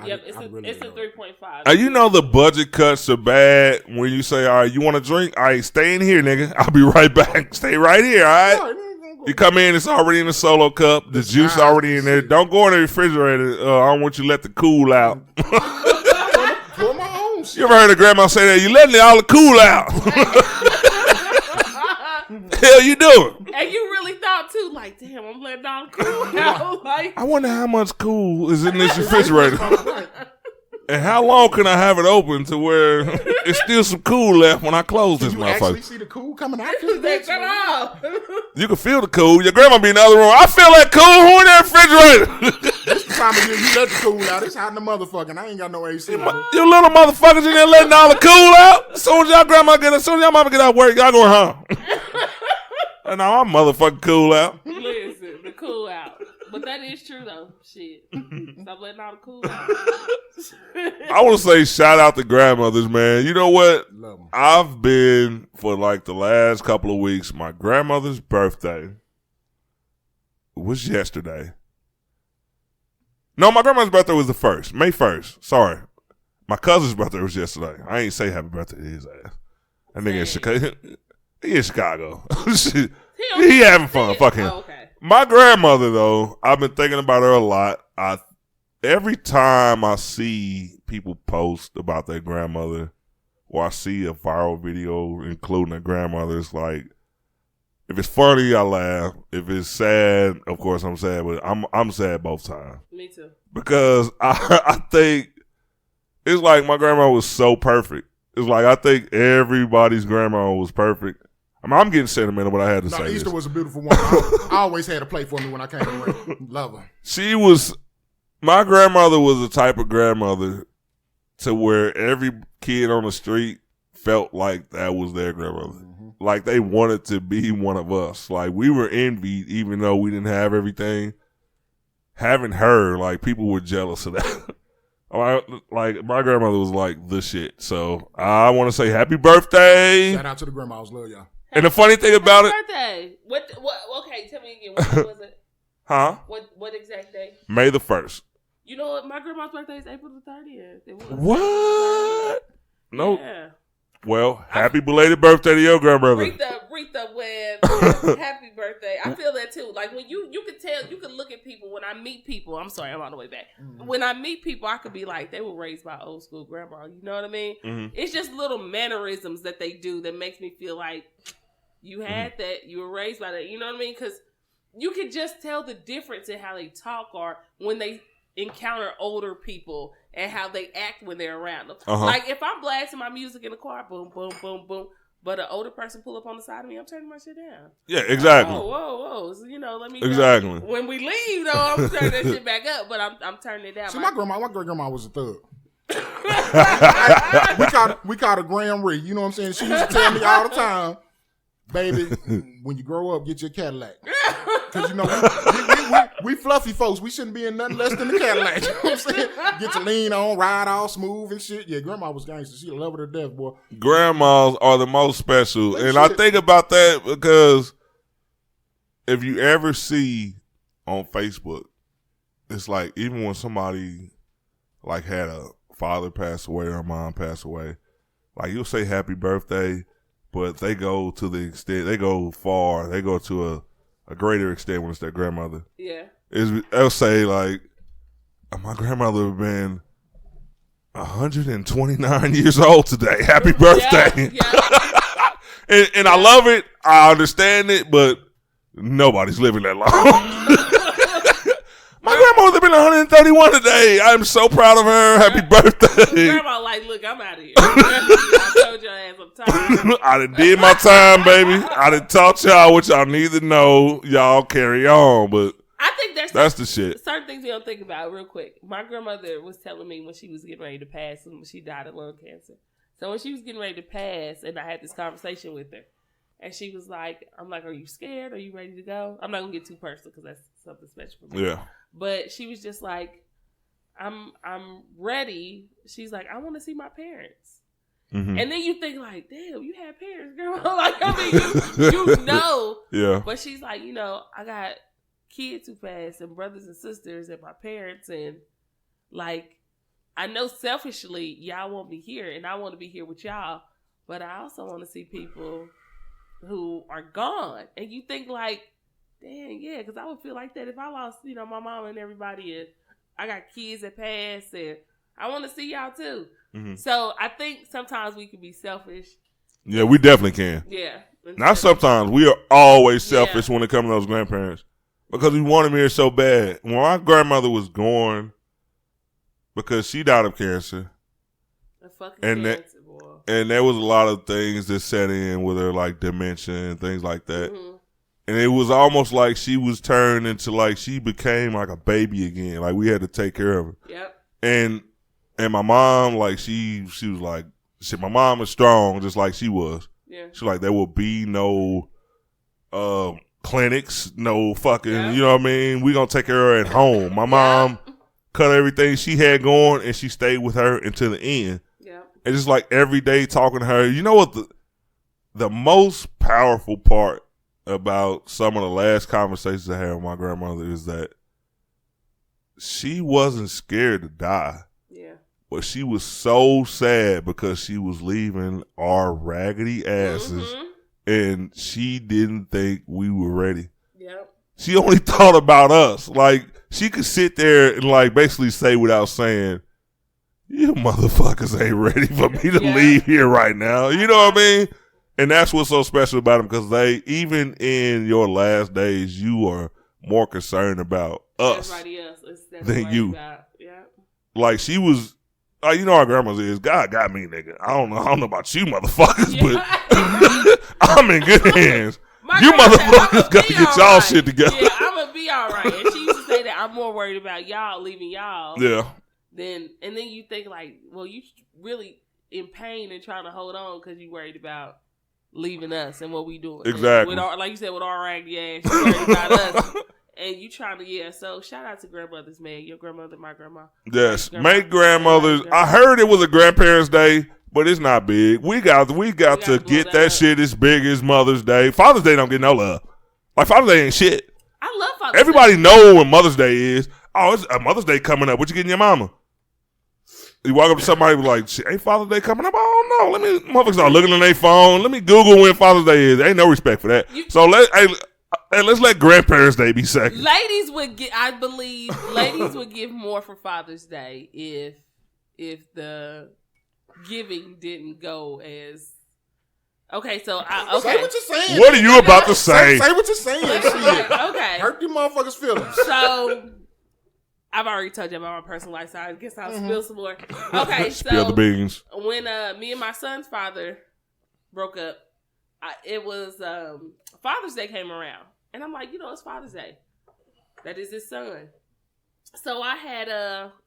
Yep, it's a 3.5. You know the budget cuts are bad when you say, all right, you want a drink? All right, stay in here, nigga. I'll be right back. Stay right here, all right? You come in, it's already in a solo cup. The juice already in there. Don't go in the refrigerator. I don't want you to let the cool out. Pour my own shit. You ever heard a grandma say that? You letting all the cool out. Hell you doing? And you really thought too, like, damn, I'm letting all the cool out. Like, I wonder how much cool is in this refrigerator. And how long can I have it open to where it's still some cool left when I close this You actually motherfucker? see the cool coming out? they cut off. You can feel the cool. Your grandma be in the other room. I feel that cool. Who in that refrigerator? This the time of year you let the cool out. It's hot in the motherfucking. I ain't got no AC. You little motherfuckers in there letting all the cool out. As soon as y'all grandma get, as soon as y'all mama get out of work, y'all going home. And now I'm motherfucking cool out. Listen, the cool out. But that is true though. Shit. Stop letting all the cool out. I want to say shout out to grandmothers, man. You know what? Love 'em. I've been for like the last couple of weeks. My grandmother's birthday was yesterday. No, my grandmother's birthday was the 1st, May 1st. Sorry. My cousin's birthday was yesterday. I ain't say happy birthday to his ass. That nigga in Chicago. He in Chicago. He having fun. Fuck him. Oh, okay. My grandmother, though, I've been thinking about her a lot. Every time I see people post about their grandmother, or I see a viral video including their grandmother, it's like, if it's funny, I laugh. If it's sad, of course I'm sad, but I'm sad both times. Me too. Because I think it's like my grandma was so perfect. It's like I think everybody's grandma was perfect. I mean, I'm getting sentimental, but I had to say Easter this. was a beautiful one. I always had a plate for me when I came away. Love her. My grandmother was the type of grandmother to where every kid on the street felt like that was their grandmother. Mm-hmm. Like they wanted to be one of us. Like we were envied even though we didn't have everything. Having her, like people were jealous of that. Like my grandmother was like the shit. So I want to say happy birthday. Shout out to the grandmas. Love y'all. And the funny thing about it. Birthday. What? Okay, tell me again. What day was it? Huh? What exact day? May the 1st. You know what? My grandma's birthday is April the 30th. It was. What? No. Yeah. Well, happy belated birthday to your grandmother. Rita Webb. Happy birthday. I feel that too. Like when you can tell, you can look at people when I meet people. I'm sorry, I'm all the way back. Mm-hmm. When I meet people, I could be like, they were raised by old school grandma. You know what I mean? Mm-hmm. It's just little mannerisms that they do that makes me feel like you had that. You were raised by that. You know what I mean? Because you can just tell the difference in how they talk or when they encounter older people and how they act when they're around them. Uh-huh. Like if I'm blasting my music in the car, boom, boom, boom, boom, but an older person pull up on the side of me, I'm turning my shit down. Yeah, exactly. Like, whoa. So, let me exactly. When we leave, though, I'm turning that shit back up, but I'm turning it down. See, my great grandma was a thug. we called her Graham Ree. You know what I'm saying? She used to tell me all the time, baby, when you grow up, get your Cadillac. Because, we fluffy folks. We shouldn't be in nothing less than the Cadillac. You know what I'm saying? Get your lean on, ride all smooth and shit. Yeah, grandma was gangster. She loved her to death, boy. Grandmas are the most special. And I think about that because if you ever see on Facebook, it's like even when somebody like had a father pass away or a mom pass away, like you'll say happy birthday, but they go to the extent, they go far, they go to a greater extent when it's their grandmother. Yeah. They'll say like, my grandmother have been 129 years old today. Happy birthday. Yeah. and I love it. I understand it, but nobody's living that long. My grandmother been 131 today. I'm so proud of her. Happy birthday. Grandma like, look, I'm out of here. I told your ass I'm tired. I done did my time, baby. I done taught y'all what y'all need to know. Y'all carry on, but I think that's the shit. Certain things you don't think about real quick. My grandmother was telling me when she was getting ready to pass, and she died of lung cancer. So when she was getting ready to pass, and I had this conversation with her, and she was like, I'm like, are you scared? Are you ready to go? I'm not going to get too personal because that's something special for me. Yeah. But she was just like, I'm ready. She's like, I want to see my parents. Mm-hmm. And then you think like, damn, you had parents, girl. Like, I mean, you know. Yeah. But she's like, I got kids who passed and brothers and sisters and my parents. And like, I know selfishly y'all want me here and I want to be here with y'all. But I also want to see people who are gone. And you think like, dang, yeah, because I would feel like that if I lost, my mom and everybody, and I got kids that passed, and I want to see y'all too. Mm-hmm. So I think sometimes we can be selfish. Yeah, we definitely can. Yeah. Not sometimes. We are always selfish when it comes to those grandparents because we want them here so bad. When my grandmother was gone because she died of cancer, and there was a lot of things that set in with her, like dementia and things like that. Mm-hmm. And it was almost like she was turned into like she became like a baby again. Like we had to take care of her. Yep. And my mom, like she was like, my mom is strong just like she was. Yeah. She was like, there will be no clinics, no fucking, you know what I mean? We gonna take care of her at home. My mom cut everything she had going, and she stayed with her until the end. Yeah. And just like every day talking to her. You know what the most powerful part about some of the last conversations I had with my grandmother is that she wasn't scared to die. Yeah. But she was so sad because she was leaving our raggedy asses, and she didn't think we were ready. Yep. She only thought about us. Like, she could sit there and, like, basically say without saying, you motherfuckers ain't ready for me to leave here right now. You know what I mean? And that's what's so special about them, because they, even in your last days, you are more concerned about us than you. Yeah. Like, she was, you know how grandma's is, God got me, nigga. I don't know about you motherfuckers, but I'm in good hands. You motherfuckers got to get y'all shit together. Yeah, I'm going to be all right. And she used to say that I'm more worried about y'all leaving y'all. Yeah. And then you think like, well, you really in pain and trying to hold on because you worried about leaving us and what we doing. Exactly. With our, like you said, with our raggedy ass, you worried about us. And you trying to, so shout out to grandmothers, man. Your grandmother, my grandma. Yes, make grandmothers. I heard it was a grandparents' day, but it's not big. We got to get that shit as big as Mother's Day. Father's Day don't get no love. Like, Father's Day ain't shit. I love Father's Day. Everybody know when Mother's Day is. Oh, it's a Mother's Day coming up. What you getting your mama? You walk up to somebody like, shit, ain't Father's Day coming up? I don't know. Let me, motherfuckers start looking on their phone. Let me Google when Father's Day is. Ain't no respect for that. So let's let Grandparents' Day be second. Ladies would get, I believe, ladies would give more for Father's Day if the giving didn't go as. Okay, so okay. Say what you're saying. What are you about to say? Say what you're saying. Okay. Hurt them motherfuckers' feelings. So I've already told you about my personal life, so I guess I'll spill some more. Okay, so spill the beans. When me and my son's father broke up, it was Father's Day came around, and I'm like, it's Father's Day. That is his son. So I had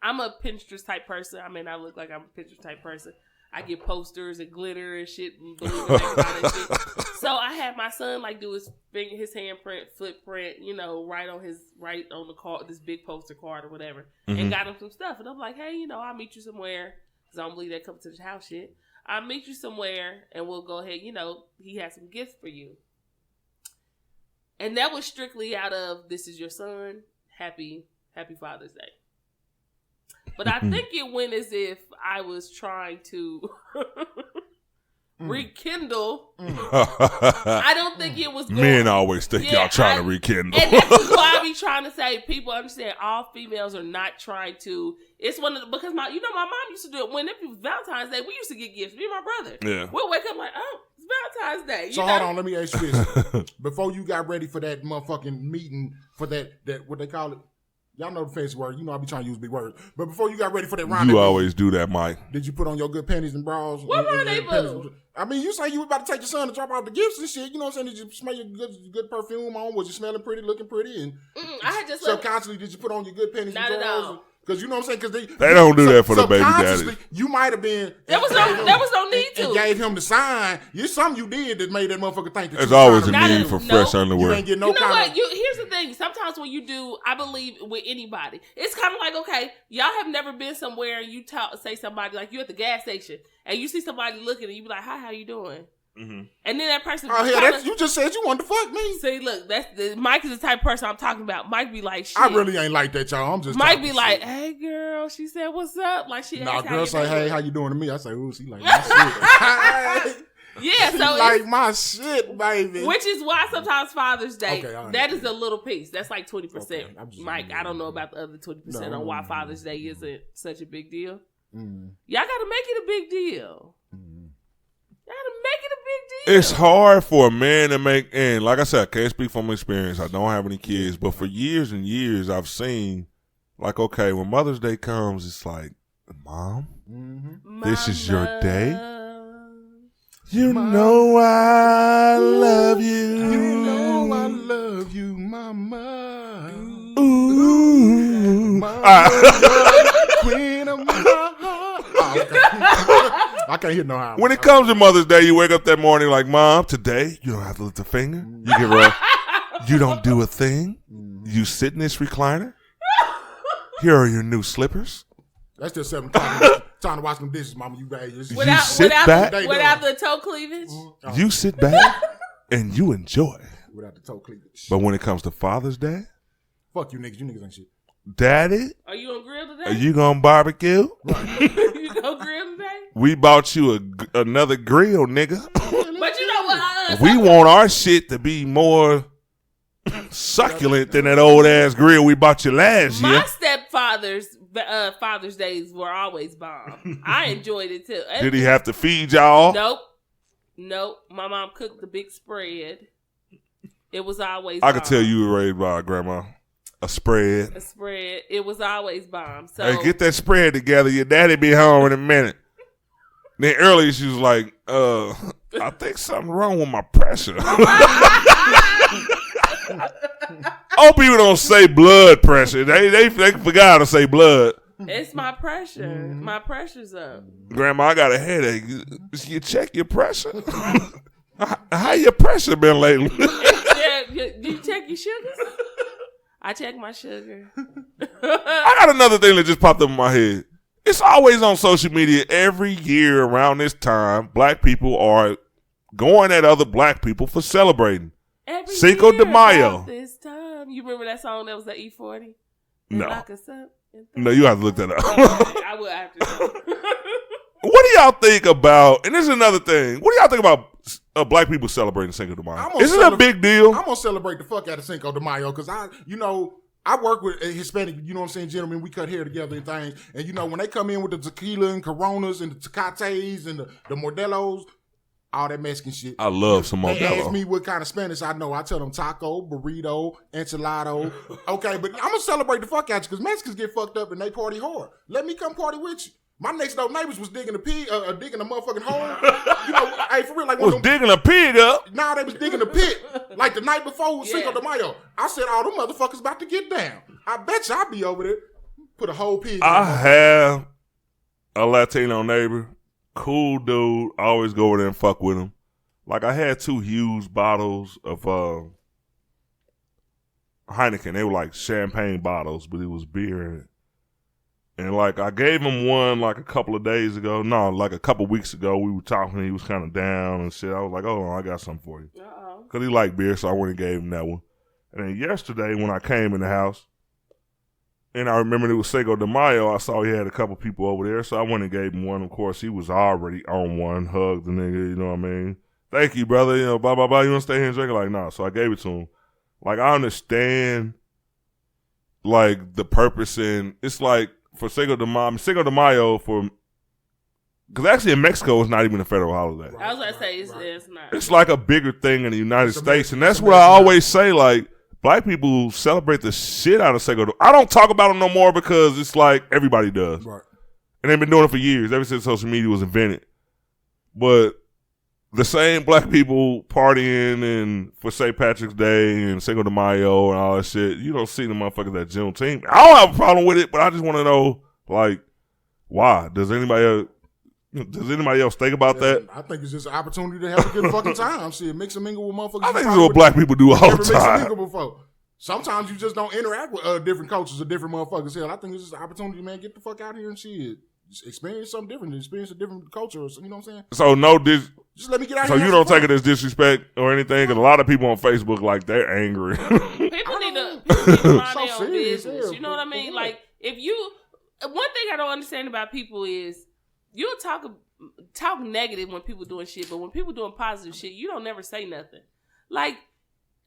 I'm a Pinterest type person. I mean, I look like I'm a Pinterest type person. I get posters and glitter and shit and balloons and shit. So I had my son like do his finger, his handprint, footprint, right on the card, this big poster card or whatever, and got him some stuff. And I'm like, hey, I'll meet you somewhere, because I don't believe that comes to the house shit. I'll meet you somewhere and we'll go ahead. He has some gifts for you. And that was strictly out of, this is your son. Happy Father's Day. But I think it went as if I was trying to rekindle. I don't think it was going. Men always think y'all trying to rekindle. And that's why I be trying to say, people understand all females are not trying to. It's one of the, because my mom used to do it when it was Valentine's Day. We used to get gifts. Me and my brother. Yeah. We'll wake up like, oh, it's Valentine's Day. So hold on, let me ask you this. Before you got ready for that motherfucking meeting, for that what they call it, y'all know the fancy word. I be trying to use big words. But before you got ready for that rendezvous. You always do that, Mike. Did you put on your good panties and bras? What rendezvous? I mean, you say you were about to take your son to drop off the gifts and shit. You know what I'm saying? Did you smell your good perfume on? Was you smelling pretty, looking pretty? And I had just subconsciously, did you put on your good panties and drawers? Because you know what I'm saying? Because they don't do that for the baby daddy. You might have been. There was no need to. And gave him the sign. Something you did that made that motherfucker think that there's always a need for fresh underwear. You ain't get no you know what? Here's the thing. Sometimes when you do, I believe with anybody, it's kind of like, okay, y'all have never been somewhere and you say somebody, like you at the gas station and you see somebody looking and you be like, hi, how you doing? Mm-hmm. And then that person, you just said you wanted to fuck me. See, look, Mike is the type of person I'm talking about. Mike be like, shit. I really ain't like that, y'all. I'm just. Mike be like, hey, girl. She said, what's up? Like she. Nah, girl say, hey, how you doing to me? I say, ooh, she like my shit. Yeah, she so like my shit, baby. Which is why sometimes Father's Day, that is a little piece. That's like 20%. Mike, I don't know about the other 20% on why Father's Day isn't such a big deal. Y'all got to make it a big deal. Gotta make it a big deal. It's hard for a man to make, and like I said, I can't speak from experience. I don't have any kids, but for years and years, I've seen, like, okay, when Mother's Day comes, it's like, Mom, this is your day. You know I love you. You know I love you, Mama. Ooh. Queen of my heart. I can't hear no how. When it comes to Mother's Day, you wake up that morning like, Mom, today you don't have to lift a finger. You You don't do a thing. You sit in this recliner. Here are your new slippers. That's just something time to watch them dishes, mama. You bad. Without the toe cleavage. You sit back and you enjoy. Without the toe cleavage. But when it comes to Father's Day, fuck you niggas. You niggas ain't shit. Daddy, are you on grill today? Are you gonna barbecue? Right. You gonna grill today? We bought you another grill, nigga. But you know what? We want our shit to be more succulent than that old ass grill we bought you last year. My stepfather's Father's Days were always bomb. I enjoyed it too. Did he have to feed y'all? Nope. My mom cooked the big spread. It was always I bomb. could tell you were raised by a grandma. A spread. It was always bomb. So hey, get that spread together. Your daddy be home in a minute. Then earlier she was like, I think something wrong with my pressure. Old people don't say blood pressure. They forgot to say blood. It's my pressure. My pressure's up. Grandma, I got a headache. You check your pressure? How your pressure been lately? Did you check your sugars? I check my sugar. I got another thing that just popped up in my head. It's always on social media every year around this time. Black people are going at other black people for celebrating. Every Cinco de Mayo. This time. You remember that song that was at E40? No. Lock us up. No, you have to look that up. I will after that. What do y'all think about, and this is another thing, what do y'all think about black people celebrating Cinco de Mayo? Is it a big deal? I'm going to celebrate the fuck out of Cinco de Mayo because I work with a Hispanic, you know what I'm saying, gentlemen. We cut hair together and things. And, when they come in with the tequila and Coronas and the Tecates and the Modelos, all that Mexican shit. I love some Modelo. They ask me what kind of Spanish I know. I tell them taco, burrito, enchilado. Okay, but I'm going to celebrate the fuck out you because Mexicans get fucked up and they party hard. Let me come party with you. My next door neighbors was digging a motherfucking hole. Hey, for real, like was digging a pig up. Nah, they was digging a pit like the night before Cinco de Mayo. I said, all them motherfuckers about to get down. I bet you I'll be over there. Put a whole pig. I have a Latino neighbor, cool dude. I always go over there and fuck with him. Like I had 2 huge bottles of Heineken. They were like champagne bottles, but it was beer in it. And, like, I gave him one, like, a couple of days ago. No, like, a couple weeks ago. We were talking. He was kind of down and shit. I was like, oh, I got something for you. Because he liked beer, so I went and gave him that one. And then yesterday when I came in the house, and I remembered it was Cinco de Mayo, I saw he had a couple people over there, so I went and gave him one. Of course, he was already on one, hugged the nigga, you know what I mean? Thank you, brother. You know, blah, blah, blah. You want to stay here and drink? Like, nah. So I gave it to him. Like, I understand, like, the purpose, and it's like, for Cinco de Mayo, because actually in Mexico it's not even a federal holiday. I was going to say it's not. It's like a bigger thing in the United States, and that's what I always say. Like black people celebrate the shit out of Cinco de. I don't talk about them no more because it's like everybody does, right? And they've been doing it for years, ever since social media was invented. But the same black people partying and for St. Patrick's Day and Cinco de Mayo and all that shit, you don't see the motherfuckers at Juneteenth. I don't have a problem with it, but I just want to know, like, why? Does anybody else think about that? I think it's just an opportunity to have a good fucking time. See, mix and mingle with motherfuckers. I think that's what black people do all the time. Before. Sometimes you just don't interact with different cultures or different motherfuckers. Hell, I think it's just an opportunity, man. Get the fuck out here and shit. Just experience something different. Experience a different culture. Or something, you know what I'm saying? So just let me get out here. So you don't take it as disrespect or anything? Because a lot of people on Facebook, like, they're angry. People need to mind their own business. You know what I mean? Like, one thing I don't understand about people is you'll talk negative when people doing shit, but when people doing positive shit, you don't never say nothing. Like,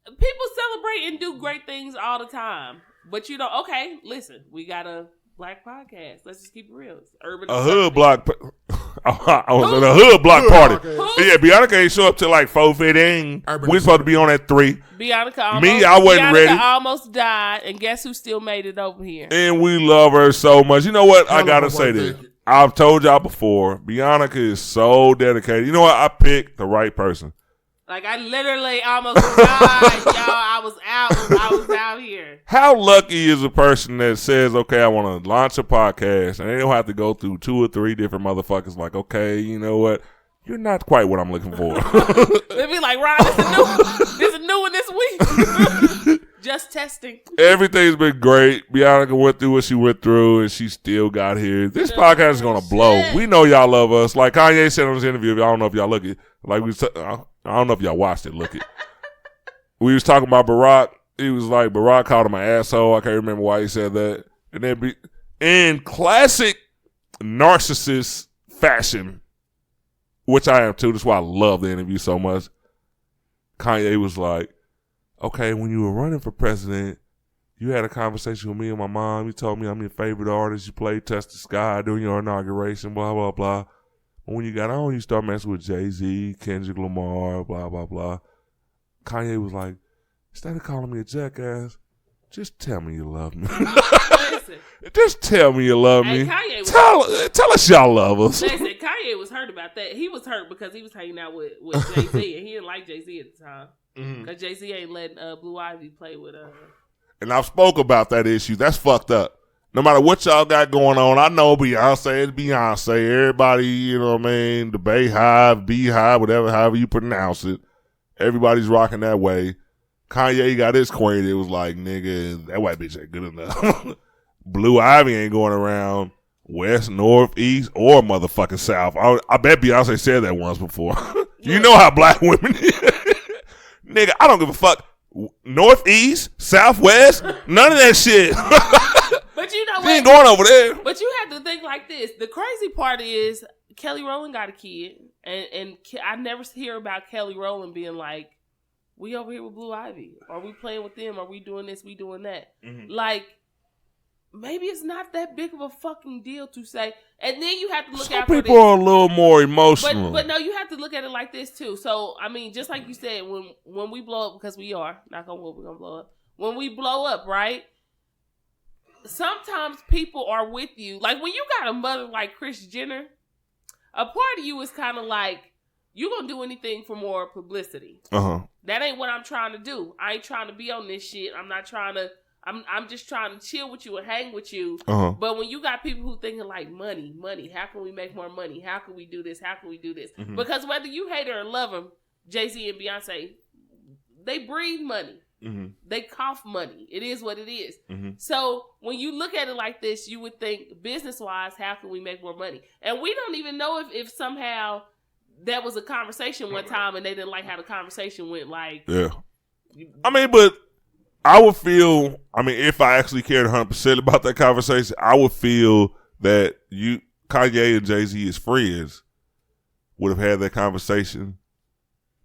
people celebrate and do great things all the time, but you don't. Okay, listen, we got a black podcast. Let's just keep it real. It's urban. A hood block. I was at a hood block party. Yeah, Bianca ain't show up till like 4:15. We supposed to be on at 3. I wasn't ready. Almost died, and guess who still made it over here? And we love her so much. You know what? I gotta say this. I've told y'all before. Bianca is so dedicated. You know what? I picked the right person. Like, I literally almost died, y'all. I was out here. How lucky is a person that says, okay, I want to launch a podcast, and they don't have to go through 2 or 3 different motherfuckers like, okay, you know what? you're not quite what I'm looking for. They be like, Ron, this is new one this week. Just testing. Everything's been great. Bianca went through what she went through, and she still got here. This podcast is going to blow. We know y'all love us. Like Kanye said on his interview, I don't know if y'all look it. Like I don't know if y'all watched it. Look it. We was talking about Barack. He was like, Barack called him an asshole. I can't remember why he said that. And then in classic narcissist fashion, which I am too. That's why I love the interview so much. Kanye was like, okay, when you were running for president, you had a conversation with me and my mom. You told me I'm your favorite artist. You played Touch the Sky during your inauguration, blah, blah, blah. But when you got on, you start messing with Jay-Z, Kendrick Lamar, blah, blah, blah. Kanye was like, instead of calling me a jackass, just tell me you love me. Just tell me you love me. Tell us y'all love us. Listen, Kanye was hurt about that. He was hurt because he was hanging out with Jay-Z, and he didn't like Jay-Z at the time. Because Jay-Z ain't letting Blue Ivy play with And I've spoke about that issue. That's fucked up. No matter what y'all got going on, I know Beyonce is Beyonce. Everybody, you know what I mean, the Beehive, whatever, however you pronounce it. Everybody's rocking that way. Kanye got his queen. It was like, nigga, that white bitch ain't good enough. Blue Ivy ain't going around west, north, east, or motherfucking south. I bet Beyonce said that once before. You know how black women nigga, I don't give a fuck. Northeast, southwest, none of that shit. But you know what? She ain't going over there. But you have to think like this. The crazy part is Kelly Rowland got a kid, and I never hear about Kelly Rowland being like, we over here with Blue Ivy. Are we playing with them? Are we doing this? We doing that? Mm-hmm. Like, maybe it's not that big of a fucking deal to say. And then you have to look at people are a little more emotional. But no, you have to look at it like this too. So, I mean, just like you said, when we blow up, because we are, knock on wood, we're going to blow up. When we blow up, right? Sometimes people are with you. Like, when you got a mother like Kris Jenner, a part of you is kind of like, you're going to do anything for more publicity. Uh-huh. That ain't what I'm trying to do. I ain't trying to be on this shit. I'm not trying to, I'm just trying to chill with you and hang with you. Uh-huh. But when you got people who thinking like money, how can we make more money? How can we do this? How can we do this? Mm-hmm. Because whether you hate her or love them, Jay-Z and Beyonce, they breathe money. Mm-hmm. They cough money. It is what it is. Mm-hmm. So when you look at it like this, you would think business-wise, how can we make more money? And we don't even know if somehow that was a conversation one time and they didn't like how the conversation went. Like, yeah. I mean, but I would feel, if I actually cared 100% about that conversation, I would feel that Kanye and Jay-Z as friends would have had that conversation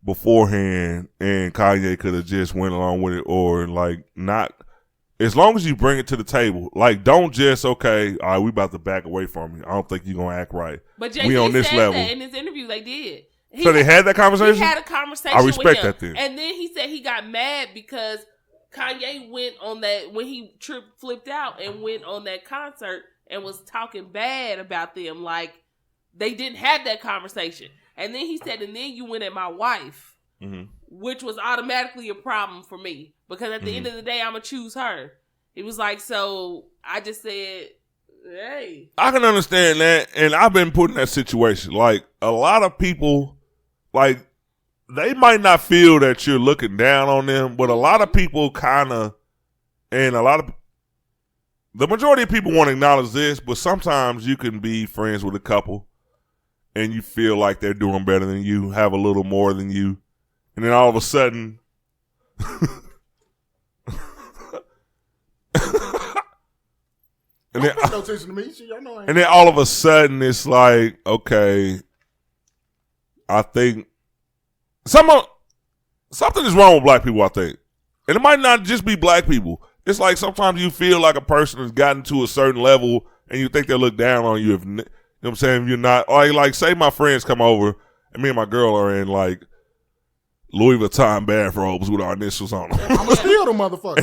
beforehand and Kanye could have just went along with it, or like not, as long as you bring it to the table. Like, don't just, okay, all right, we about to back away from you. I don't think you're going to act right. But Jay-Z on this level. That in his interview, they did. So they had that conversation? He had a conversation I respect with him. That then. And then he said he got mad because Kanye went on that, when he flipped out and went on that concert and was talking bad about them. Like, they didn't have that conversation. And then he said, and then you went at my wife, mm-hmm. which was automatically a problem for me. Because at the end of the day, I'm going to choose her. It was like, so I just said, hey. I can understand that. And I've been put in that situation. Like, a lot of people, like, they might not feel that you're looking down on them, but a lot of people the majority of people won't acknowledge this, but sometimes you can be friends with a couple and you feel like they're doing better than you, have a little more than you, and then all of a sudden, and then all of a sudden it's like, okay, I think something is wrong with black people, I think. And it might not just be black people. It's like sometimes you feel like a person has gotten to a certain level and you think they look down on you if, you know what I'm saying, if you're not. Like say my friends come over and me and my girl are in like Louis Vuitton bathrobes with our initials on them. I'm gonna steal the motherfucker.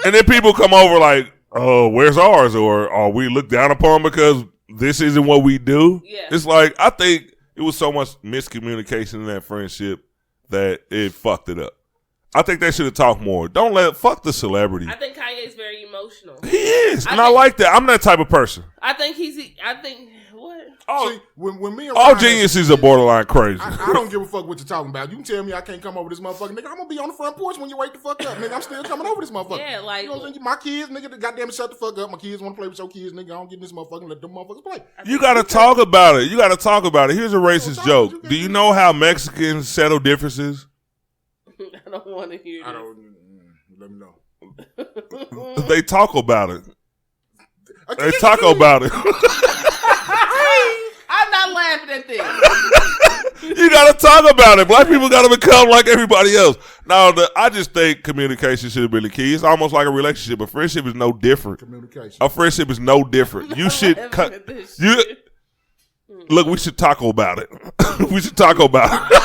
And then people come over like, oh, where's ours? Or we look down upon because this isn't what we do. Yeah. It's like, I think it was so much miscommunication in that friendship that it fucked it up. I think they should have talked more. Don't fuck the celebrity. I think Kanye's very emotional. He is, I like that. I'm that type of person. I think what? Oh, see, when me and all Ryan, geniuses are borderline crazy. I don't give a fuck what you're talking about. You can tell me I can't come over this motherfucker, nigga. I'm gonna be on the front porch when you wake the fuck up, nigga. I'm still coming over this motherfucker. Yeah, like, you know what I'm saying? My kids, nigga, goddamn shut the fuck up. My kids want to play with your kids, nigga. I don't get in this motherfucker and let them motherfuckers play. You gotta talk about it. Here's a racist joke. Do you know how Mexicans settle differences? I don't want to hear. Let me know. They talk about it. They talk about it. I'm not laughing at this. You gotta talk about it. Black people gotta become like everybody else. Now, I just think communication should have been the key. It's almost like a relationship. A friendship is no different. Communication. A friendship is no different. You should look. We should talk about it. We should talk about it.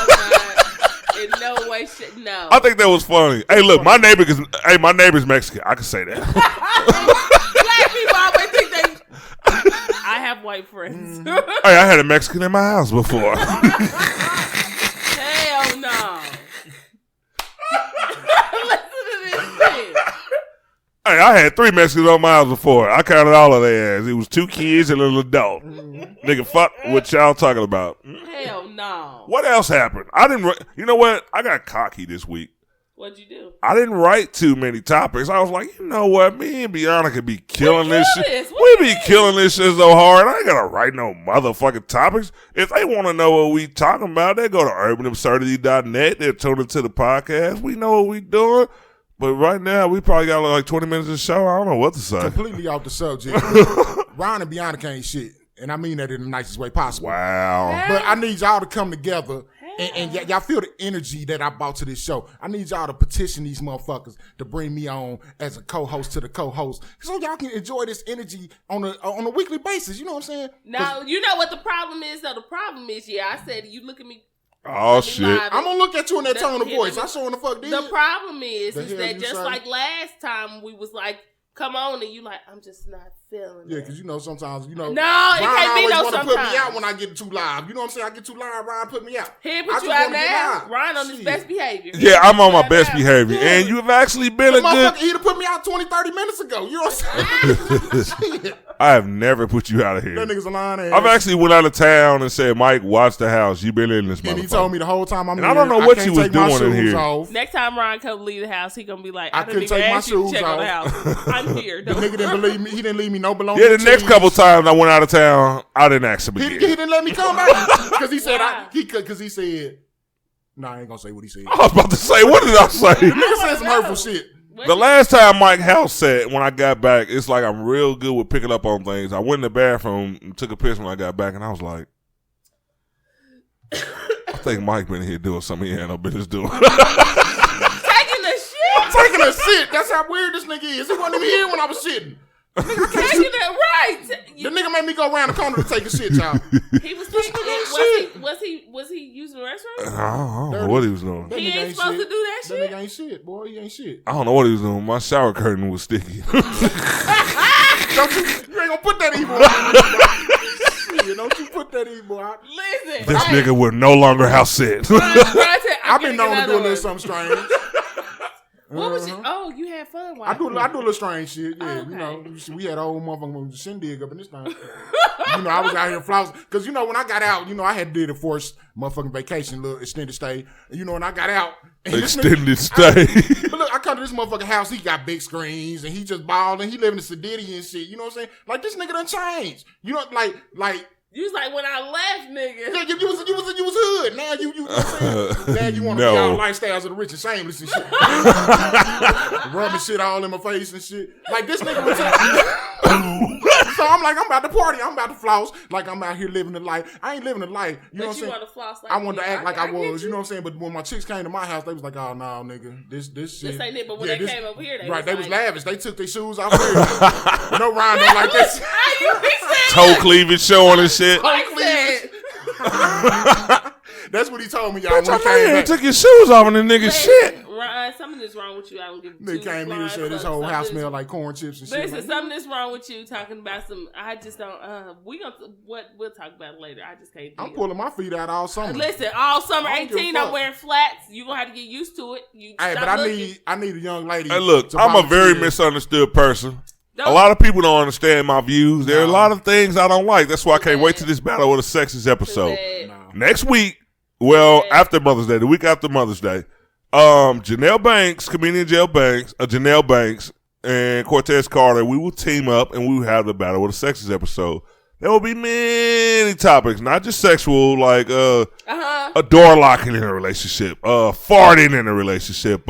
In no way, no. I think that was funny. Hey, look, my neighbor's Mexican. I can say that. Black people always think they. I have white friends. Hey, I had a Mexican in my house before. Hell no. Listen to this shit. Hey, I had 3 Mexicans on my house before. I counted all of their ass. It was 2 kids and a little adult. Nigga, fuck what y'all talking about. Hell no. What else happened? You know what? I got cocky this week. What'd you do? I didn't write too many topics. I was like, you know what? Me and Bianca could be killing this shit. We be killing this shit so hard. I ain't gotta write no motherfucking topics. If they want to know what we talking about, they go to urbanabsurdity.net. They'll tune into the podcast. We know what we doing. But right now, we probably got like 20 minutes of the show. I don't know what to say. Completely off the subject. Ryan and Bianca ain't shit. And I mean that in the nicest way possible. Wow. But I need y'all to come together. And y'all feel the energy that I brought to this show. I need y'all to petition these motherfuckers to bring me on as a co-host to the co-host, so y'all can enjoy this energy on a weekly basis. You know what I'm saying? Now, you know what the problem is, though? The problem is, I said, you look at me. Oh, shit. I'm going to look at you in that tone of voice. I sure the fuck did. The problem is that just say? like last time, we was like, come on, and you like, I'm just not feeling it. Yeah, because No, sometimes, it can't be no sometimes. Ryan always want to put me out when I get too live. You know what I'm saying? I get too live, Ryan put me out. He put you out now. Ryan on his best behavior. Yeah, I'm on my best behavior. Yeah. And you've actually been a good... He'd have put me out 20, 30 minutes ago. You know what I'm saying? I have never put you out of here. That nigga's a lying ass. I've actually went out of town and said, Mike, watch the house. You been in this motherfucker. And he told me the whole time I'm here. I don't know what you was doing in here. Off. Next time Ryan come leave the house, he gonna be like, I couldn't take my shoes check off. On the house. I'm here. The nigga didn't believe me. He didn't leave me no belongings. Yeah, the next couple times I went out of town, I didn't ask him again. He didn't let me come back because he said he said. Nah, I ain't gonna say what he said. I was about to say, what did I say? The nigga said some hurtful shit. The last time Mike House said, when I got back, it's like I'm real good with picking up on things. I went in the bathroom and took a piss when I got back, and I was like, I think Mike been here doing something he had no business doing. Taking a shit? Taking a shit. That's how weird this nigga is. He wasn't even here when I was shitting. Taking it right. The nigga made me go around the corner to take a shit, y'all. He was taking it. Was he using the restroom? I don't know what he was doing. He ain't supposed to do that shit. That nigga ain't shit, boy. He ain't shit. I don't know what he was doing. My shower curtain was sticky. You ain't gonna put that evil out. Shit, don't you put that evil out. Listen. This nigga will no longer house sit. I've been known to do a little something strange. What was you? Oh, you had fun. I do a little strange shit. Yeah, okay. You know, we had a whole motherfucking shindig up in this time. You know, I was out here flousing because you know when I got out, you know I had to do the forced motherfucking vacation, little extended stay. And, you know, when I got out, extended stay. But look, I come to this motherfucking house. He got big screens and he just balling. He living in Sedity and shit. You know what I'm saying? Like this nigga done changed. You know, like. You was like when I left, nigga. Yeah, you was hood. Now you know what I'm saying? Now you want to be all lifestyles of the rich and shameless and shit. Rubbing shit all in my face and shit. Like this nigga was so I'm like, I'm about to party. I'm about to floss. Like I'm out here living the life. I ain't living the life. You know what I'm saying? Want to floss like I wanted to act like I was. You know what I'm saying? But when my chicks came to my house, they was like, oh, no, nigga. This shit. This ain't it. But when they came over here, they was lavish. They took their shoes off here. No Ryan don't like this. Toe cleavage showing and shit. That's what he told me, y'all. When he came back. Took your shoes off and the nigga shit. Some of this wrong with you. I don't give They two came here and said this whole house smelled like corn chips and shit. Listen, like, something is wrong with you talking about some. I just don't. We'll talk about it later. I just can't. I'm pulling my feet out all summer. Listen, all summer I don't give a 18, fuck. I'm wearing flats. You gonna have to get used to it. You Hey, stop but looking. I need a young lady. Hey, look, to I'm a very volunteer. misunderstood person. Don't- A lot of people don't understand my views. There are a No. lot of things I don't like. That's why I can't Too wait bad. to this Battle of the Sexes episode. Bad. No. Next week, well, Yeah. after Mother's Day, the week after Mother's Day, Janelle Banks, comedian Janelle Banks, and Cortez Carter, we will team up and we will have the Battle of the Sexes episode. There will be many topics, not just sexual, like a door locking in a relationship, farting in a relationship,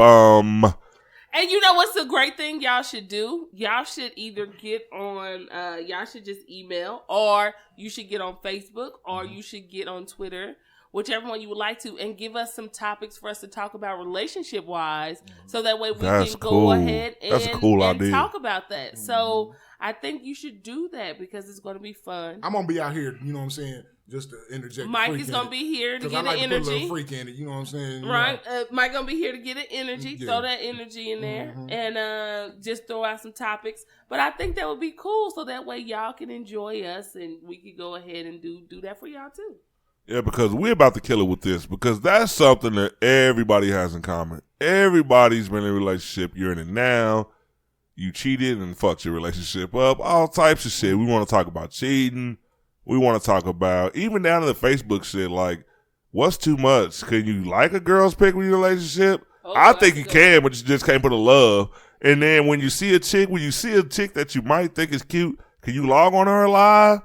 And you know what's the great thing y'all should do? Y'all should either get on, y'all should just email, or you should get on Facebook, or you should get on Twitter, whichever one you would like to, and give us some topics for us to talk about relationship-wise, so that way we That's can cool. go ahead That's a cool and idea. talk about that. So I think you should do that because it's going to be fun. I'm gonna be out here. You know what I'm saying? Just to interject. Mike is going to be here to because get I like an to put a energy. little freak in it. You know what I'm saying? You Right, know? Mike gonna be here to get an energy, Yeah. throw that energy in there, and just throw out some topics. But I think that would be cool, so that way y'all can enjoy us, and we could go ahead and do that for y'all too. yeah, because we're about to kill it with this, because that's something that everybody has in common. Everybody's been in a relationship. You're in it now. You cheated and fucked your relationship up. All types of shit. We want to talk about cheating. We want to talk about, even down to the Facebook shit, like, what's too much? Can you like a girl's pic with your relationship? Oh, I that's think you good. can, but you just can't put a love. And then when you see a chick that you might think is cute, can you log on her live?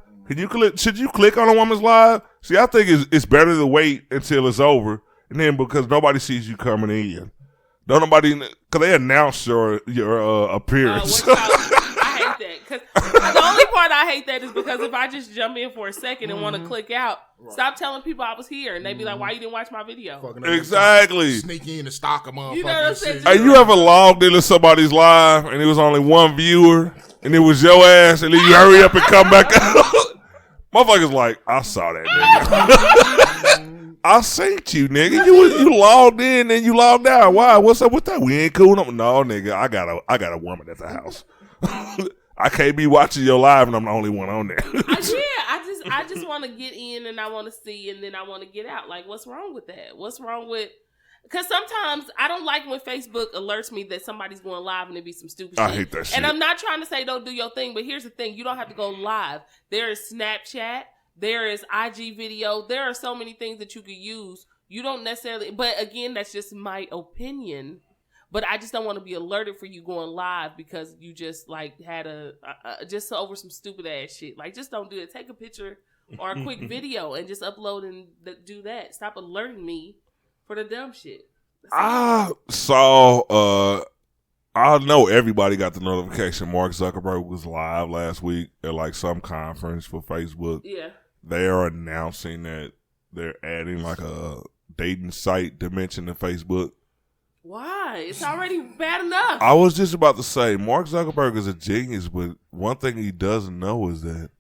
Should you click on a woman's live? See, I think it's better to wait until it's over, and then because nobody sees you coming in. Because they announce your appearance. I hate that, because the only part I hate that is because if I just jump in for a second and want to click out, stop telling people I was here, and they be like, "Why you didn't watch my video?" Fucking Exactly. Sneak in and stalk a motherfucker. You know what I'm and saying? shit. Hey, you ever logged into somebody's live and it was only one viewer and it was your ass, and then you hurry up and come back out? Motherfuckers like, I saw that nigga. I synced you, nigga. You logged in and you logged out. Why? What's up with that? We ain't cool. No, nigga. I got a woman at the house. I can't be watching your live and I'm the only one on there. I just want to get in and I want to see, and then I want to get out. Like, what's wrong with that? What's wrong with? Because sometimes I don't like when Facebook alerts me that somebody's going live and it be some stupid shit. I hate that shit. And I'm not trying to say don't do your thing, but here's the thing: you don't have to go live. There is Snapchat, there is IG video, there are so many things that you could use. You don't necessarily, but again, that's just my opinion. But I just don't want to be alerted for you going live because you just like had just over some stupid ass shit. Like, just don't do it. Take a picture or a quick video and just upload and do that. Stop alerting me for the dumb shit. I saw, I know everybody got the notification. Mark Zuckerberg was live last week at like some conference for Facebook. Yeah. They are announcing that they're adding like a dating site dimension to Facebook. Why? It's already bad enough. I was just about to say, Mark Zuckerberg is a genius, but one thing he doesn't know is that,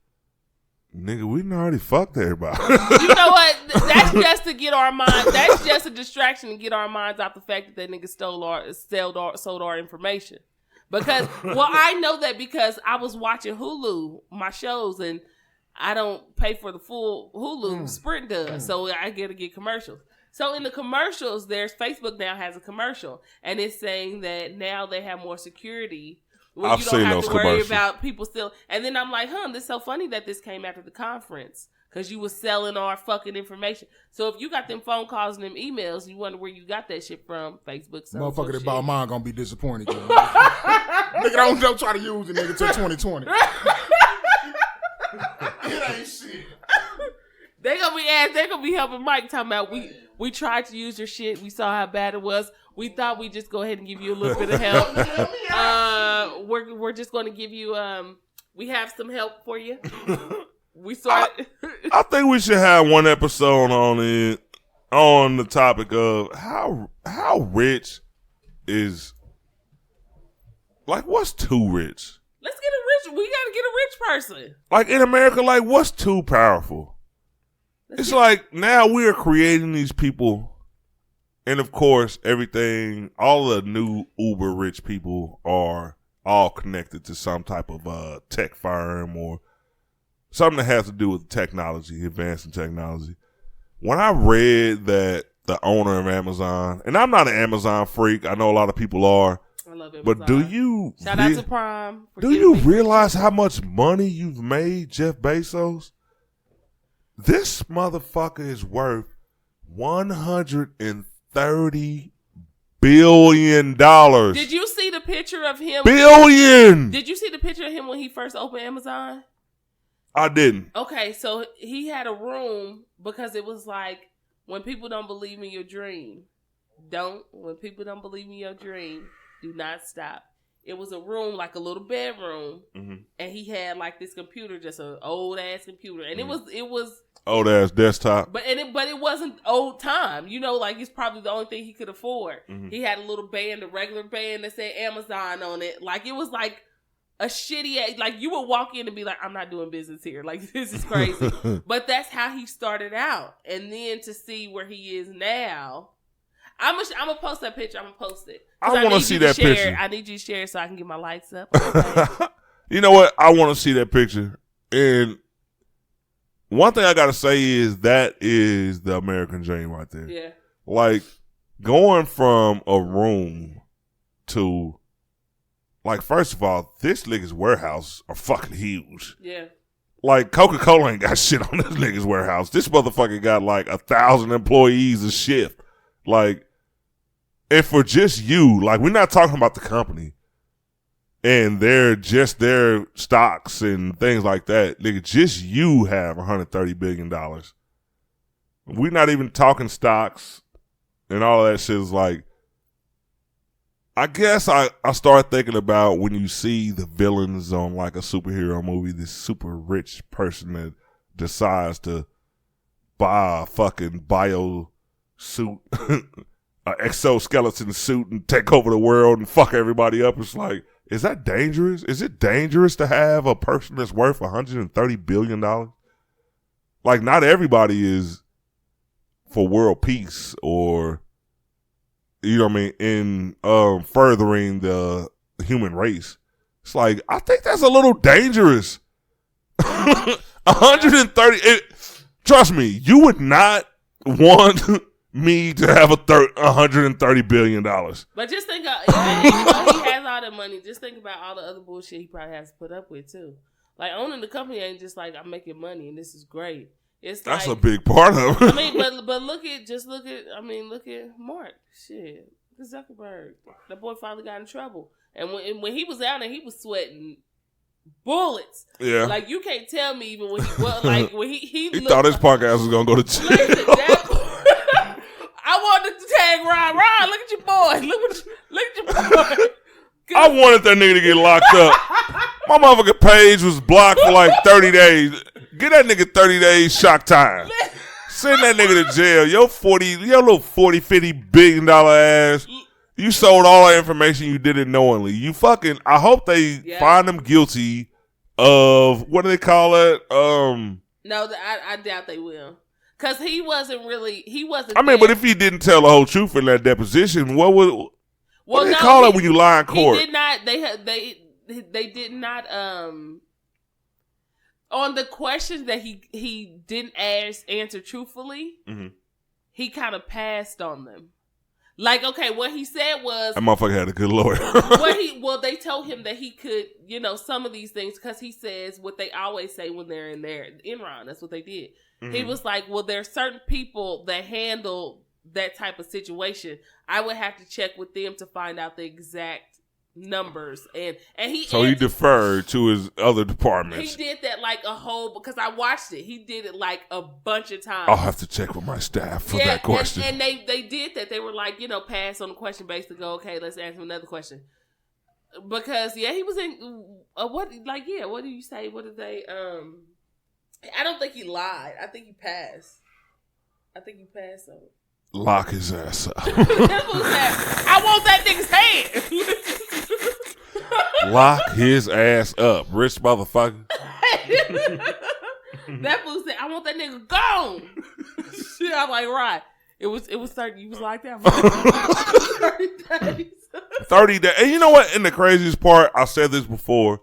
nigga, we done already fucked everybody. You know what? That's just to get our minds. That's just a distraction to get our minds off the fact that niggas sold our information. Because, well, I know that because I was watching Hulu, my shows, and I don't pay for the full Hulu. Sprint does, so I get to get commercials. So in the commercials, Facebook now has a commercial, and it's saying that now they have more security. Where I've you don't seen have those to worry commercials. about people still. And then I'm like, this is so funny that this came after the conference because you was selling our fucking information. So if you got them phone calls and them emails, you wonder where you got that shit from. Facebook. Motherfucker that bought mine gonna be disappointed. Nigga, don't try to use it, nigga, till 2020. It ain't shit. They're gonna be helping Mike talking about we tried to use your shit. We saw how bad it was. We thought we'd just go ahead and give you a little bit of help. We're just going to give you we have some help for you. We saw it. I think we should have one episode on the topic of how rich is, like, what's too rich? Let's get a rich. We got to get a rich person. Like, in America, like, what's too powerful? It's like now we are creating these people And of course, all the new uber rich people are all connected to some type of tech firm or something that has to do with technology, advancing technology. When I read that the owner of Amazon, and I'm not an Amazon freak, I know a lot of people are. I love Amazon. But do you shout out to Prime? Do you realize how much money you've made, Jeff Bezos? This motherfucker is worth $130 billion. Did you see the picture of him? Billion. Did you see the picture of him when he first opened Amazon? I didn't. Okay, so he had a room because it was like, when people don't believe in your dream, when people don't believe in your dream, do not stop. It was a room, like a little bedroom, and he had like this computer, just an old ass computer, and it was old ass desktop. But it wasn't old time, like it's probably the only thing he could afford. He had a little band, a regular band that said Amazon on it, like it was like a shitty, like you would walk in and be like, I'm not doing business here, like this is crazy. But that's how he started out, and then to see where he is now. I'm gonna post that picture. I'm gonna post it. I want to see that picture. I need you to share it so I can get my likes up. Okay. You know what? I want to see that picture. And one thing I gotta say is that is the American dream right there. Yeah. Like going from a room to, like, first of all, this nigga's warehouse are fucking huge. Yeah. Like, Coca-Cola ain't got shit on this nigga's warehouse. This motherfucker got like 1,000 employees a shift. Like, and for just you, like, we're not talking about the company and their stocks and things like that. Nigga, just you have $130 billion. We're not even talking stocks and all of that shit. Is like, I guess I start thinking about when you see the villains on like a superhero movie, this super rich person that decides to buy a fucking bio suit, an exoskeleton suit, and take over the world and fuck everybody up. It's like, is that dangerous? Is it dangerous to have a person that's worth $130 billion? Like, not everybody is for world peace or, you know what I mean, in furthering the human race. It's like, I think that's a little dangerous. 130. Trust me, you would not want me to have $130 billion. But just think, even though he has all the money, just think about all the other bullshit he probably has to put up with too. Like, owning the company ain't just like, I'm making money and this is great. That's like, a big part of it. I mean, but look at Mark. Shit, look at Zuckerberg. That boy finally got in trouble, and when he was out there, he was sweating bullets. Yeah, like you can't tell me even when he he thought his podcast was gonna go to jail. Listen, I wanted to tag Ron. Ron, look at your boy. Look at your boy. I wanted that nigga to get locked up. My motherfucking page was blocked for like 30 days. Get that nigga 30 days shock time. Send that nigga to jail. Your little $40-50 billion ass. You sold all that information you did it knowingly. You fucking, I hope they find him guilty of, what do they call it? No, I doubt they will. Because he wasn't. I mean, but if he didn't tell the whole truth in that deposition, what do they call it when you lie in court? He did not. They did not. On the questions that he didn't answer truthfully, he kind of passed on them. Like, okay, what he said was, that motherfucker had a good lawyer. They told him that he could, some of these things, because he says what they always say when they're in Enron. That's what they did. He was like, well, there are certain people that handle that type of situation. I would have to check with them to find out the exact numbers. And he deferred to his other departments. He did that like because I watched it. He did it like a bunch of times. I'll have to check with my staff for that question. And they did that. They were like, pass on the question basically go, okay, let's ask him another question. Because he was in what do you say? What did they I don't think he lied. I think he passed. on it. Lock his ass up. I want that nigga's hand. Lock his ass up, rich motherfucker. That fool said, I want that nigga gone. Shit, I'm like, right. It was 30. You was locked out for 30 days. 30 days. And you know what? And the craziest part, I said this before,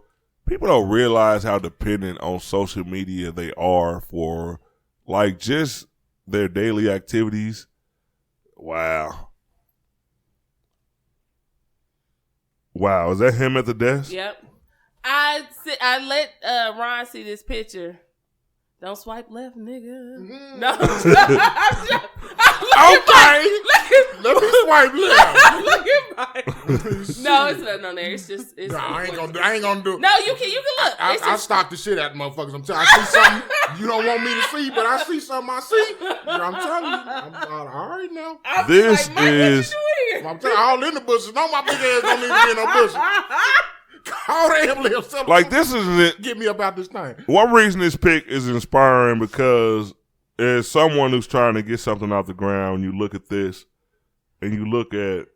people don't realize how dependent on social media they are for, like, just their daily activities. Wow. Wow. Is that him at the desk? Yep. I let Ron see this picture. Don't swipe left, nigga. Mm-hmm. No. Okay. Let me swipe left. Look at mine. No, it's not on there. It's just. It's I ain't gonna do it. No, you can look. I stalk the shit out of motherfuckers. I'm telling you, I see something you don't want me to see, but I see something I see. I'm telling you. All right now. This like, is. I'm telling you, all in the bushes. No, my big ass don't need to be in no bushes. Call the ambulance. Like, this is it. Get me about this thing. One reason this pick is inspiring because as someone who's trying to get something off the ground, you look at this and you look at,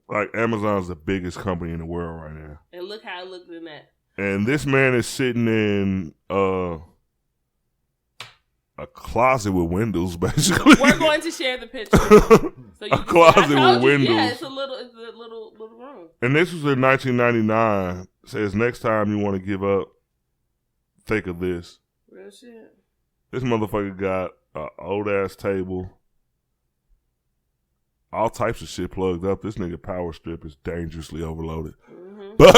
like, Amazon's the biggest company in the world right now. And look how it looked in that. And this man is sitting in a closet with windows, basically. We're going to share the picture. So you a closet with windows. Yeah, it's a little room. And this was in 1999. It says, next time you want to give up, think of this. Real shit. This motherfucker got an old-ass table. All types of shit plugged up. This nigga power strip is dangerously overloaded. Mm-hmm. But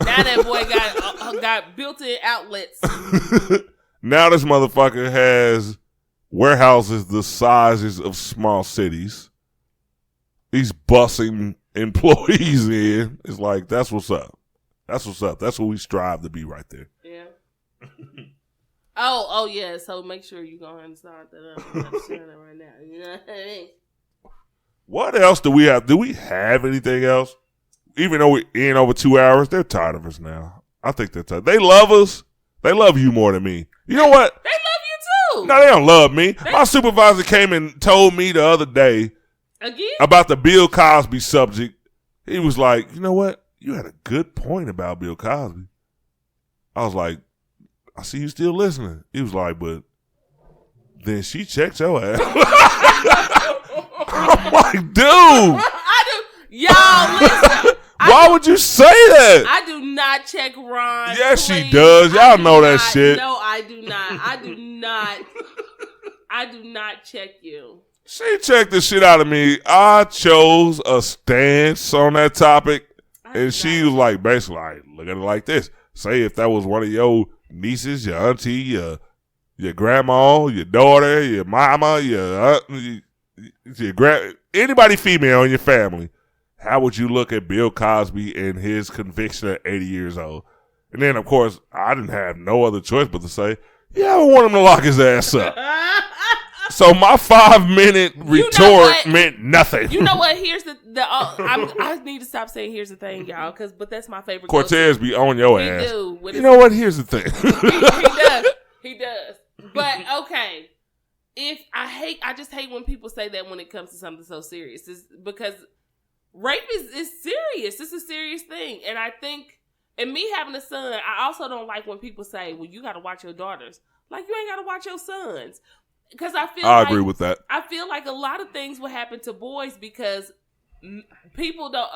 now that boy got built-in outlets. Now this motherfucker has warehouses the sizes of small cities. He's bussing employees in. It's like, that's what's up. That's what's up. That's what we strive to be right there. Yeah. Oh yeah. So make sure you go ahead and start that up. I'm sharing it right now. You know what I mean? What else do we have? Do we have anything else? Even though we're in over 2 hours, they're tired of us now. I think they're tired. They love us. They love you more than me. You know what? They love you too. No, they don't love me. My supervisor came and told me the other day about the Bill Cosby subject. He was like, you know what? You had a good point about Bill Cosby. I was like, I see you still listening. He was like, but then she checked your ass. I'm like, dude. Y'all listen. Why would you say that? I do not check Ron. Yes, please. she does. Y'all know that shit. No, I do not. I do not check you. She checked the shit out of me. I chose a stance on that topic, and she was like, basically, like, look at it like this. Say if that was one of your nieces, your auntie, your grandma, your daughter, your mama, your anybody female in your family, how would you look at Bill Cosby and his conviction at 80 years old? And then, of course, I didn't have no other choice but to say, yeah, I want him to lock his ass up. So my 5-minute retort meant nothing. You know what? Here's I need to stop saying here's the thing, y'all, but that's my favorite. Cortez be on your ass. Do. You know what? Here's the thing. He does. But okay. I just hate when people say that when it comes to something so serious. It's because rape is serious. It's a serious thing. And I think, and me having a son, I also don't like when people say, well, you got to watch your daughters. Like, you ain't got to watch your sons. Because I agree with that. I feel like a lot of things will happen to boys because people don't.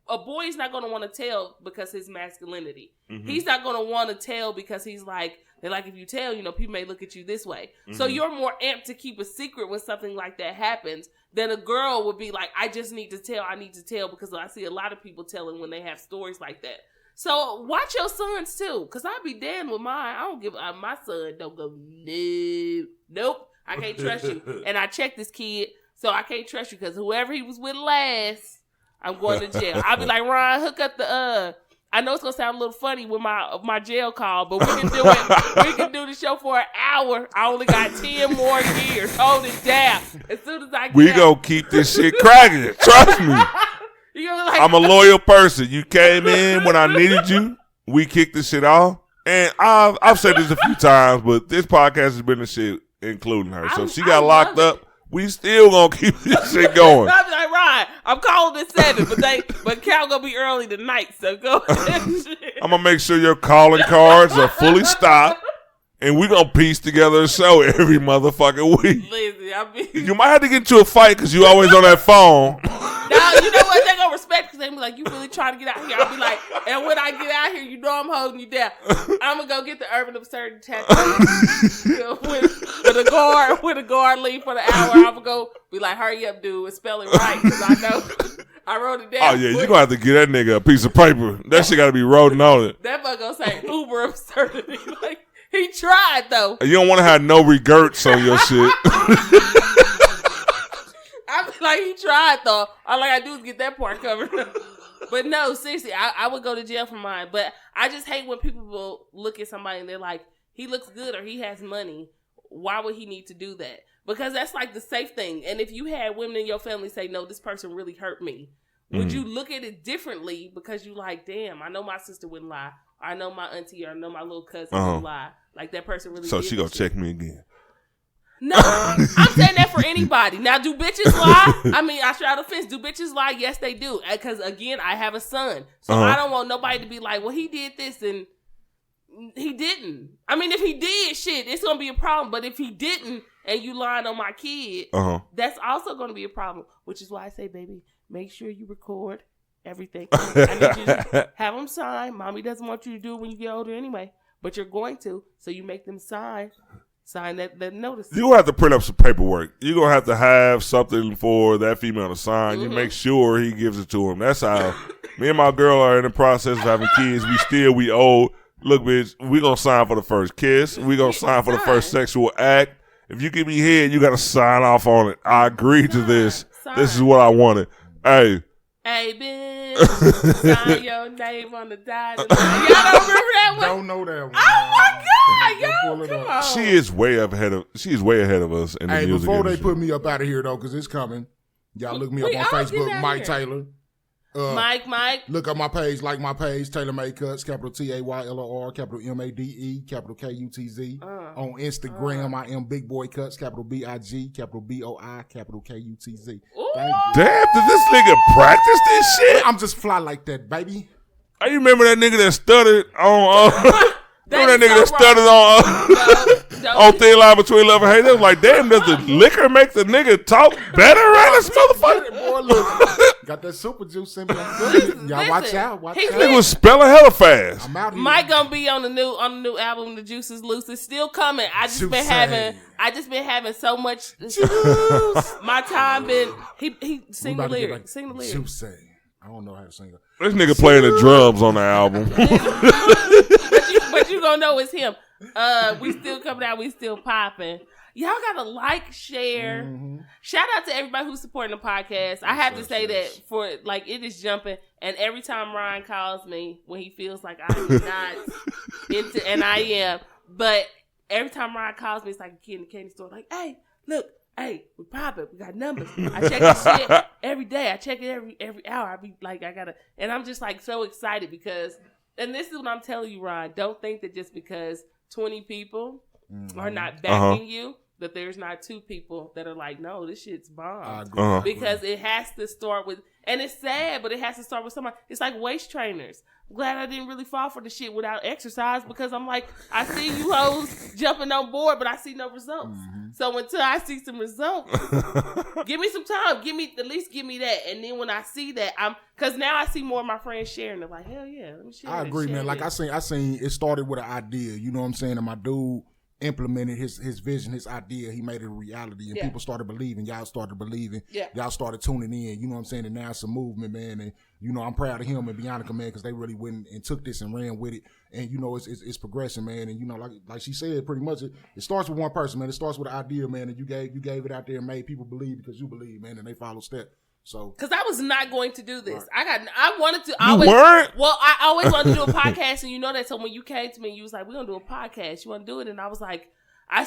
A boy is not going to want to tell because his masculinity. Mm-hmm. He's not going to want to tell because he's like, they're like, if you tell, people may look at you this way. Mm-hmm. So you're more amped to keep a secret when something like that happens than a girl would be like, I just need to tell. I need to tell because I see a lot of people telling when they have stories like that. So watch your sons too, because I be damned with mine. I don't give my son don't go nope. I can't trust you. And I checked this kid, so I can't trust you because whoever he was with last, I'm going to jail. I'll be like, Ron, hook up the I know it's gonna sound a little funny with my jail call, but we can do it. We can do the show for an hour. I only got 10 more years. Hold it down. As soon as I get we gonna keep this shit cracking. Trust me. I'm a loyal person. You came in when I needed you. We kicked this shit off. And I've said this a few times, but this podcast has been the shit, including her. So if she got locked up, we still gonna keep this shit going. I'm like, right, I'm calling at 7, but Cal gonna be early tonight, so go ahead. I'm gonna make sure your calling cards are fully stocked. and we gonna piece together a show every motherfucking week. Listen, I mean, You might have to get into a fight because you always on that phone. now, you know what? They gonna respect because they be like, you really trying to get out here. I'll be like, and when I get out here, you know I'm holding you down. I'm gonna go get the Urban Absurdity tattoo. With a guard leave for the hour. I'm gonna go be like, hurry up, dude, and spell it right because I know I wrote it down. Oh yeah, you gonna have to get that nigga a piece of paper. That shit gotta be written on it. That fuck gonna say Uber Absurdity. Like, he tried though. You don't want to have no regrets on your shit. I be like, he tried though. All I gotta do is get that part covered. But no, seriously, I would go to jail for mine. But I just hate when people will look at somebody and they're like, he looks good or he has money. Why would he need to do that? Because that's like the safe thing. And if you had women in your family say, no, this person really hurt me, would you look at it differently because you like, damn, I know my sister wouldn't lie. Or I know my auntie or I know my little cousin wouldn't lie. Like that person really So did she gonna check me again. No, I'm saying that for anybody. Now, do bitches lie? I mean, I straddle the fence. Do bitches lie? Yes, they do. Because, again, I have a son. So I don't want nobody to be like, well, he did this and he didn't. I mean, if he did, shit, it's going to be a problem. But if he didn't and you lying on my kid, that's also going to be a problem. Which is why I say, baby, make sure you record everything. I need you to have them sign. Mommy doesn't want you to do it when you get older anyway. But you're going to. So you make them sign that notice. You're going to have to print up some paperwork. You're going to have something for that female to sign. You make sure he gives it to him. That's how me and my girl are in the process of having kids. We old. Look, bitch, we going to sign for the first kiss. We going to sign for the first sexual act. If you give me head, you got to sign off on it. I agree to this. This is what I wanted. Hey, bitch, sign your name on the dotted line. Y'all don't remember that one? Don't know that one. Oh my God, yo, come on. she is way ahead of us in the music before industry. they put me up out of here though, because it's coming. Y'all look me up on Facebook, Mike Taylor. Mike. Look up my page, like my page, Taylor Made Cuts, capital TAYLOR, capital MADE, capital KUTZ. On Instagram, I am Big Boy Cuts, capital BIG, capital BOI, capital KUTZ. Thank you. Damn, did this nigga practice this shit? I'm just fly like that, baby. I remember that nigga that stuttered on. Remember that nigga that stuttered on Thin Line Between Love and Hate? They was like, damn, does the liquor make the nigga talk better around this motherfucker? Boy, look, got that super juice in me. Y'all watch out. He was spelling hella fast. I'm out here. Mike gonna be on the new album, The Juice Is Loose. It's still coming. I just been having so much juice. My time been he sing the lyrics. Sing the lyrics. Juice. I don't know how to sing it. This nigga playing the drums on the album. But you gonna know it's him. We still coming out. We still popping. Y'all gotta like, share. Shout out to everybody who's supporting the podcast. I have to say that for like it is jumping. And every time Ryan calls me when he feels like I'm not into, and I am, but every time Ryan calls me, it's like a kid in the candy store. Like, hey, look. Hey, we popping. We got numbers. I check this shit every day. I check it every hour. I be like, and I'm just like so excited because, and this is what I'm telling you, Ron. Don't think that just because 20 people are not backing you, that there's not 2 people that are like, no, this shit's bomb. Because it has to start with, and it's sad, but it has to start with somebody. It's like waist trainers. I'm glad I didn't really fall for the shit without exercise because I'm like, I see you hoes jumping on board, but I see no results. So until I see some results, give me some time. At least give me that. And then when I see that, because now I see more of my friends sharing. They're like, hell yeah, let me share. I agree, man. Like I seen it started with an idea. You know what I'm saying? And my dude implemented his vision, his idea. He made it a reality, and people started believing. Y'all started believing. Y'all started tuning in. You know what I'm saying? And now it's a movement, man. And you know I'm proud of him and Bianca, man, because they really went and took this and ran with it. And you know it's progressing, man. And you know like she said, pretty much it starts with one person, man. It starts with an idea, man. And you gave it out there and made people believe because you believe, man, and they follow step. So, because I was not going to do this. I wanted to. You weren't? Well, I always wanted to do a podcast, and you know that. So when you came to me, you was like, "We're gonna do a podcast. You want to do it?" And I was like, I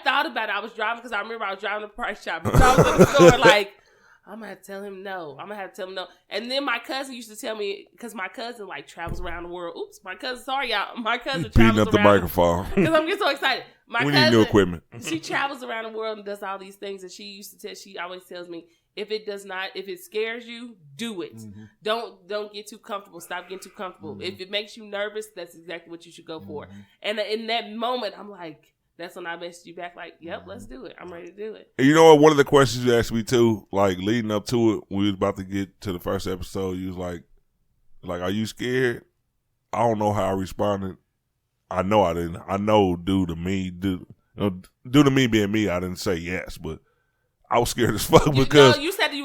thought about it. I was driving because I remember I was driving to Price Shop. So I was in the store like, I'm gonna have to tell him no. And then my cousin used to tell me, because my cousin like travels around the world. Oops, my cousin. Sorry, y'all. My cousin beating travels up the around microphone. because I'm getting so excited. My We cousin, need new equipment. She travels around the world and does all these things, and she always tells me, if it scares you, do it. Mm-hmm. Don't get too comfortable. Stop getting too comfortable. Mm-hmm. If it makes you nervous, that's exactly what you should go for. And in that moment, I'm like, that's when I messaged you back like, yep, let's do it. I'm ready to do it. And you know what? One of the questions you asked me too, like leading up to it, when we was about to get to the first episode, you was like, are you scared? I don't know how I responded. I know I didn't. I know due to me being me, I didn't say yes, but I was scared as fuck because you said you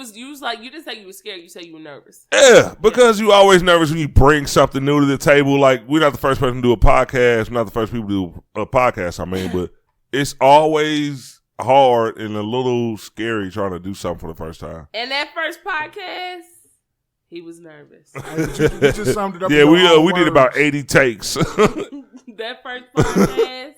didn't say you were scared. You said you were nervous. Yeah, because you always nervous when you bring something new to the table. Like, we're not the first person to do a podcast. We're not the first people to do a podcast. But it's always hard and a little scary trying to do something for the first time. And that first podcast, he was nervous. You just summed it up. Yeah, we did about 80 takes. That first podcast.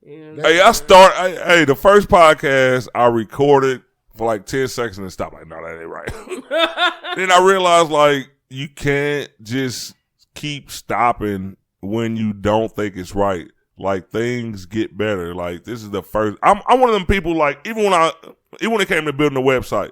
The first podcast I recorded for like 10 seconds and stopped. Like, no, that ain't right. Then I realized, like, you can't just keep stopping when you don't think it's right. Like, things get better. Like, this is the first. I'm one of them people. Like, even when it came to building a website,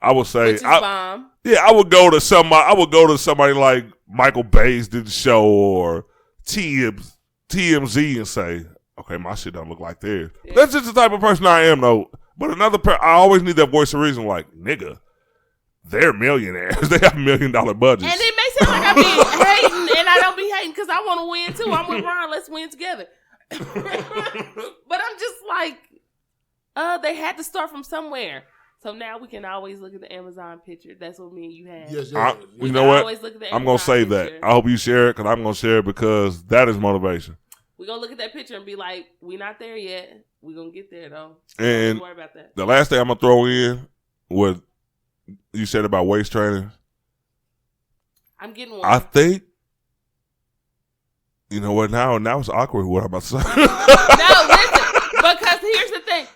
I would say, which is bomb. Yeah, I would go to somebody like Michael Bayes did the show or TMZ and say, okay, my shit don't look like theirs. Yeah. That's just the type of person I am, though. But I always need that voice of reason, like, nigga, they're millionaires. They have $1 million budgets. And it may sound like I be hating, and I don't be hating because I want to win, too. I'm with Ron. Let's win together. But I'm just like, they had to start from somewhere. So now we can always look at the Amazon picture. That's what me and you have. Yes. You know what? I'm going to say that. I hope you share it because I'm going to share it because that is motivation. We're going to look at that picture and be like, we're not there yet. We're going to get there, though. And don't worry about that. The last thing I'm going to throw in, what you said about waist training. I'm getting one. I think, you know what, now it's awkward what I'm about to say. No, listen, because here's the thing.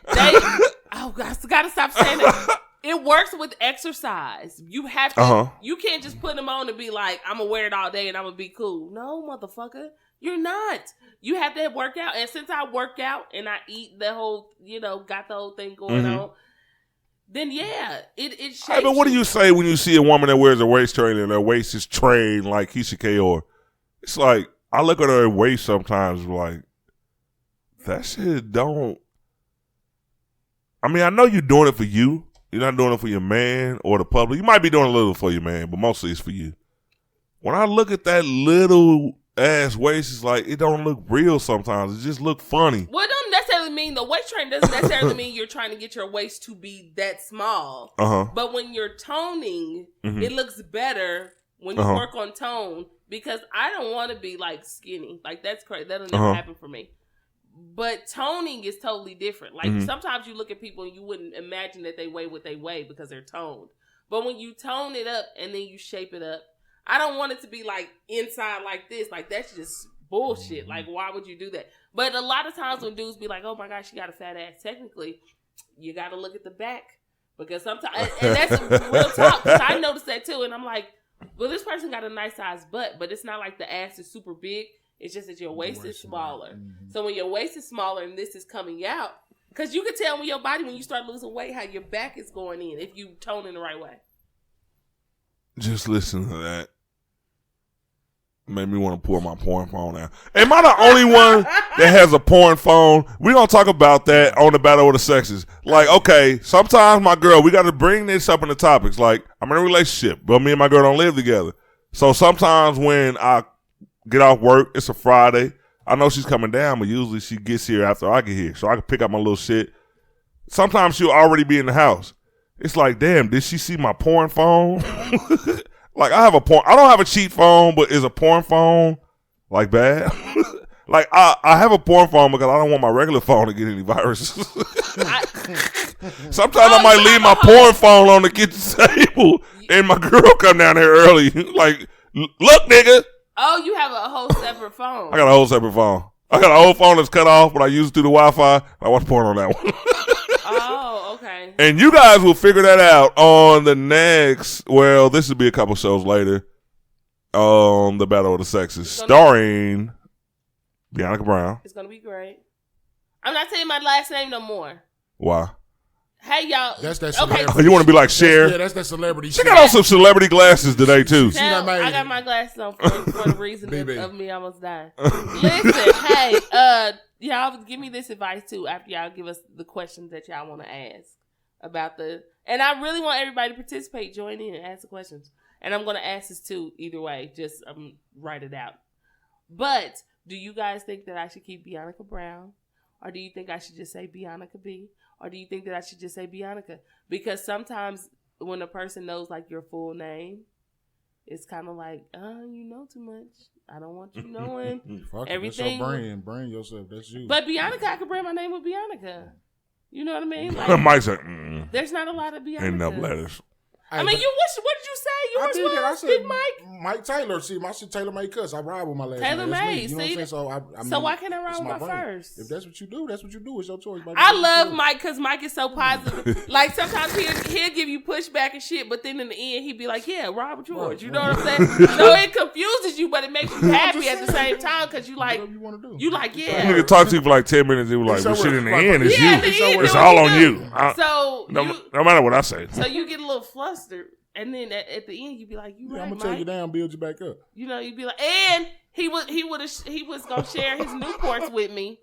I got to stop saying it. It works with exercise. You have to, you can't just put them on and be like, I'm going to wear it all day and I'm going to be cool. No, motherfucker. You're not. You have to work out. And since I work out and I eat the whole, got the whole thing going on, then yeah, it shapes. Hey, but what do you say when you see a woman that wears a waist trainer and her waist is trained like Keisha Kayor? It's like, I look at her waist sometimes like, that shit don't. I mean, I know you're doing it for you. You're not doing it for your man or the public. You might be doing a little for your man, but mostly it's for you. When I look at that little ass waist, it's like, it don't look real sometimes. It just look funny. Well, it don't necessarily mean the waist train doesn't necessarily mean you're trying to get your waist to be that small. But when you're toning, it looks better when you work on tone, because I don't want to be like skinny. Like, that's crazy. That'll never happen for me. But toning is totally different. Like, sometimes you look at people and you wouldn't imagine that they weigh what they weigh because they're toned. But when you tone it up and then you shape it up, I don't want it to be like inside like this. Like, that's just bullshit. Like, why would you do that? But a lot of times when dudes be like, oh my gosh, she got a fat ass, technically, you got to look at the back. Because sometimes, and that's real talk, because I noticed that too. And I'm like, well, this person got a nice size butt, but it's not like the ass is super big. It's just that your waist is smaller. So when your waist is smaller and this is coming out, because you can tell when your body, when you start losing weight, how your back is going in if you tone in the right way. Just listen to that. Made me want to pull my porn phone out. Am I the only one that has a porn phone? We're going to talk about that on the Battle of the Sexes. Like, okay, sometimes my girl, we got to bring this up in the topics. Like, I'm in a relationship, but me and my girl don't live together. So sometimes when I get off work, it's a Friday, I know she's coming down, but usually she gets here after I get here. So I can pick up my little shit. Sometimes she'll already be in the house. It's like, damn, did she see my porn phone? Like, I don't have a cheap phone, but is a porn phone, like, bad? Like, I have a porn phone because I don't want my regular phone to get any viruses. Sometimes I might leave my porn phone on the kitchen table and my girl come down here early. Like, look, nigga. Oh, you have a whole separate phone. I got a whole separate phone. I got a whole phone that's cut off, but I use it through the Wi-Fi. I watch porn on that one. Oh, okay. boring. And you guys will figure that out on the next. Well, this will be a couple shows later. The Battle of the Sexes, starring Bianca Brown. It's gonna be great. I'm not saying my last name no more. Why? Hey y'all. That's that celebrity. Oh, you want to be like Cher? Yeah, that's that celebrity. She got on some celebrity glasses today too. I got my glasses on for the reason of me almost dying. Listen, hey, y'all give me this advice too after y'all give us the questions that y'all want to ask about the. And I really want everybody to participate, join in, and ask the questions. And I'm going to ask this too, either way. Just write it out. But do you guys think that I should keep Bianca Brown? Or do you think I should just say Bianca B? Or do you think that I should just say Bianca? Because sometimes when a person knows like your full name, it's kind of like, you know too much. I don't want you knowing everything. That's your brand yourself. That's you. But Bianca, I could brand my name with Bianca. You know what I mean? Like, Mike said, there's not a lot of Bianca. enough letters. I mean, what did you say? I said Big Mike? Mike Taylor. See, my shit Taylor made cuss. I ride with my last name. Taylor made. You know what I'm saying? So I mean, so why can't I ride with my brand. first? If that's what you do, that's what you do. It's your choice, baby. I love Mike because Mike is so positive. Like sometimes he'll give you pushback and shit, but then in the end he'd be like, "Yeah, ride with yours." You know what I'm saying? So it confuses you, but it makes you happy at the same time because you like whatever you want to do. You like yeah. You can talk to you for like 10 minutes. They were like, "Well, shit, in the end, it's you. It's all on you." So no matter what I say. So you get a little flustered. And then at the end, you'd be like, "You right, I'm gonna Mike. tear you down, build you back up." You know, you'd be like, and he was gonna share his Newports with me,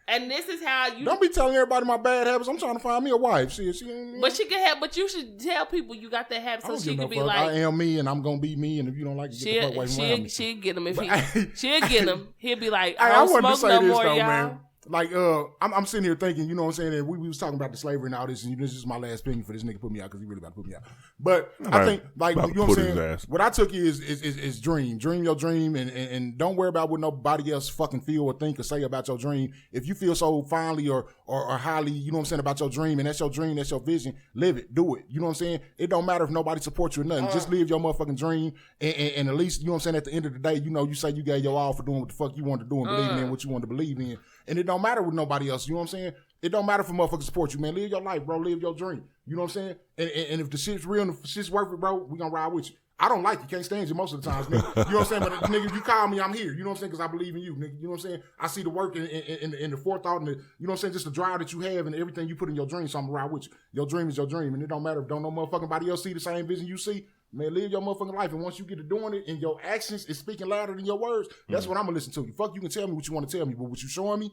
and this is how you don't be telling everybody my bad habits. I'm trying to find me a wife. But she can have. But you should tell people you got that habit so she can be like, "I am me, and I'm gonna be me." And if you don't like it, get the fuck away from me. She'll get him if she'll get him. He'll be like, "I don't wanted to smoke say no this more, though, y'all." man. Like, I'm sitting here thinking, you know what I'm saying? And we was talking about the slavery and all this, and this is my last opinion for this nigga put me out because he really about to put me out. But I think, like, you know what I'm saying? What I took is dream. Dream your dream, and don't worry about what nobody else fucking feel or think or say about your dream. If you feel so finely or highly, you know what I'm saying, about your dream, and that's your dream, that's your vision, live it, do it. You know what I'm saying? It don't matter if nobody supports you or nothing. Just live your motherfucking dream, and at least, you know what I'm saying, at the end of the day, you know, you say you gave your all for doing what the fuck you wanted to do and believing in what you wanted to believe in. And it don't matter with nobody else. You know what I'm saying? It don't matter if a motherfucker support you, man. Live your life, bro. Live your dream. You know what I'm saying? And if the shit's real and if the shit's worth it, bro, we gonna ride with you. I don't like you. Can't stand you most of the times, nigga. You know what I'm saying? But nigga, if you call me, I'm here. You know what I'm saying? Because I believe in you, nigga. You know what I'm saying? I see the work in the forethought and the, you know what I'm saying? Just the drive that you have and everything you put in your dream. So I'm gonna ride with you. Your dream is your dream. And it don't matter if don't no motherfucking body else see the same vision you see. Man, live your motherfucking life. And once you get to doing it and your actions is speaking louder than your words, that's what I'm gonna listen to you. Fuck, you can tell me what you want to tell me, but what you showing me,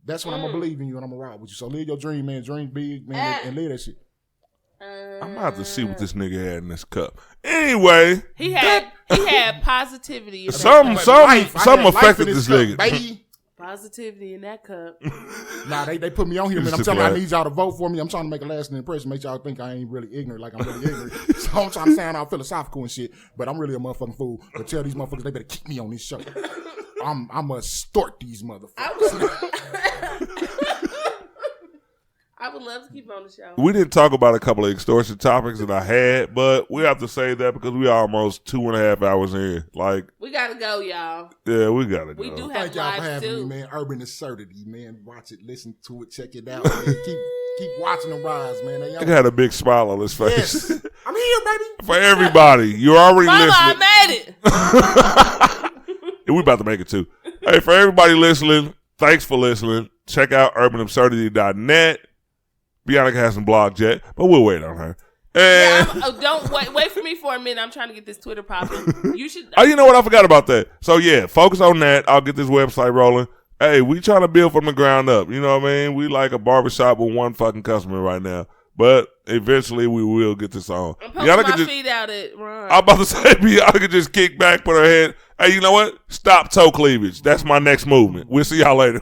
that's when I'm gonna believe in you and I'm gonna ride with you. So live your dream, man. Dream big, man, and live that shit. I'm about to see what this nigga had in this cup. Anyway, he had positivity. Something affected this nigga. Baby. Positivity in that cup. Nah, they put me on here, man. I'm telling you, I need y'all to vote for me. I'm trying to make a lasting impression, make y'all think I ain't really ignorant, like I'm really ignorant. So I'm trying to sound all philosophical and shit, but I'm really a motherfucking fool. But tell these motherfuckers they better keep me on this show. I'm gonna stort these motherfuckers. I would love to keep on the show. We didn't talk about a couple of extortion topics that I had, but we have to save that because we are almost 2.5 hours in. Like, we gotta go, y'all. Yeah, we gotta go. We do have Thank y'all for having too. me, man. Urban Absurdity, man. Watch it, listen to it, check it out, man. Keep watching them rise, man. He had a big smile on his face. Yes. I'm here, baby. For everybody, you're already Mama, listening. I made it. And we about to make it too. Hey, for everybody listening, thanks for listening. Check out urbanabsurdity.net. Bianca hasn't blogged yet, but we'll wait on her. And don't wait for me for a minute. I'm trying to get this Twitter popping. You should. Oh, you know what? I forgot about that. So yeah, focus on that. I'll get this website rolling. Hey, we trying to build from the ground up. You know what I mean? We like a barbershop with one fucking customer right now. But eventually we will get this on. I'm poking my feet out at Ron. I'm about to say Bianca could just kick back, put her head. Hey, you know what? Stop toe cleavage. That's my next movement. We'll see y'all later.